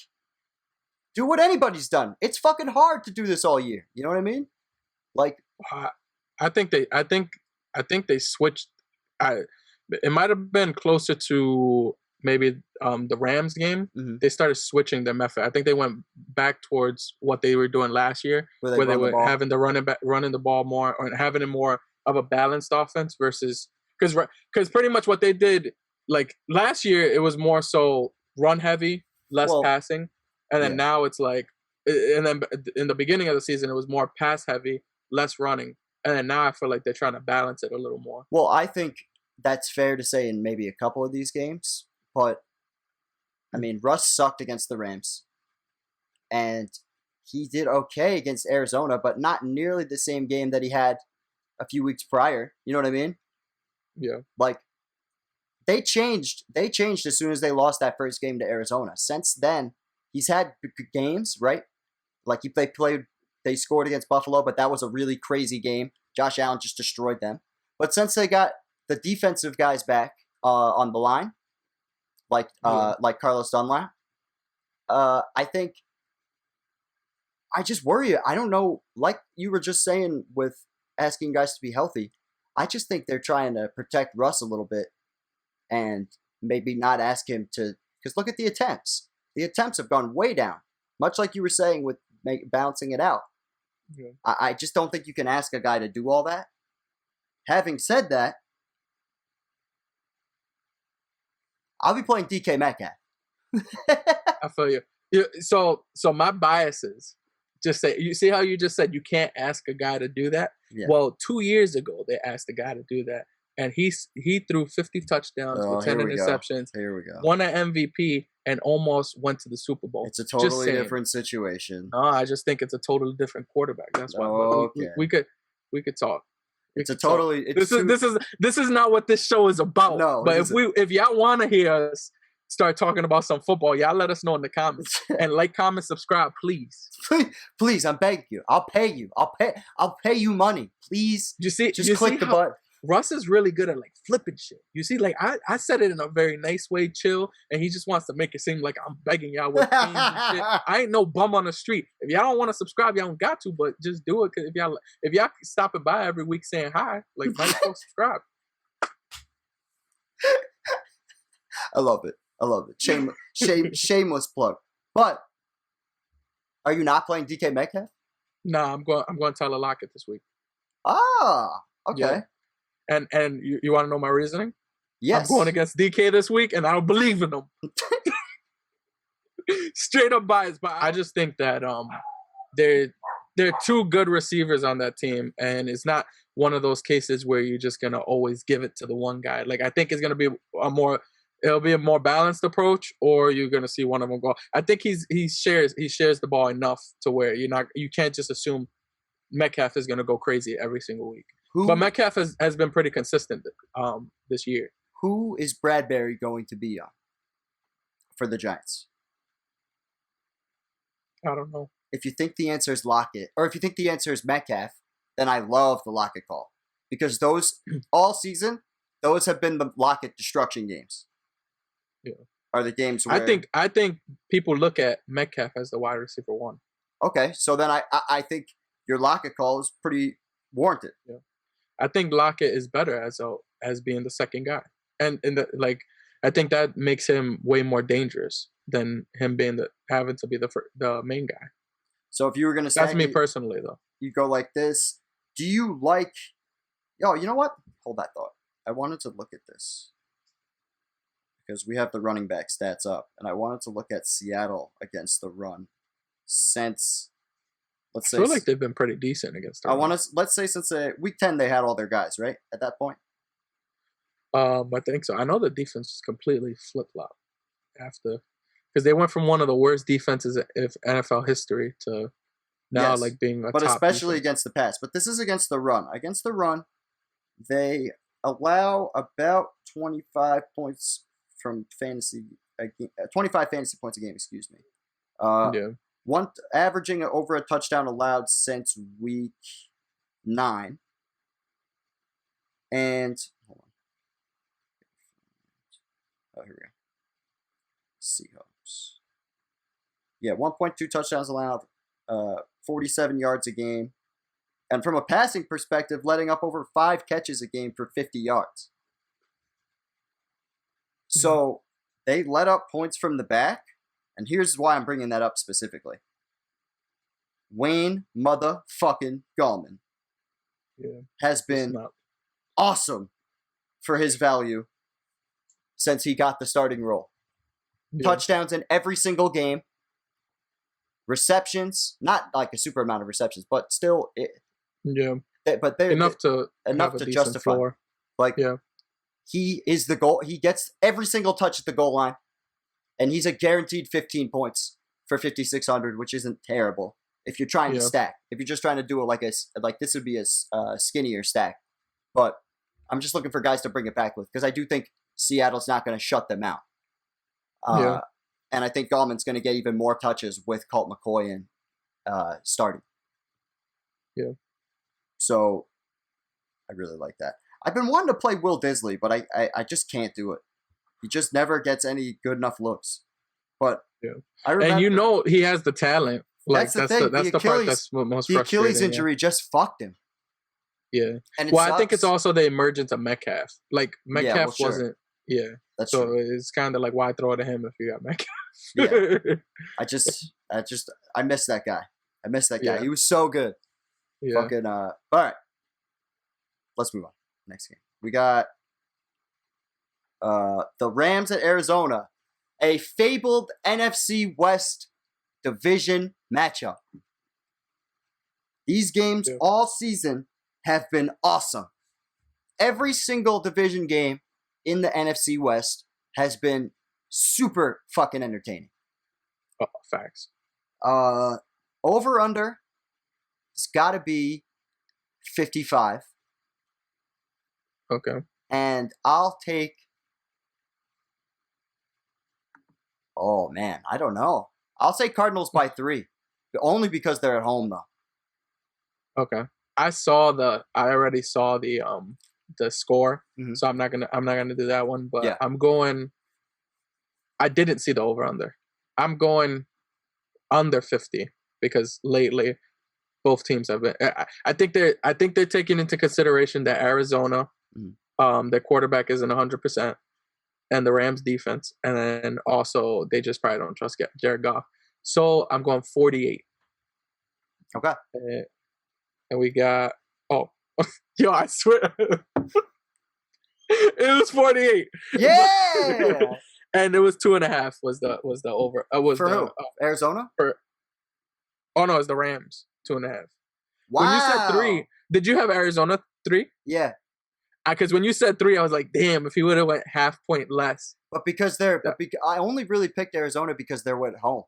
S1: do what anybody's done. It's fucking hard to do this all year. You know what I mean? Like,
S2: I think they switched. It might have been closer to maybe the Rams game. Mm-hmm. They started switching their method. I think they went back towards what they were doing last year, where they were having the running the ball more, or having it more of a balanced offense versus because pretty much what they did, like last year, it was more so run heavy, less passing, and then now it's like, and then in the beginning of the season, it was more pass heavy, less running, and then now I feel like they're trying to balance it a little more.
S1: Well, I think that's fair to say in maybe a couple of these games. But, I mean, Russ sucked against the Rams. And he did okay against Arizona, but not nearly the same game that he had a few weeks prior. You know what I mean?
S2: Yeah.
S1: Like, they changed as soon as they lost that first game to Arizona. Since then, he's had games, right? Like, they scored against Buffalo, but that was a really crazy game. Josh Allen just destroyed them. But since they got the defensive guys back on the line, like Carlos Dunlap, I think I just worry. I don't know, like you were just saying with asking guys to be healthy, I just think they're trying to protect Russ a little bit and maybe not ask him to, because look at the attempts. The attempts have gone way down, much like you were saying with balancing it out. Yeah. I just don't think you can ask a guy to do all that. Having said that, I'll be playing DK Metcalf.
S2: I feel you. So my biases just say, you see how you just said you can't ask a guy to do that?
S1: Yeah.
S2: Well, 2 years ago they asked a guy to do that, and he threw 50 touchdowns with 10 interceptions.
S1: Here we go.
S2: Won an MVP and almost went to the Super Bowl.
S1: It's a totally different situation.
S2: No, I just think it's a totally different quarterback. That's why.
S1: Okay.
S2: We could talk.
S1: It's a totally.
S2: This is not what this show is about.
S1: No,
S2: but if y'all want to hear us start talking about some football, y'all let us know in the comments and like, comment, subscribe, please.
S1: Please, I'm begging you. I'll pay you. I'll pay you money. Please. Just click the button.
S2: Russ is really good at like flipping shit. You see, like I said it in a very nice way, chill, and he just wants to make it seem like I'm begging y'all with pains and shit. I ain't no bum on the street. If y'all don't want to subscribe, y'all don't got to, but just do it. Cause if y'all stopping by every week saying hi, like might as well subscribe.
S1: I love it. Shameless plug. But are you not playing DK Metcalf?
S2: Nah, I'm going to Tyler Lockett this week.
S1: Ah, okay.
S2: Yeah. And you want to know my reasoning?
S1: Yes.
S2: I'm going against DK this week, and I don't believe in him. Straight up biased, but I just think that there are two good receivers on that team, and it's not one of those cases where you're just gonna always give it to the one guy. Like I think it's gonna be it'll be a more balanced approach, or you're gonna see one of them go. I think he shares the ball enough to where you can't just assume Metcalf is gonna go crazy every single week. But Metcalf has been pretty consistent this year.
S1: Who is Bradbury going to be on for the Giants?
S2: I don't know.
S1: If you think the answer is Lockett, or if you think the answer is Metcalf, then I love the Lockett call. Because those, all season, those have been the Lockett destruction games.
S2: Yeah.
S1: Are the games where...
S2: I think people look at Metcalf as the wide receiver one.
S1: Okay, so then I think your Lockett call is pretty warranted.
S2: Yeah. I think Lockett is better as being the second guy, and I think that makes him way more dangerous than him being having to be the main guy.
S1: So if you were gonna say,
S2: that's me personally, though,
S1: you go like this. Do you like? Oh, you know what? Hold that thought. I wanted to look at this because we have the running back stats up, and I wanted to look at Seattle against the run since. Let's say,
S2: I feel like they've been pretty decent against them.
S1: Let's say since week 10 they had all their guys, right? At that point?
S2: I think so. I know the defense completely flip-flopped after, because they went from one of the worst defenses in NFL history to now like being a top
S1: especially
S2: defense.
S1: Against the pass. But this is against the run. Against the run, they allow about 25 points from fantasy 25 fantasy points a game, excuse me.
S2: Yeah.
S1: Averaging over a touchdown allowed since week 9. And hold on. Oh, here we go. Seahawks. Yeah, 1.2 touchdowns allowed, 47 yards a game. And from a passing perspective, letting up over 5 catches a game for 50 yards. So they let up points from the back. And here's why I'm bringing that up specifically. Wayne motherfucking Gallman has been awesome for his value since he got the starting role. Yeah. Touchdowns in every single game. Receptions, not like a super amount of receptions, but still, but they're
S2: enough to
S1: justify.
S2: Floor.
S1: He is the goal. He gets every single touch at the goal line. And he's a guaranteed 15 points for 5,600, which isn't terrible. If you're trying to stack, if you're just trying to do it like this would be a skinnier stack. But I'm just looking for guys to bring it back with because I do think Seattle's not going to shut them out. And I think Gallman's going to get even more touches with Colt McCoy and starting.
S2: Yeah.
S1: So I really like that. I've been wanting to play Will Disley, but I just can't do it. He just never gets any good enough looks. But I remember,
S2: and he has the talent.
S1: Like that's the part that's most frustrating. The Achilles injury just fucked him.
S2: Yeah. And I think it's also the emergence of Metcalf. Like Metcalf wasn't. Yeah. That's so true. It's kind of like why throw it to him if you got Metcalf?
S1: I miss that guy. He was so good.
S2: Yeah.
S1: Fucking all right. Let's move on. Next game. We got The Rams at Arizona, a fabled NFC West division matchup. These games all season have been awesome. Every single division game in the NFC West has been super fucking entertaining.
S2: Oh, facts.
S1: Over under, it's got to be 55.
S2: Okay.
S1: And I'll take. Oh man, I don't know. I'll say Cardinals by 3, only because they're at home though.
S2: Okay. I already saw the score, so I'm not gonna do that one. But I'm going. I didn't see the over under. I'm going under 50 because lately both teams have been. I think they're taking into consideration that Arizona, their quarterback isn't 100%, and the Rams defense, and then also they just probably don't trust Jared Goff. So I'm going 48.
S1: Okay.
S2: And we got yo, I swear it was 48.
S1: Yeah.
S2: And it was 2.5 was the over.
S1: For who? Arizona?
S2: Oh no, it's the Rams 2.5.
S1: Wow.
S2: When you said 3, did you have Arizona 3?
S1: Yeah.
S2: Because when you said 3, I was like, damn, if he would have went half point less.
S1: But because I only really picked Arizona because they're at home.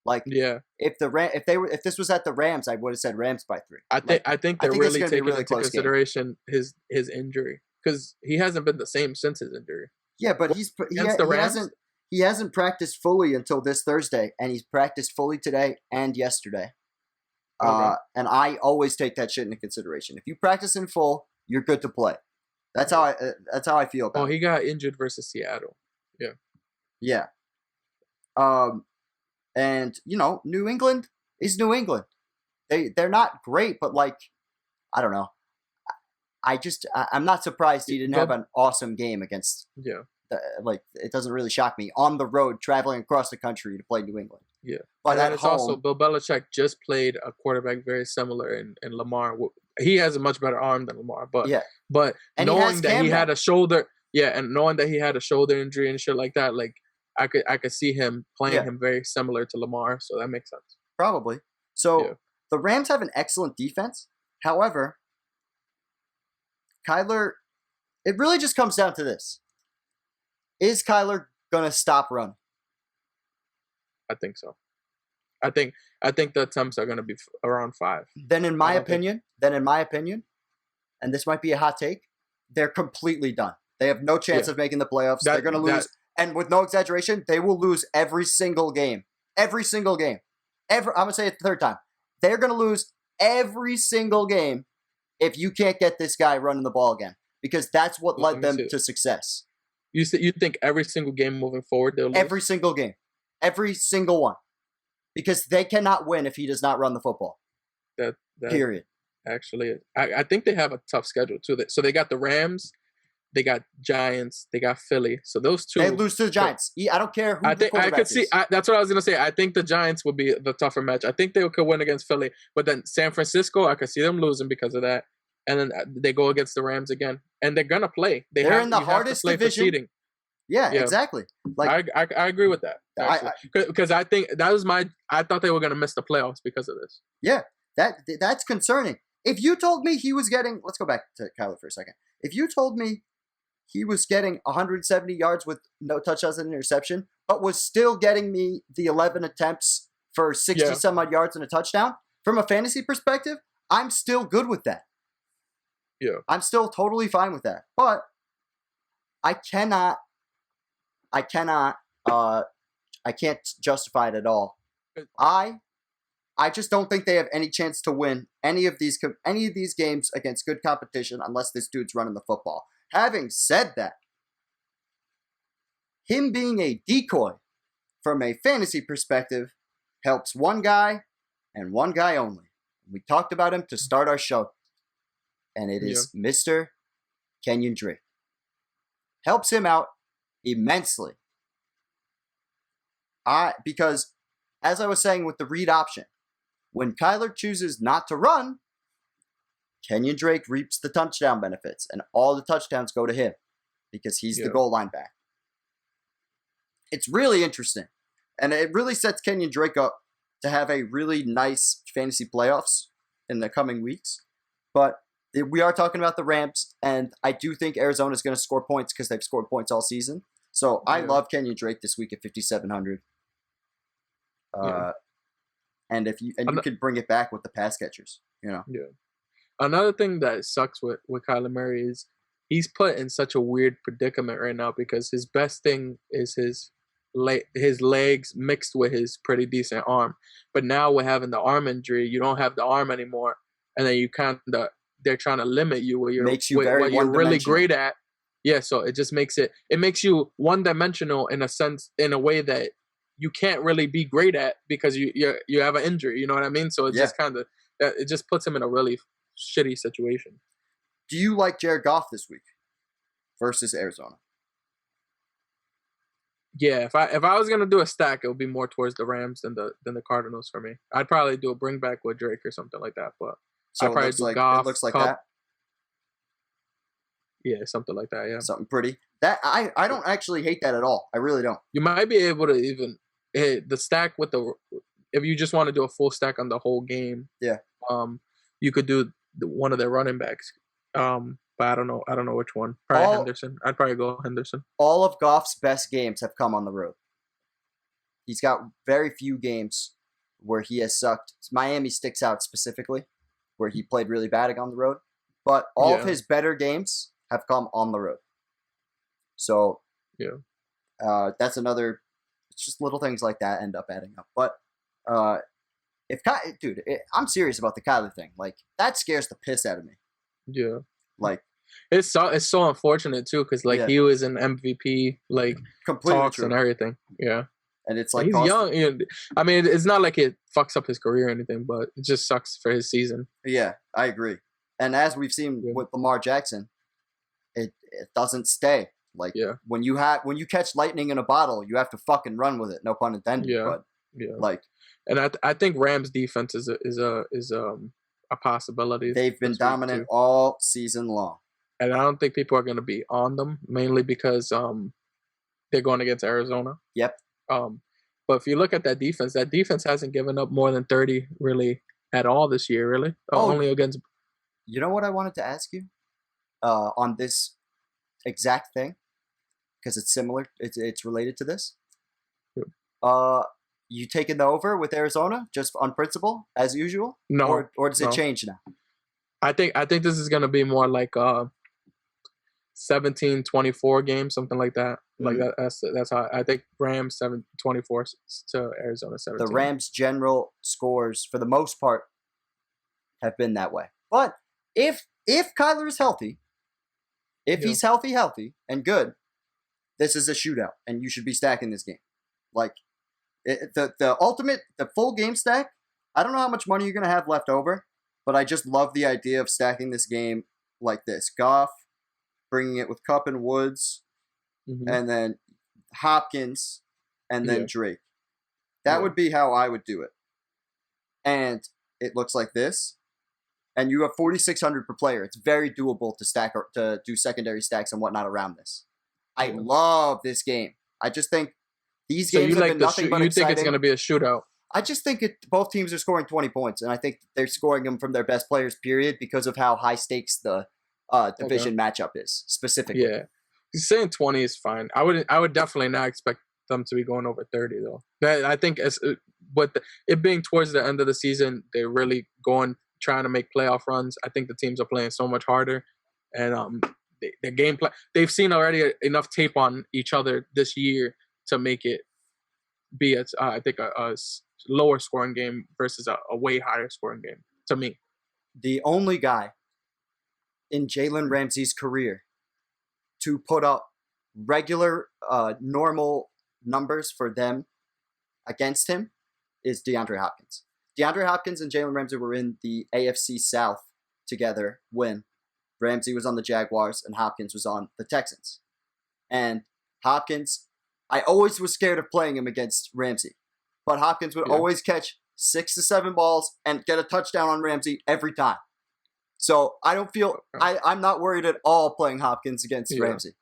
S1: Like, if this was at the Rams, I would have said Rams by 3.
S2: I think they're really taking into consideration his injury because he hasn't been the same since his injury.
S1: Yeah, but he hasn't practiced fully until this Thursday, and he's practiced fully today and yesterday. Okay. And I always take that shit into consideration. If you practice in full, you're good to play. That's how I feel about it.
S2: Oh, he got injured versus Seattle. Yeah.
S1: Yeah. And New England is New England. They're not great, but like, I don't know. I'm not surprised he didn't have an awesome game against. Yeah. It doesn't really shock me on the road traveling across the country to play New England.
S2: Yeah.
S1: But
S2: and it's also Bill Belichick just played a quarterback very similar in Lamar. He has a much better arm than Lamar, but knowing that he had a shoulder, and knowing that he had a shoulder injury and shit like that, like I could see him playing him very similar to Lamar, so that makes sense.
S1: Probably. So the Rams have an excellent defense. However, Kyler, it really just comes down to this. Is Kyler going to stop running?
S2: I think so. I think the attempts are going to be around 5.
S1: Then in my opinion, and this might be a hot take, they're completely done. They have no chance of making the playoffs. They're going to lose. And with no exaggeration, they will lose every single game. Every single game. I'm going to say it the third time. They're going to lose every single game if you can't get this guy running the ball again. Because that's what led them to success.
S2: You think every single game moving forward they'll lose?
S1: Every single game. Every single one. Because they cannot win if he does not run the football.
S2: That
S1: period.
S2: Actually, I think they have a tough schedule too. So they got the Rams, they got Giants, they got Philly. So those two,
S1: they lose to the Giants. I don't care who the quarterback is.
S2: That's what I was gonna say. I think the Giants would be the tougher match. I think they could win against Philly, but then San Francisco, I could see them losing because of that. And then they go against the Rams again, and they're gonna play.
S1: They're in the hardest division. Yeah, exactly.
S2: Like I agree with that because I think that was I thought they were gonna miss the playoffs because of this.
S1: Yeah, that's concerning. If you told me he was getting, let's go back to Kyler for a second. If you told me he was getting 170 yards with no touchdowns and interception, but was still getting me the 11 attempts for 60 some odd yards and a touchdown, from a fantasy perspective, I'm still good with that.
S2: Yeah,
S1: I'm still totally fine with that. But I can't justify it at all. I just don't think they have any chance to win any of these games against good competition unless this dude's running the football. Having said that, him being a decoy from a fantasy perspective helps one guy and one guy only. We talked about him to start our show, and it is Mr. Kenyon Drake. Helps him out immensely. Because, as I was saying with the read option, when Kyler chooses not to run, Kenyon Drake reaps the touchdown benefits, and all the touchdowns go to him because he's the goal line back. It's really interesting. And it really sets Kenyon Drake up to have a really nice fantasy playoffs in the coming weeks. But we are talking about the Rams, and I do think Arizona is going to score points because they've scored points all season. So I love Kenyon Drake this week at 5,700. And you could bring it back with the pass catchers,
S2: Yeah. Another thing that sucks with Kyler Murray is he's put in such a weird predicament right now because his best thing is his legs mixed with his pretty decent arm. But now we're having the arm injury. You don't have the arm anymore, and then they're trying to limit you where you're
S1: what
S2: you're really great at. Yeah, so it just makes you one-dimensional in a way that you can't really be great at because you have an injury. You know what I mean? So it just it just puts him in a really shitty situation.
S1: Do you like Jared Goff this week versus Arizona?
S2: Yeah, if I was gonna do a stack, it would be more towards the Rams than the Cardinals for me. I'd probably do a bring back with Drake or something like that. But
S1: so I'd probably do Goff. It looks like Cup. That.
S2: Yeah, something like that. Yeah,
S1: something pretty. That I don't actually hate that at all. I really don't.
S2: You might be able to even hit the stack with if you just want to do a full stack on the whole game.
S1: Yeah.
S2: You could do one of their running backs. But I don't know which one. Probably Henderson. I'd probably go Henderson.
S1: All of Goff's best games have come on the road. He's got very few games where he has sucked. Miami sticks out specifically, where he played really bad on the road. But all of his better games have come on the road. So that's another. It's just little things like that end up adding up. But I'm serious about the Kyler thing. Like that scares the piss out of me.
S2: Yeah.
S1: Like
S2: it's so unfortunate too because he was in MVP
S1: completely
S2: talks
S1: true.
S2: And everything. Yeah.
S1: And it's like
S2: he's young. I mean, it's not like it fucks up his career or anything, but it just sucks for his season.
S1: Yeah, I agree. And as we've seen with Lamar Jackson, it doesn't stay. When you catch lightning in a bottle, you have to fucking run with it. No pun intended.
S2: Yeah.
S1: But
S2: and I think Rams defense is a possibility.
S1: They've been dominant all season long.
S2: And I don't think people are going to be on them, mainly because they're going against Arizona.
S1: Yep.
S2: But if you look at that defense hasn't given up more than 30 really at all this year, really. Only against.
S1: You know what I wanted to ask you on this exact thing? Because it's similar. It's related to this. You taking the over with Arizona just on principle as usual?
S2: No.
S1: Or does it change now?
S2: I think this is gonna be more like 17-24 game, something like that. Mm-hmm. Like that's how I think Rams 7-24 to Arizona 17.
S1: The Rams' general scores for the most part have been that way. But if Kyler is healthy, he's healthy and good, this is a shootout, and you should be stacking this game. Like the full game stack. I don't know how much money you're gonna have left over, but I just love the idea of stacking this game like this. Goff, bringing it with Kupp and Woods, and then Hopkins, and then Drake. That would be how I would do it. And it looks like this. And you have 4,600 per player. It's very doable to do secondary stacks and whatnot around this. I love this game. I just think these games have been nothing but exciting.
S2: You think it's going to be a shootout?
S1: I just think both teams are scoring 20 points, and I think they're scoring them from their best players, period, because of how high stakes the division matchup is, specifically.
S2: Yeah. Saying 20 is fine. I would definitely not expect them to be going over 30, though. I think it being towards the end of the season, they're really trying to make playoff runs. I think the teams are playing so much harder, and the game plan. They've seen already enough tape on each other this year to make it be I think a lower scoring game versus a way higher scoring game. To me,
S1: the only guy in Jalen Ramsey's career to put up regular, normal numbers for them against him is DeAndre Hopkins. DeAndre Hopkins and Jalen Ramsey were in the AFC South together when Ramsey was on the Jaguars and Hopkins was on the Texans. And Hopkins, I always was scared of playing him against Ramsey. But Hopkins would always catch 6 to 7 balls and get a touchdown on Ramsey every time. So I don't feel I'm not worried at all playing Hopkins against Ramsey.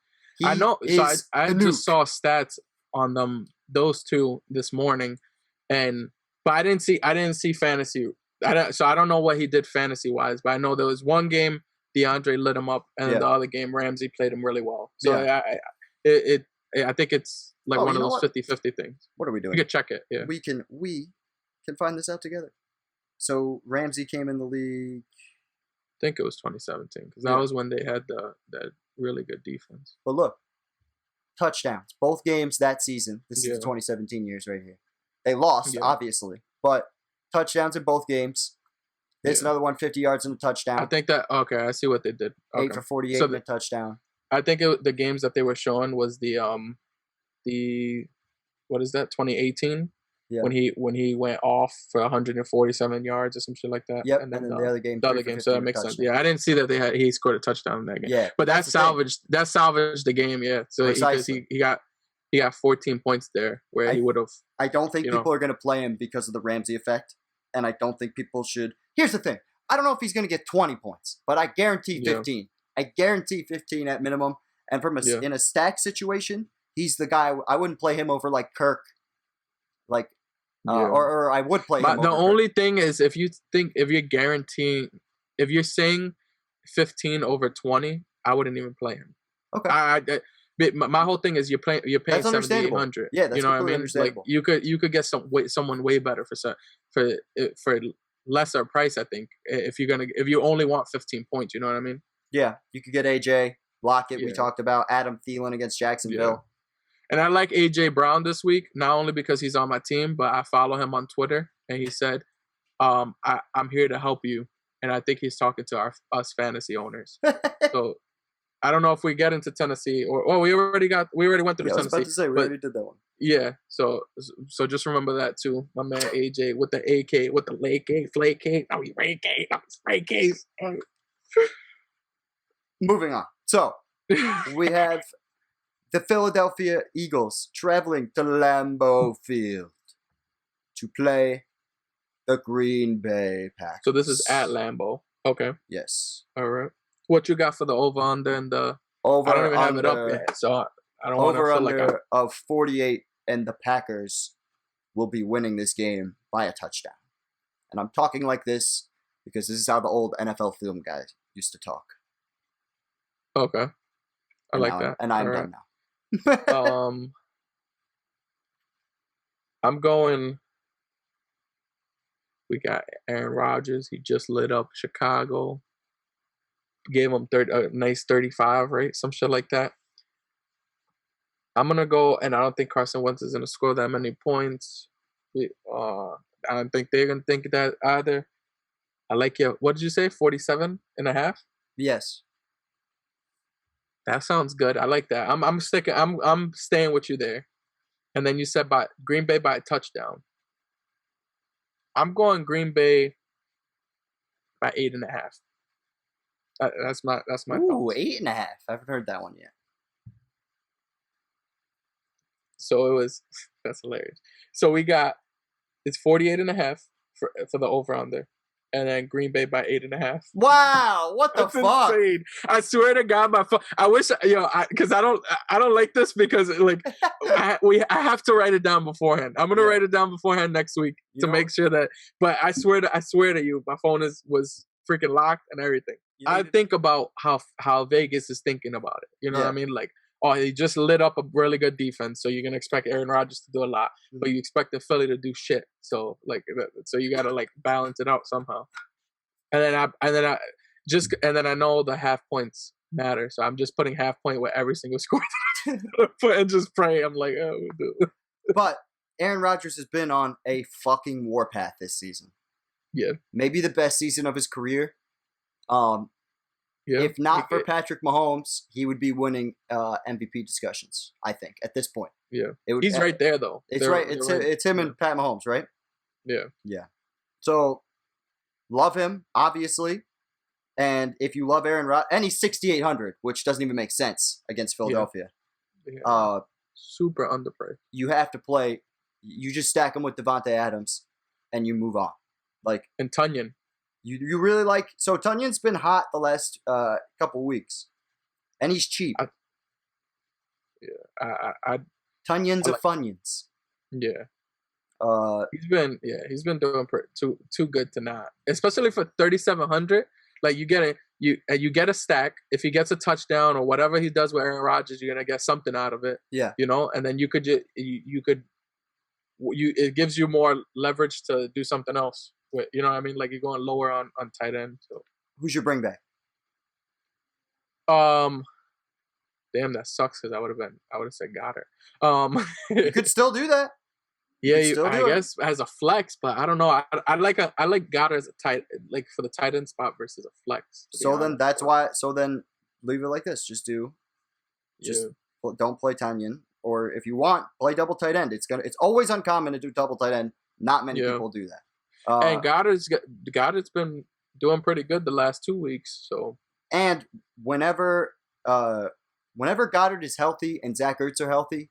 S2: I know. So
S1: is
S2: I
S1: the
S2: just
S1: nuke.
S2: saw stats on those two this morning, but I didn't see fantasy. So I don't know what he did fantasy wise, but I know there was one game DeAndre lit him up, and then the other game Ramsey played him really well. So I think it's like one of those 50-50 things.
S1: What are we doing?
S2: You can check it. Yeah,
S1: we can find this out together. So Ramsey came in the league.
S2: I think it was 2017 because that was when they had that really good defense.
S1: But look, touchdowns, both games that season. This is the 2017 years right here. They lost, obviously, but touchdowns in both games. There's another one, 50 yards and a touchdown.
S2: I think that I see what they did.
S1: 8 for 48 and a touchdown.
S2: I think the games that they were showing was the what is that 2018 when he went off for 147 yards or some shit like that.
S1: Yep, and then the other game.
S2: So that makes sense. Yeah, I didn't see that he scored a touchdown in that game.
S1: Yeah,
S2: but that salvaged the game. Yeah, so because he got 14 points there where he would have.
S1: I don't think people are going to play him because of the Ramsey effect, and I don't think people should. Here's the thing: I don't know if he's going to get 20 points, but I guarantee 15. Yeah. I guarantee 15 at minimum. And from in a stack situation, he's the guy. I wouldn't play him over like Kirk, or I would play him.
S2: The only thing is if you're saying 15 over 20, I wouldn't even play him.
S1: Okay.
S2: My whole thing is you're paying 7,800.
S1: Yeah, that's
S2: what I mean. Like you could get someone way better for lesser price. I think if you only want 15 points, you know what I mean.
S1: Yeah, you could get AJ Lockett. We talked about Adam Thielen against Jacksonville.
S2: Yeah. And I like AJ Brown this week, not only because he's on my team, but I follow him on Twitter, and he said, "I'm here to help you." And I think he's talking to us fantasy owners. So I don't know if we get into Tennessee or we already went through Tennessee. I was about
S1: to say we already did that one.
S2: Yeah, so just remember that too, my man AJ with the AK, with the late case, flake case, now he Ray case, now he's Ray case.
S1: Moving on. So we have the Philadelphia Eagles traveling to Lambeau Field to play the Green Bay Packers.
S2: So this is at Lambeau. Okay.
S1: Yes.
S2: All right. What you got for the over under and the
S1: over?
S2: I don't even have it up yet, so I don't want to feel like I'm
S1: of 48, and the Packers will be winning this game by a touchdown. And I'm talking like this because this is how the old NFL film guy used to talk.
S2: Okay. I like that.
S1: And I'm done now.
S2: I'm going. We got Aaron Rodgers. He just lit up Chicago. Gave him a nice 35, right? Some shit like that. I'm going to go, and I don't think Carson Wentz is going to score that many points. I don't think they're going to think that either. I like you. What did you say? 47 and a half?
S1: Yes.
S2: That sounds good. I like that. I'm sticking. I'm staying with you there. And then you said by Green Bay by a touchdown. I'm going Green Bay by 8.5. That's my.
S1: Ooh, 8.5. I haven't heard that one yet.
S2: So it was. That's hilarious. So it's 48.5 for the over under. And then Green Bay by 8.5.
S1: Wow, what the fuck?
S2: Insane. I swear to God, my phone. I wish because I don't like this because like I have to write it down beforehand. I'm gonna write it down beforehand next week to make sure that. But I swear to you, my phone was freaking locked and everything. I think about how Vegas is thinking about it. You know what I mean? Like, oh, he just lit up a really good defense, so you're gonna expect Aaron Rodgers to do a lot, but you expect the Philly to do shit. So you gotta like balance it out somehow. And then I know the half points matter, so I'm just putting half point with every single score and just pray. I'm like, oh, dude.
S1: But Aaron Rodgers has been on a fucking warpath this season.
S2: Yeah,
S1: maybe the best season of his career. If not for Patrick Mahomes, he would be winning MVP discussions, I think, at this point.
S2: Yeah. He's right there, though.
S1: It's him and Pat Mahomes, right?
S2: Yeah.
S1: Yeah. So, love him, obviously. And if you love Aaron Rodgers, and he's 6,800, which doesn't even make sense against Philadelphia.
S2: Yeah. Super underpriced.
S1: You have to play. You just stack him with Devontae Adams, and you move on.
S2: And Tunyon.
S1: You really like... So, Tunyon's been hot the last couple weeks. And he's cheap.
S2: I
S1: Tunyons
S2: I
S1: of
S2: like,
S1: Funyuns.
S2: yeah.
S1: Uh,
S2: He's been doing too good to not, especially for 3,700. Like you get a stack. If he gets a touchdown or whatever he does with Aaron Rodgers, you're gonna get something out of it.
S1: yeah.
S2: And then you could it gives you more leverage to do something else. You know what I mean? Like you're going lower on tight end. So
S1: Who's your bring back?
S2: damn, that sucks because I would have said Goddard.
S1: You could still do that. You could still
S2: I
S1: do it.
S2: guess as a flex, but I don't know. I like Goddard as a tight, like for the tight end spot versus a flex.
S1: So then that's why. So then leave it like this. Just don't play Tanyan, or if you want, play double tight end. It's always uncommon to do double tight end. Not many people do that.
S2: And Goddard's been doing pretty good the last 2 weeks. So
S1: and whenever Goddard is healthy and Zach Ertz are healthy,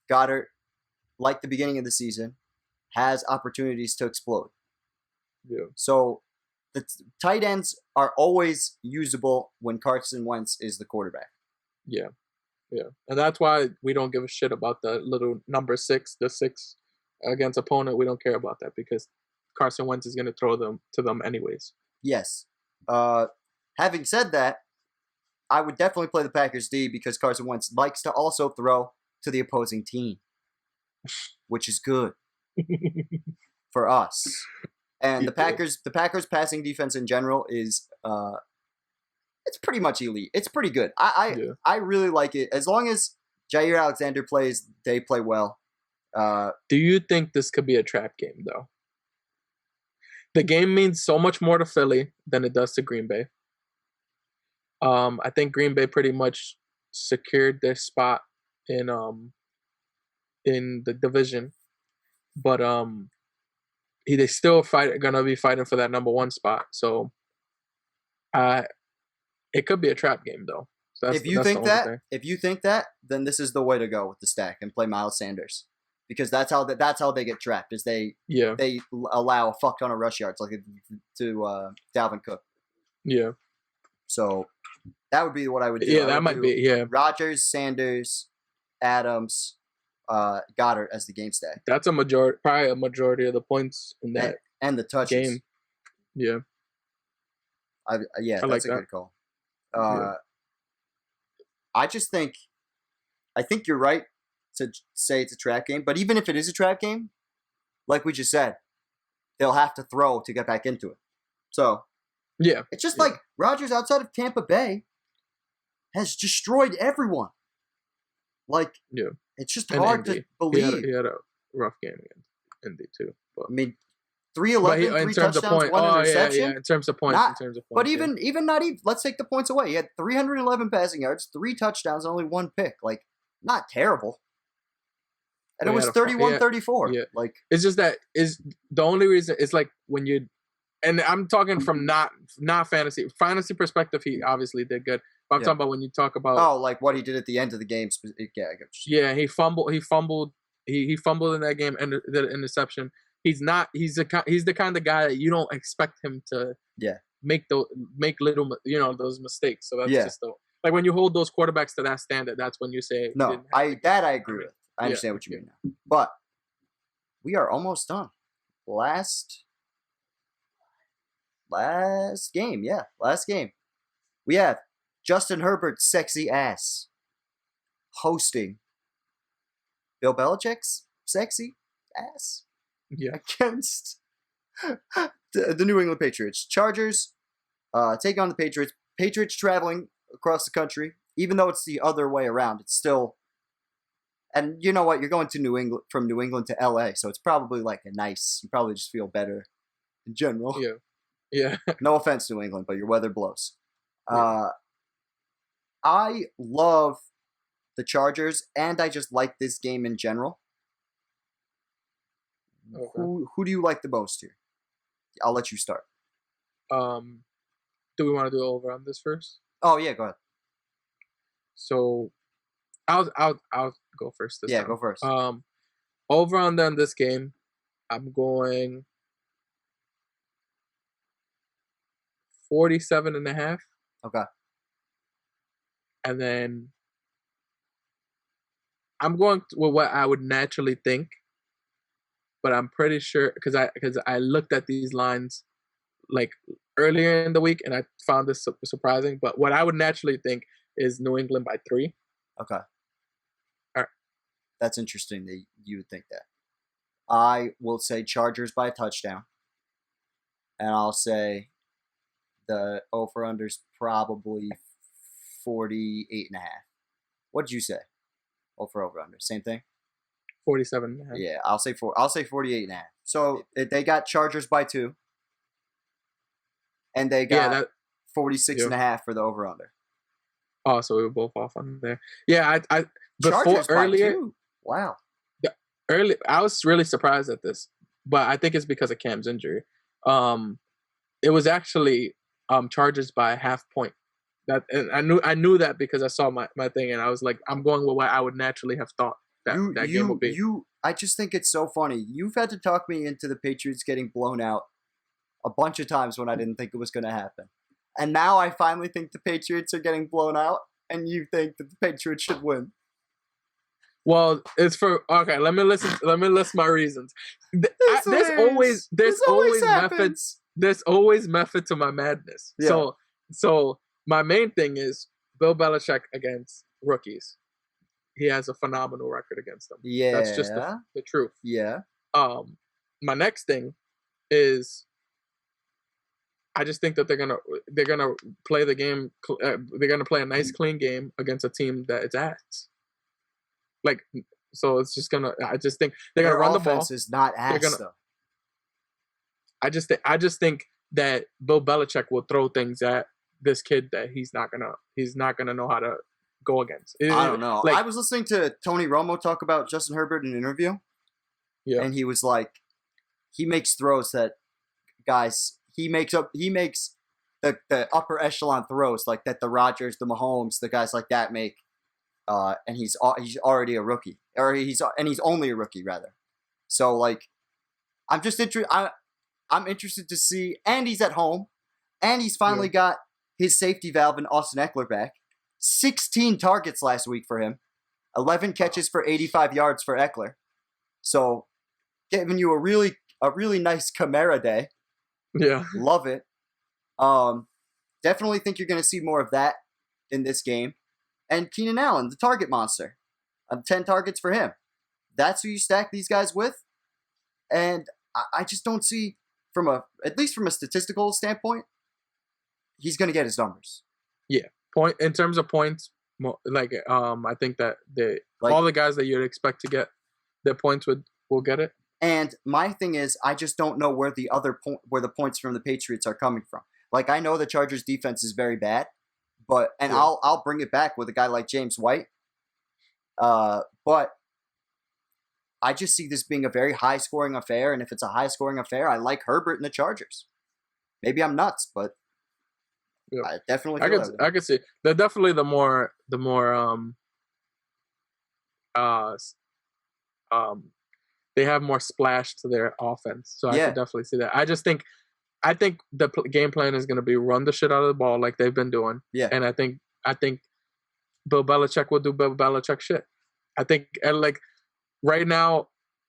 S1: Goddard, like the beginning of the season, has opportunities to explode.
S2: Yeah.
S1: So the tight ends are always usable when Carson Wentz is the quarterback.
S2: Yeah. Yeah. And that's why we don't give a shit about the little number 6, the 6 against opponent. We don't care about that because Carson Wentz is going to throw them to them anyways.
S1: Yes. Having said that, I would definitely play the Packers D because Carson Wentz likes to also throw to the opposing team, which is good for us. And the Packers passing defense in general is it's pretty much elite. It's pretty good. I really like it. As long as Jair Alexander plays, they play well.
S2: Do you think this could be a trap game though? The game means so much more to Philly than it does to Green Bay. I think Green Bay pretty much secured their spot in the division, but they still gonna be fighting for that number 1 spot. So, it could be a trap game though. So
S1: if you think that, then this is the way to go with the stack and play Miles Sanders because that's how they get trapped. Is they allow a fuck ton of rush yards like to Dalvin Cook.
S2: Yeah.
S1: So that would be what I would do.
S2: Yeah, that might be. Yeah.
S1: Rodgers, Sanders, Adams, Goddard as the game stack.
S2: That's probably a majority of the points in that
S1: and the touches.
S2: Game. Yeah.
S1: That's a good call. I think you're right to say it's a trap game, but even if it is a trap game, like we just said, they'll have to throw to get back into it. So
S2: yeah,
S1: it's just like Rodgers outside of Tampa Bay has destroyed everyone. Like, it's just hard to believe.
S2: He had a rough game against Indy too. But,
S1: I mean, 311, 3 touchdowns, 1 interception.
S2: Yeah, in terms of points.
S1: But even let's take the points away. He had 311 passing yards, 3 touchdowns, only 1 pick. Like, not terrible. And it was 31-34.
S2: Yeah.
S1: Like,
S2: it's just that is the only reason. It's like when you, and I'm talking from not fantasy perspective. He obviously did good. But I'm talking about when you talk about
S1: like what he did at the end of the game.
S2: Yeah, he fumbled. He fumbled in that game and the interception. He's the kind of guy that you don't expect him to make little those mistakes. So that's just like when you hold those quarterbacks to that standard, that's when you say
S1: I agree with. I understand what you mean now. But we are almost done. Last game. We have Justin Herbert's sexy ass hosting Bill Belichick's sexy ass against the New England Patriots. Chargers take on the Patriots. Patriots traveling across the country, even though it's the other way around. It's still, and you know what? You're going to New England from New England to LA, so it's probably like you probably just feel better in general.
S2: Yeah.
S1: No offense, New England, but your weather blows. I love the Chargers, and I just like this game in general. Okay. Who do you like the most here? I'll let you start.
S2: Do we want to do over on this first?
S1: Oh yeah, go ahead.
S2: So, I'll go first this time.
S1: Go first.
S2: Over on this game, I'm going 47.5.
S1: Okay.
S2: And then I'm going with what I would naturally think, but I'm pretty sure because I looked at these lines like earlier in the week and I found this surprising. But what I would naturally think is New England by 3.
S1: Okay.
S2: All right.
S1: That's interesting that you would think that. I will say Chargers by a touchdown. And I'll say the over-under's probably 48.5. What did you say? Over-under. Same thing?
S2: 47.
S1: Yeah, I'll say 48.5. So they got Chargers by 2. And they got 46.5 for the over-under.
S2: Oh, so we were both off on there. Yeah, I before
S1: Chargers
S2: earlier.
S1: By 2. Wow.
S2: I was really surprised at this, but I think it's because of Cam's injury. It was actually Chargers by a half point. That and I knew that because I saw my thing and I was like, I'm going with what I would naturally have thought that game would be.
S1: I just think it's so funny. You've had to talk me into the Patriots getting blown out a bunch of times when I didn't think it was going to happen. And now I finally think the Patriots are getting blown out, and you think that the Patriots should win.
S2: Well, it's for okay. Let me list my reasons. There's always methods. There's always method to my madness. Yeah. So my main thing is Bill Belichick against rookies. He has a phenomenal record against them.
S1: Yeah,
S2: that's just the truth.
S1: Yeah.
S2: My next thing is I just think that they're gonna play the game. They're gonna play a nice, clean game against a team that is ass. Like, so it's just gonna. I just think they're gonna run the ball.
S1: Offense is not ass though.
S2: I just think that Bill Belichick will throw things at this kid that he's not gonna know how to go against.
S1: I don't know. I was listening to Tony Romo talk about Justin Herbert in an interview.
S2: Yeah.
S1: And he was like, he makes throws that guys. He makes the upper echelon throws like that the Rodgers, the Mahomes, the guys like that make, and he's already a rookie, or he's only a rookie rather. So like, I'm interested to see, and he's at home, and he's finally got his safety valve in Austin Eckler back. 16 targets last week for him, 11 catches for 85 yards for Eckler. So, giving you a really nice Kamara day.
S2: Yeah.
S1: Love it. Definitely think you're going to see more of that in this game. And Keenan Allen, the target monster. 10 targets for him. That's who you stack these guys with. And I just don't see, at least from a statistical standpoint, he's going to get his numbers.
S2: Yeah. In terms of points, like I think that all the guys that you'd expect to get their points will get it.
S1: And my thing is, I just don't know where the points from the Patriots are coming from. Like, I know the Chargers' defense is very bad, I'll bring it back with a guy like James White. But I just see this being a very high-scoring affair, and if it's a high-scoring affair, I like Herbert and the Chargers. Maybe I'm nuts, but I definitely feel
S2: I could see they're definitely the more they have more splash to their offense, so I could definitely see that. I think the game plan is going to be run the shit out of the ball like they've been doing.
S1: Yeah,
S2: and I think Bill Belichick will do Bill Belichick shit. I think like right now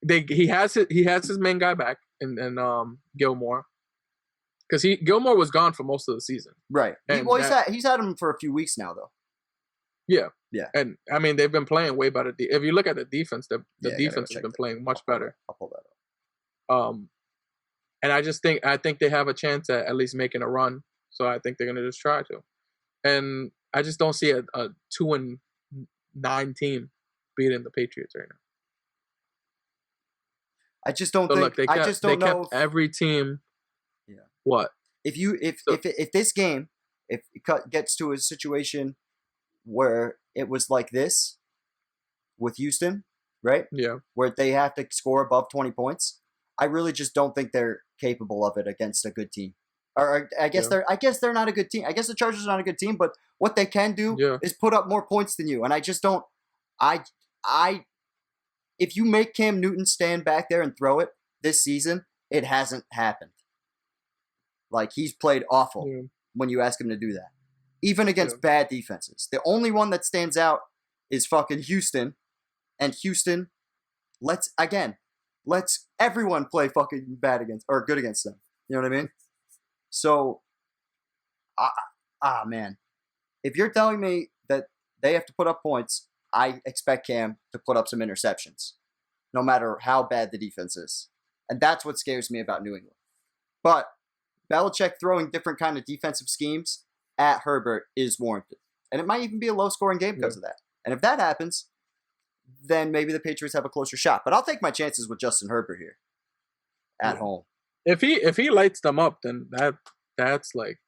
S2: he has his main guy back in Gilmore, because Gilmore was gone for most of the season.
S1: Right. He's had him for a few weeks now though.
S2: Yeah.
S1: Yeah.
S2: And I mean, they've been playing way better. If you look at the defense, the defense has been playing much better.
S1: I'll pull that up.
S2: And I think they have a chance at least making a run. So I think they're gonna just try to. And I just don't see a 2-9 team beating the Patriots right now.
S1: I just don't think.
S2: Look, they kept every team.
S1: Yeah.
S2: What?
S1: If this game gets to a situation where it was like this with Houston, right?
S2: Yeah.
S1: Where they have to score above 20 points, I really just don't think they're capable of it against a good team. Or I guess they're not a good team. I guess the Chargers are not a good team, but what they can do is put up more points than you. And I just don't. If you make Cam Newton stand back there and throw it this season, it hasn't happened. Like, he's played awful when you ask him to do that. Even against bad defenses. The only one that stands out is fucking Houston, And Houston, let's everyone play fucking bad against or good against them. You know what I mean? So, man, if you're telling me that they have to put up points, I expect Cam to put up some interceptions, no matter how bad the defense is. And that's what scares me about New England. But Belichick throwing different kind of defensive schemes at Herbert is warranted. And it might even be a low-scoring game because of that. And if that happens, then maybe the Patriots have a closer shot. But I'll take my chances with Justin Herbert here at home.
S2: If he lights them up, then that's like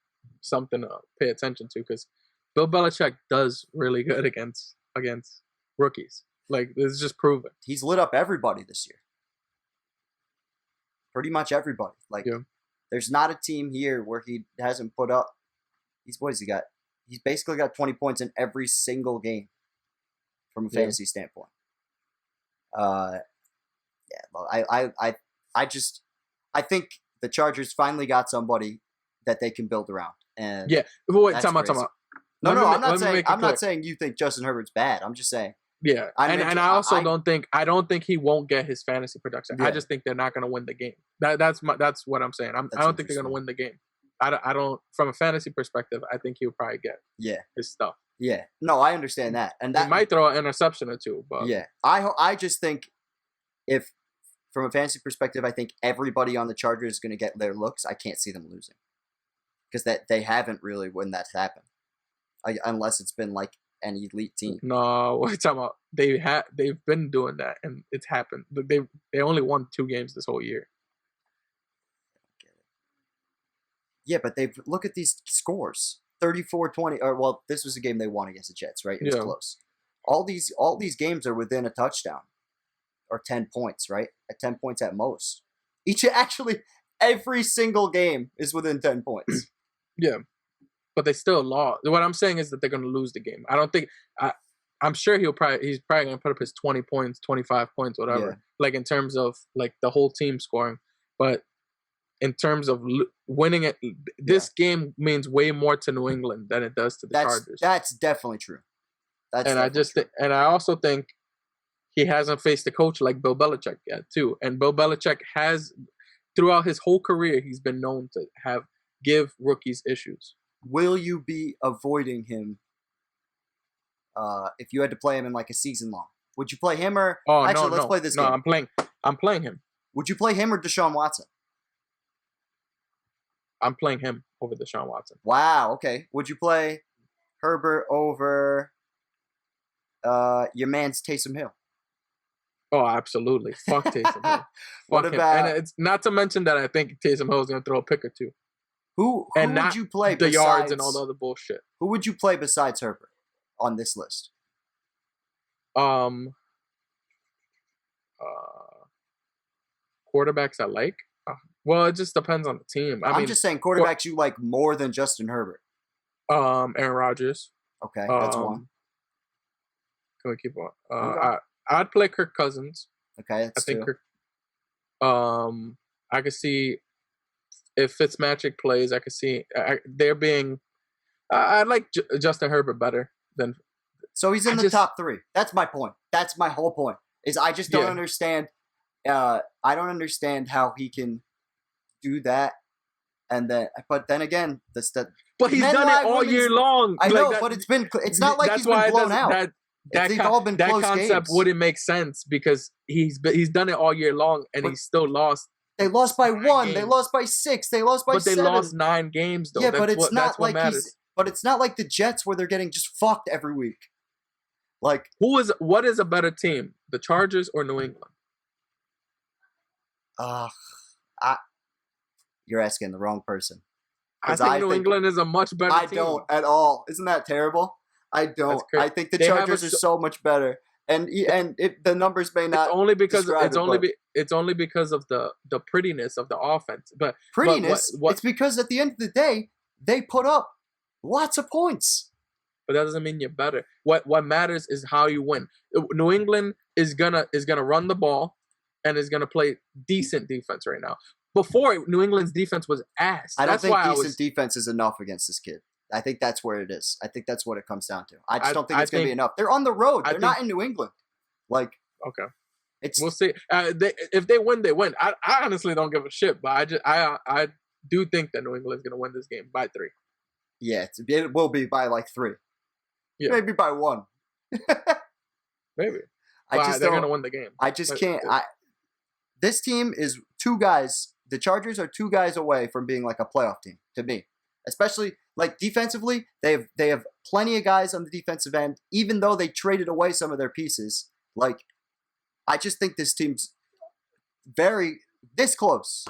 S2: something to pay attention to, because Bill Belichick does really good against rookies. Like, this is just proven.
S1: He's lit up everybody this year. Pretty much everybody. Like, there's not a team here where he hasn't put up. What has he got? He's basically got 20 points in every single game from a fantasy standpoint. I think the Chargers finally got somebody that they can build around. And
S2: wait, time out.
S1: No, I'm not saying you think Justin Herbert's bad. I'm just saying.
S2: Yeah, and I also don't think he won't get his fantasy production. I just think they're not going to win the game. That's what I'm saying. I don't think they're going to win the game. I don't. From a fantasy perspective, I think he'll probably get his stuff.
S1: Yeah, no, I understand that, and that
S2: he might throw an interception or two. But
S1: I just think if from a fantasy perspective, I think everybody on the Chargers is going to get their looks. I can't see them losing because they haven't really when that's happened, unless it's been like an elite team.
S2: No, what are you talking about? They've been doing that, and it's happened. They only won 2 games this whole year.
S1: Yeah, but look at these scores. 34-20, or well, this was a game they won against the Jets, right? It was close. All these games are within a touchdown or 10 points, right? At 10 points at most. Every single game is within 10 points.
S2: Yeah, but they still lost. What I'm saying is that they're going to lose the game. I don't think. I'm sure he's probably going to put up his 20 points, 25 points, whatever. Like in terms of like the whole team scoring, but in terms of winning it, this game means way more to New England than it does to the Chargers. That's
S1: definitely true.
S2: And I also think he hasn't faced a coach like Bill Belichick yet, too. And Bill Belichick has, throughout his whole career, he's been known to give rookies issues.
S1: Will you be avoiding him if you had to play him in like a season long? Would you play him or let's play this game.
S2: No, I'm playing him.
S1: Would you play him or Deshaun Watson?
S2: I'm playing him over Deshaun Watson.
S1: Wow, okay. Would you play Herbert over your man's Taysom Hill?
S2: Oh, absolutely. Fuck Taysom Hill.
S1: What about?
S2: And it's not to mention that I think Taysom Hill is going to throw a pick or two.
S1: Who would you play
S2: the yards and all the other bullshit?
S1: Who would you play besides Herbert on this list?
S2: Quarterbacks I like. Well, it just depends on the team.
S1: I'm just saying quarterbacks you like more than Justin Herbert.
S2: Aaron Rodgers.
S1: Okay, that's one.
S2: Can we keep on? I'd play Kirk Cousins.
S1: Okay, that's two.
S2: I could see if Fitzmagic plays. I could see there being. I like Justin Herbert better than.
S1: So he's in the top 3. That's my point. That's my whole point. Is I just don't understand. I don't understand how he can do that, but then again,
S2: But he's done it all year long.
S1: I know, but it's not like he's been blown out. They've all been close games.
S2: That concept wouldn't make sense because he's done it all year long and he's still lost.
S1: They lost by 1. They lost by 6. They lost by 7.
S2: But they lost 9 games though.
S1: Yeah, but it's not like but it's not like the Jets where they're getting just fucked every week. Like
S2: what is a better team, the Chargers or New England?
S1: You're asking the wrong person.
S2: I think New England is a much better team.
S1: I don't at all. Isn't that terrible? I don't. I think the Chargers are so much better, and the numbers may not.
S2: It's only because of the prettiness of the offense. But
S1: prettiness. It's because at the end of the day, they put up lots of points.
S2: But that doesn't mean you're better. What matters is how you win. New England is gonna run the ball and is gonna play decent defense right now. Before, New England's defense was ass.
S1: I don't think decent defense is enough against this kid. I think that's where it is. I think that's what it comes down to. I just don't think it's going to be enough. They're on the road. They're not in New England. Like,
S2: Okay.
S1: it's
S2: We'll see. If they win, they win. I honestly don't give a shit, but I do think that New England's gonna win this game by 3.
S1: yeah, it will be by like 3, maybe by 1.
S2: Maybe.
S1: I just
S2: they're
S1: don't.
S2: gonna win the game.
S1: I just can't. This team is 2 guys. The Chargers are 2 guys away from being like a playoff team to me, especially like defensively. They have plenty of guys on the defensive end, even though they traded away some of their pieces. Like, I just think this team's very this close,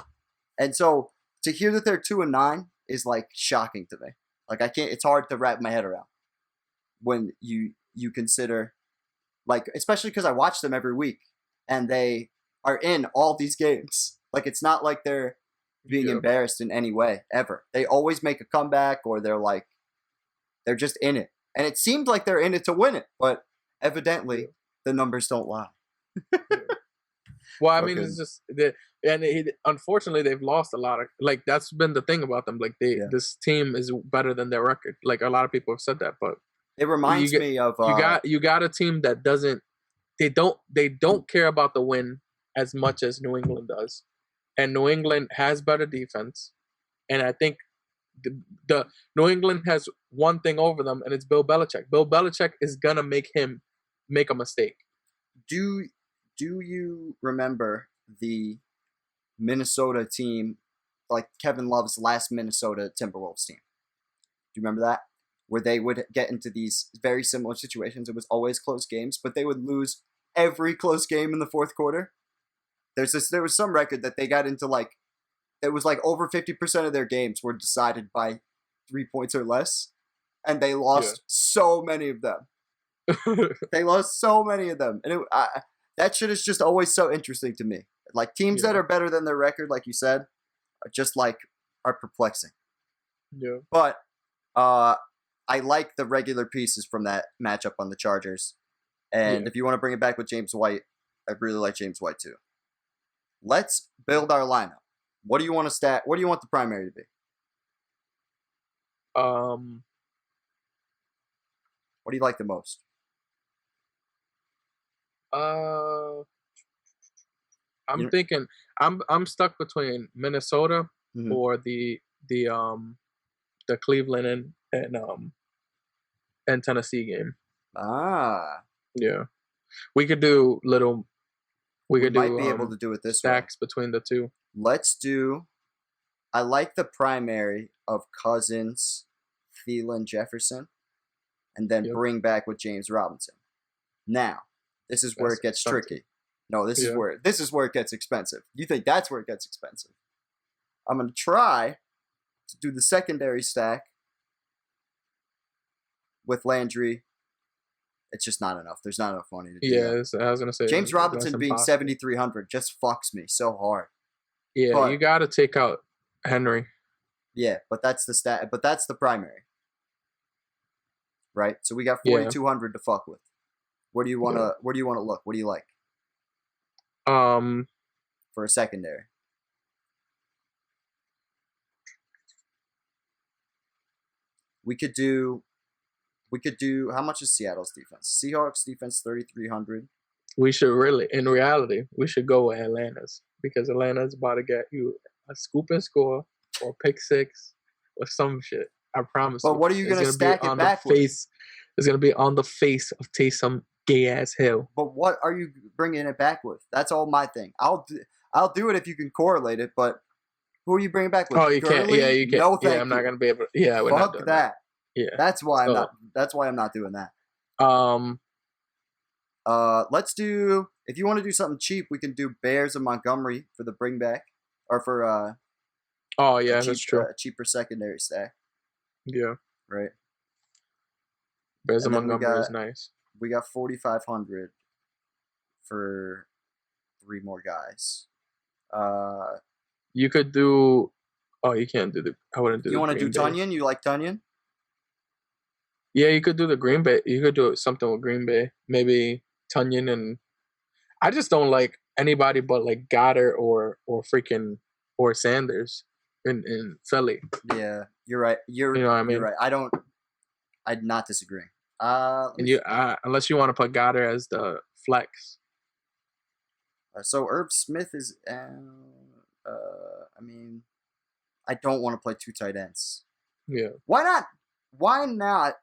S1: and so to hear that they're 2-9 is like shocking to me. Like, I can't. It's hard to wrap my head around when you consider, like, especially because I watch them every week and they are in all these games. Like, it's not like they're being embarrassed in any way ever. They always make a comeback, or they're just in it. And it seems like they're in it to win it, but evidently the numbers don't lie.
S2: Well, I mean, it's just unfortunately they've lost a lot of, like, that's been the thing about them. Like, this team is better than their record. Like, a lot of people have said that, but
S1: it reminds me of
S2: you got a team that they don't care about the win as much as New England does, and New England has better defense, and I think the New England has one thing over them, and it's Bill Belichick. Bill Belichick is gonna make him make a mistake.
S1: Do you remember the Minnesota team, like Kevin Love's last Minnesota Timberwolves team? Do you remember that? Where they would get into these very similar situations. It was always close games, but they would lose every close game in the fourth quarter. There was some record that they got into, like, it was like over 50% of their games were decided by 3 points or less, and they lost so many of them. They lost so many of them, and that shit is just always so interesting to me. Like, teams that are better than their record, like you said, are perplexing.
S2: Yeah.
S1: But I like the regular pieces from that matchup on the Chargers, and if you want to bring it back with James White, I really like James White too. Let's build our lineup. What do you want to stat? What do you want the primary to be? What do you like the most?
S2: I'm thinking I'm stuck between Minnesota or the Cleveland and Tennessee game. Yeah. We could do little. We might
S1: be able to do it this
S2: stacks way. Between the two.
S1: Let's do. I like the primary of Cousins, Thielen, Jefferson, and then bring back with James Robinson. Now, this is where it gets tricky. No, this is where it gets expensive. You think that's where it gets expensive? I'm gonna try to do the secondary stack with Landry. It's just not enough. There's not enough money to do that.
S2: I was gonna say
S1: James Robinson being 7,300 just fucks me so hard.
S2: Yeah, but you got to take out Henry.
S1: Yeah, but that's the stat. But that's the primary, right? So we got 4,200 to fuck with. Where do you want to? Where do you want to look? What do you like? For a secondary. We could do. How much is Seattle's defense? Seahawks defense 3,300.
S2: We should in reality, we should go with Atlanta's, because Atlanta's about to get you a scoop and score or pick six or some shit. I promise.
S1: But what are you gonna stack it back with?
S2: It's gonna be on the face of Taysom gay ass Hill.
S1: But what are you bringing it back with? That's all my thing. I'll do it if you can correlate it. But who are you bringing back with?
S2: Oh, you can't. Yeah, you can't.
S1: No, thank
S2: I'm not gonna be able. Yeah, we're not doing
S1: that.
S2: Yeah,
S1: that's why I'm not. That's why I'm not doing that. Let's do. If you want to do something cheap, we can do Bears and Montgomery for the bring back, or for
S2: Oh yeah, that's true.
S1: A cheaper secondary stack.
S2: Yeah.
S1: Right.
S2: Bears and Montgomery is nice.
S1: We got 4,500 for 3 more guys.
S2: You could do. Oh, you can't do the. I wouldn't do.
S1: You want to do Tunyon? You like Tunyon?
S2: Yeah, you could do the Green Bay. You could do something with Green Bay. Maybe Tunyon and. I just don't like anybody but like Goddard or Sanders in Philly.
S1: Yeah, you're right. You know what I mean? You're right. I'd not disagree.
S2: Unless you want to put Goddard as the flex.
S1: So Irv Smith is. I mean, I don't want to play 2 tight ends.
S2: Yeah.
S1: Why not? Why not?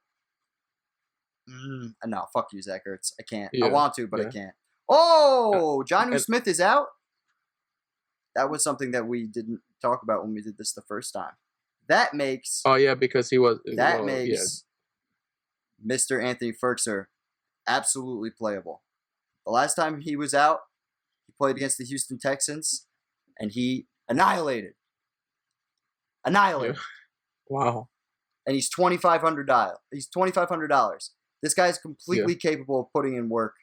S1: No, fuck you, Zach Ertz. I can't.
S2: Yeah.
S1: I want to, but I can't. Oh, Jonnu
S2: and-
S1: Smith is out. That was something that we didn't talk about when we did this the first time. That makes.
S2: Oh yeah, because he was.
S1: That makes Mr. Anthony Ferkser absolutely playable. The last time he was out, he played against the Houston Texans, and he annihilated.
S2: Yeah. Wow.
S1: And he's $2,500. He's $2,500. This guy's completely capable of putting in work,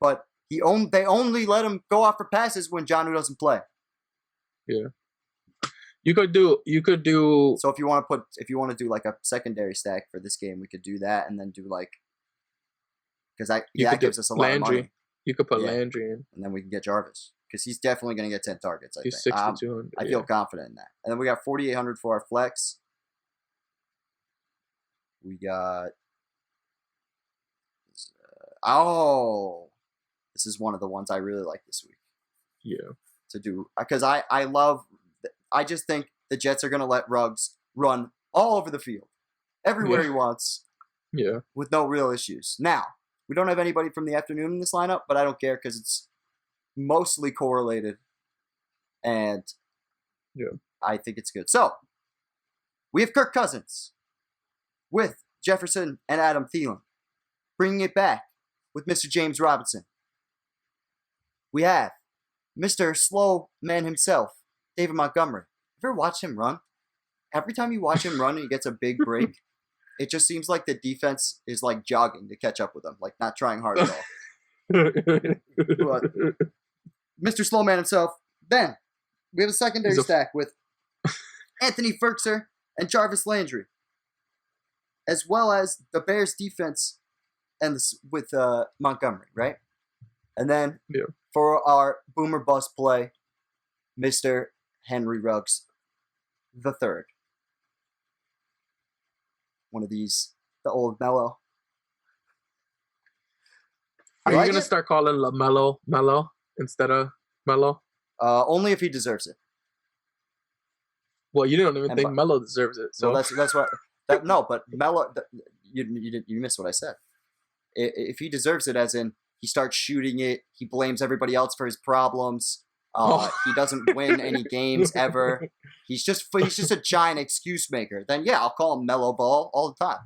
S1: but they only let him go off for passes when Jonnu doesn't play.
S2: Yeah. You could do.
S1: So if you want to do like a secondary stack for this game, we could do that, and then do like because that gives us a lot of money.
S2: You could put Landry in,
S1: and then we can get Jarvis because he's definitely going to get 10 targets.
S2: He's
S1: think
S2: 6,200.
S1: I feel confident in that. And then we got 4,800 for our flex. We got this is one of the ones I really like this week.
S2: Yeah.
S1: To do because I just think the Jets are going to let Ruggs run all over the field, everywhere he wants.
S2: Yeah.
S1: With no real issues. Now, we don't have anybody from the afternoon in this lineup, but I don't care because it's mostly correlated. And I think it's good. So, we have Kirk Cousins with Jefferson and Adam Thielen. Bringing it back with Mr. James Robinson. We have Mr. Slow Man himself, David Montgomery. Ever watch him run? Every time you watch him run and he gets a big break, it just seems like the defense is like jogging to catch up with him, like not trying hard at all. But Mr. Slowman himself. Then we have a secondary stack with Anthony Ferkser and Jarvis Landry, as well as the Bears defense and with Montgomery, right? And then for our boomer bust play, Mr. Henry Ruggs the third. One of these, the old Mello.
S2: Are you gonna start calling LaMelo Mello instead of Mello?
S1: Only if he deserves it.
S2: Well, you don't even think Mello deserves it. So
S1: that's what. No, but Mello, you missed what I said. If he deserves it, as in he starts shooting it, he blames everybody else for his problems. He doesn't win any games ever. He's just a giant excuse maker. Then I'll call him Mellow Ball all the time.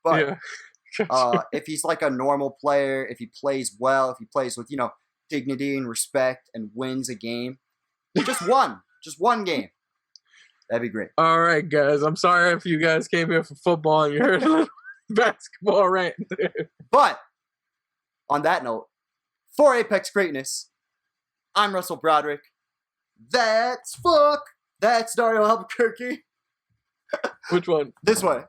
S1: But if he's like a normal player, if he plays well, if he plays with dignity and respect and wins a game, just one game, that'd be great.
S2: All right, guys. I'm sorry if you guys came here for football and you heard a little basketball rant there.
S1: But on that note, for Apex Greatness, I'm Russell Broderick. That's Dario Albuquerque.
S2: Which one?
S1: This way.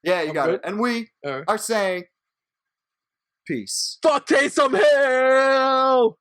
S1: Yeah, you got it. And we are saying peace.
S2: Fuck Taysom Hill!